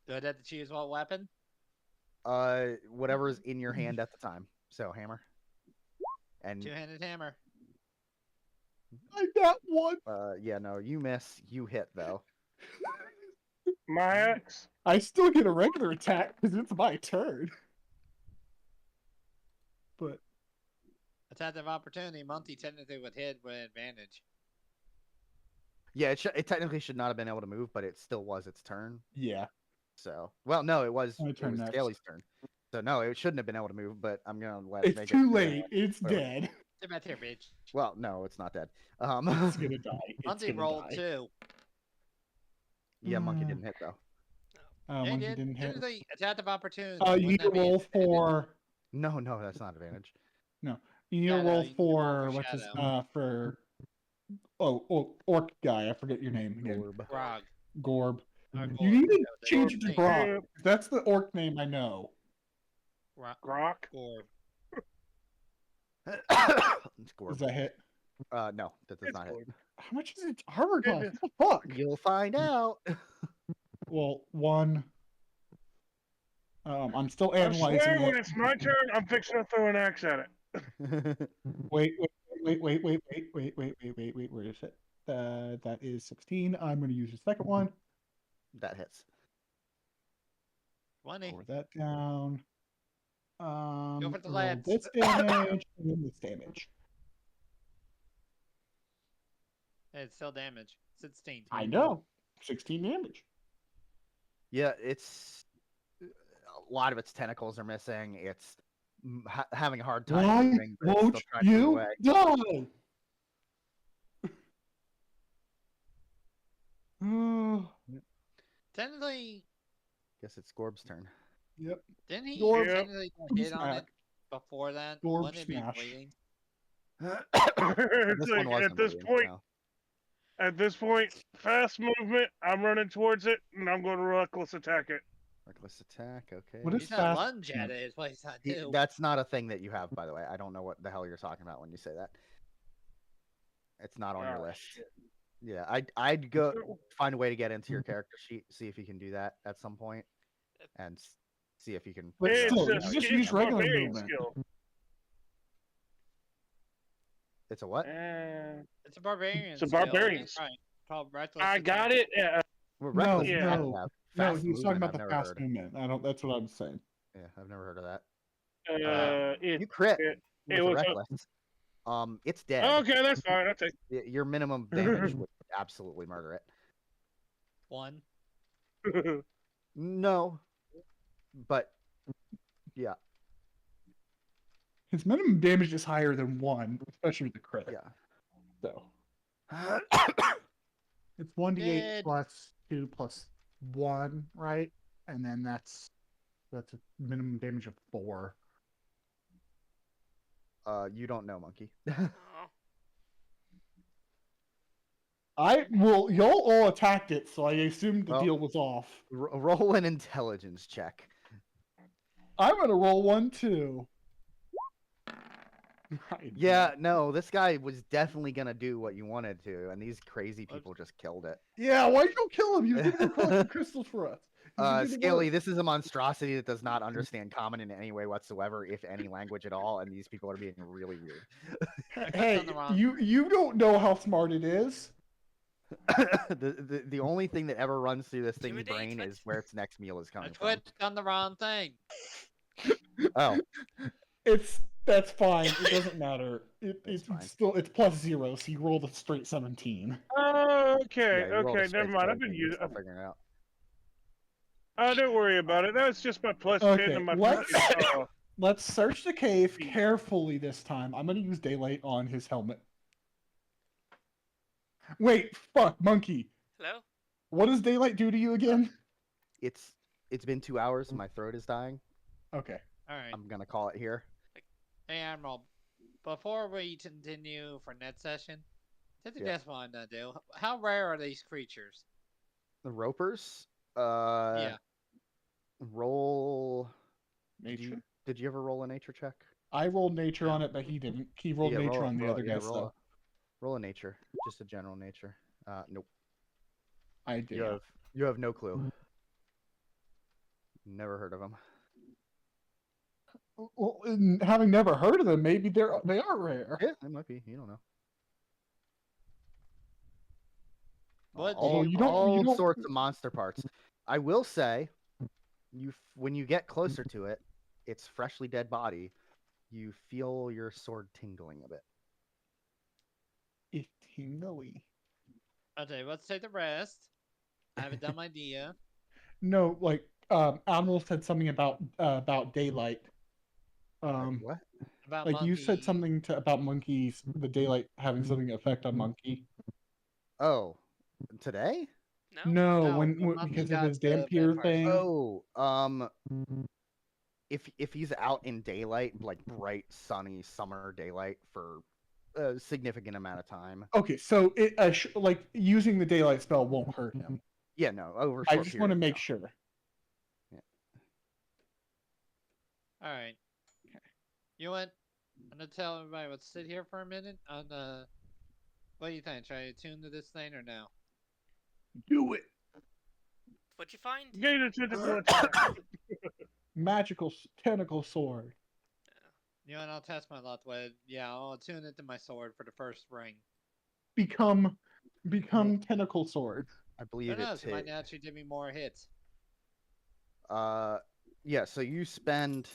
Do I have to choose what weapon? Whatever's in your hand at the time. So hammer. And Two-handed hammer. I got one. yeah, no, you miss. You hit though. My axe. I still get a regular attack because it's my turn. But Attack of opportunity. Monty technically would hit with advantage. Yeah, it technically should not have been able to move, but it still was its turn. yeah, So, well, no, it was My turn next. Scaly's turn. So no, it shouldn't have been able to move, but I'm gonna it's make too it, late. It's whatever. dead. Get back here, bitch. Well, no, it's not dead. It's gonna die. It's Monty gonna rolled die. 2. Yeah, monkey didn't hit though. Yeah, Monkey he didn't hit. Technically, attack of opportunity. You Wouldn't need to that be roll advantage? for. No, that's not advantage. You need to Shadow, roll you need to roll for for what's his Shadow. for. Orc guy. I forget your name again. Orb. Grog. Gorb. Or You need to Gorb. change it to Gorb. Grok. Yeah. That's the orc name I know. Grok. Gorb. It's Gorb. Does that hit? No, that does It's not hit. Gorb. How much is its armor class? Goodness. What the fuck? You'll find out. Well, one. I'm still I analyzing swear, when it. it's my turn, I'm fixing to throw an axe at it. Wait. Where is it? That is 16. I'm going to use the second one. That hits. 20. Lower that down. Go for the Roll lads. this damage and then this damage. It's still damage. 16. I know. 16 damage. Yeah, it's a lot of its tentacles are missing. It's having a hard time Why moving, but it's won't still trying to move you away. die? Oh, Technically, Guess it's Gorb's turn. yep. didn't he Gorb technically hit on smack. it before that? Gorb Wouldn't it be smash. bleeding? It's This like, one wasn't at this bleeding, point, no. at this point, fast movement. I'm running towards it, and I'm going to reckless attack it. Reckless attack. Okay. What is He's not fast lunge at movement? it. Is what he's not He- do. that's not a thing that you have, by the way. I don't know what the hell you're talking about when you say that. It's not on your Oh, list. shit. Yeah, I'd go find a way to get into your character sheet, see if you can do that at some point, and see if you can. But figure out still, how you you just can use do it. regular barbarian movement. skill. It's a what? It's a barbarian. It's a skill. barbarian He's right. Called reckless. I got attack. it. Well, No, reckless Yeah. attack no. have. No, Fast he's talking movement, about I've the never fast heard. movement. I don't. That's what I'm saying. Yeah, I've never heard of that. It, You crit it with a was a- reckless. It's dead. okay, that's fine. I'll take. Your minimum damage would absolutely murder it. 1. No, but yeah, His minimum damage is higher than 1, especially with the crit. yeah. So it's 1d8 Dead. plus 2 plus 1, right? And then that's a minimum damage of 4. You don't know, monkey. Oh. Y'all all attacked it, so I assumed the Well- deal was off. Roll an intelligence check. I'm gonna roll 1 too. Yeah, no, this guy was definitely gonna do what you wanted to, and these crazy people just killed it. Yeah, why'd you kill him? You didn't even collect the crystals for us. You can do the Scaly, work. this is a monstrosity that does not understand common in any way whatsoever, if any language at all, and these people are being really weird. Hey, on the wrong- you don't know how smart it is. The only thing that ever runs through this thing's Intimidate, brain what? is where its next meal is I coming from. clicked on the wrong thing. Oh, That's fine. It doesn't matter. That's fine. It's plus 0, so you rolled a straight 17. Okay, yeah, you rolled a okay, straight never mind. I've 17, been you're using. still figuring it out. Oh, don't worry about it. That's just my plus 10 Okay, to my let's freaking, let's search the cave carefully this time. I'm gonna use daylight on his helmet. Wait, fuck, monkey. Hello? What does daylight do to you again? It's been 2 hours. My throat is dying. Okay. All right. I'm gonna call it here. Hey, Admiral. Before we continue for next session, just Yeah. just wanted to do. How rare are these creatures? The ropers. Yeah. Roll. Nature. Did you ever roll a nature check? I rolled nature on it, but he didn't. He rolled Yeah, nature on the other yeah, guy, so roll a nature, just a general nature. Nope. I did. You have no clue. Never heard of them. Well, having never heard of them, maybe they are rare. Yeah, it might be. You don't know. What Although do you don't- all sorts of monster parts. I will say, when you get closer to it, its freshly dead body, you feel your sword tingling a bit. It's tingly. Okay, let's take the rest. I have a dumb idea. No, like Admiral said something about daylight. What? About Like you said monkey. something about monkeys, the daylight having something effect on monkey. Oh, today? No? No, No, when monkey because of got his the Dampier vampire thing. Oh, if he's out in daylight, like bright, sunny summer daylight for a significant amount of time. Okay, so it like using the daylight spell won't hurt him. Yeah, no, over a I short just want to period, make no. sure. All right. You know what? I'm gonna tell everybody. Let's sit here for a minute. On the. What do you think? Should I attune to this thing or no? Do it. What'd you find? gator tentacle attack. Magical tentacle sword. You know what? I'll test my luck with. Yeah, I'll attune it to my sword for the first ring. Become tentacle sword. I Who believe knows? it. It might actually give me more hits. Yeah. So you spend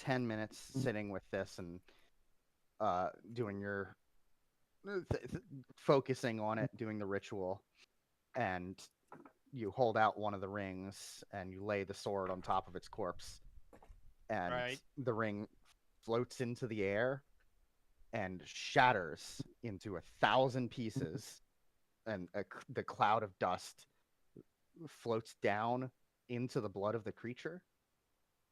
10 minutes sitting with this and doing your focusing on it, doing the ritual, and you hold out one of the rings and you lay the sword on top of its corpse, and Right. the ring floats into the air and shatters into 1,000 pieces, and the cloud of dust floats down into the blood of the creature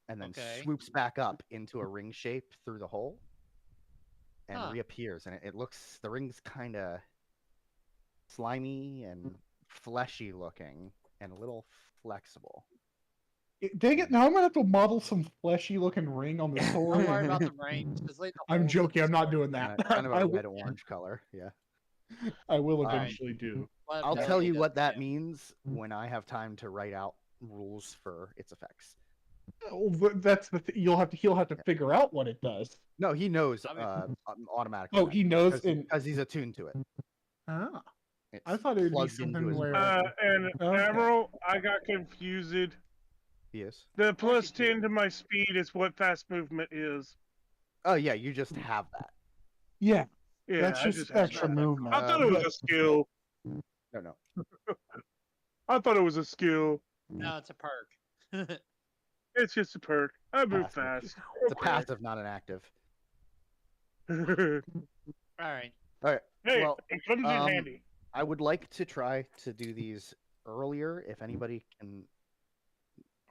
and then Okay. swoops back up into a ring shape through the hole and Huh. reappears, and it looks, the ring's kind of slimy and fleshy looking and a little flexible. Dang it! Now I'm gonna have to model some fleshy looking ring on the Don't sword. worry about the ring. Just leave the I'm holes in the joking. I'm not sword. doing that. Kind of I a will- red orange color. Yeah. I will Alright. eventually do. What I'll ability tell you does what it that do? means when I have time to write out rules for its effects. Oh, but that's the he'll have to figure out what it does. No, he knows I mean- automatically. Oh, he knows because he's attuned to it. Ah, It's I thought it would be plugged into something his where- brain. And Okay. Admiral, I got confused. He is. The course plus you do. 10 to my speed is what fast movement is. Oh yeah, you just have that. yeah, Yeah, that's I just just had extra that. movement. I thought it was but a skill. No. I thought it was a skill. No, it's a perk. It's just a perk. I move Passive. fast. It's a Okay. passive, not an active. All right. All right. Hey, Well, it comes in handy. I would like to try to do these earlier if anybody can.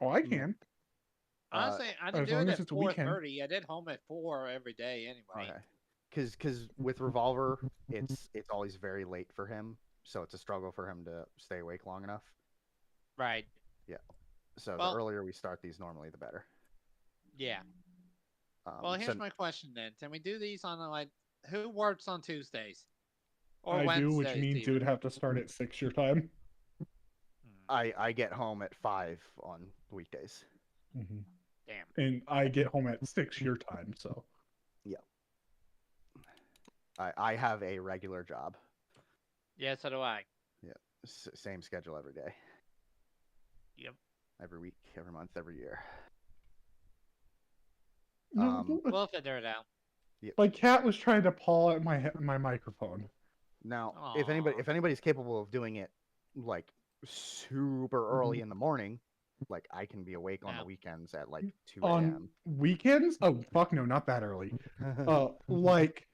Oh, I can. Honestly, I didn't as do long it as at it's a weekend. 4:30. I did home at 4 every day anyway. Okay. Because with Revolver, it's always very late for him, so it's a struggle for him to stay awake long enough. Right. So Well- the earlier we start these, normally the better. Yeah. Well, here's my question then. Can we do these on like who works on Tuesdays? Or I do, which Wednesdays, means even? it would have to start at 6 your time. I get home at 5 on weekdays. Mm-hmm. Damn. And I get home at 6 your time, so. I have a regular job. Yeah, so do I. Same schedule every day. Yep. Every week, every month, every year. No, We'll figure it out. my cat was trying to paw at my microphone. Now, Aw. if anybody's capable of doing it like super early in the morning, like I can be awake on the No. weekends at like 2 On a.m. weekends? Oh, fuck no, not that early. Like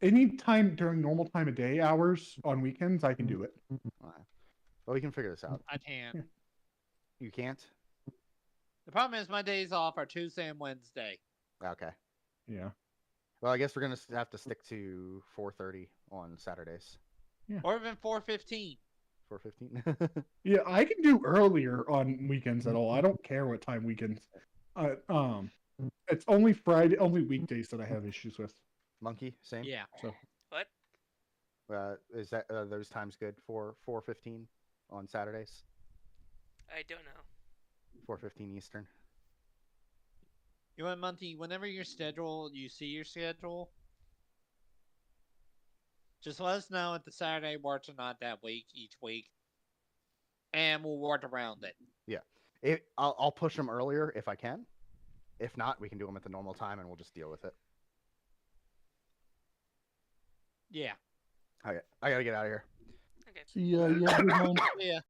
any time during normal time of day hours on weekends, I can do it. Alright. Well, we can figure this out. I can't. You can't? The problem is my days off are Tuesday and Wednesday. Okay. Yeah. Well, I guess we're gonna have to stick to 4:30 on Saturdays. Or even 4:15. 4:15. Yeah, I can do earlier on weekends at all. I don't care what time weekends. It's only only weekdays that I have issues with. Monkey, same. Yeah. So What? Is that those times good for 4:15 on Saturdays? I don't know. 4:15 Eastern. You know what, Monty? Whenever you see your schedule, just let us know if the Saturday works or not that week, each week, and we'll work around it. I'll push them earlier if I can. If not, we can do them at the normal time and we'll just deal with it. Yeah. Okay, I gotta get out of here. Okay. see, yeah, good one. Yeah.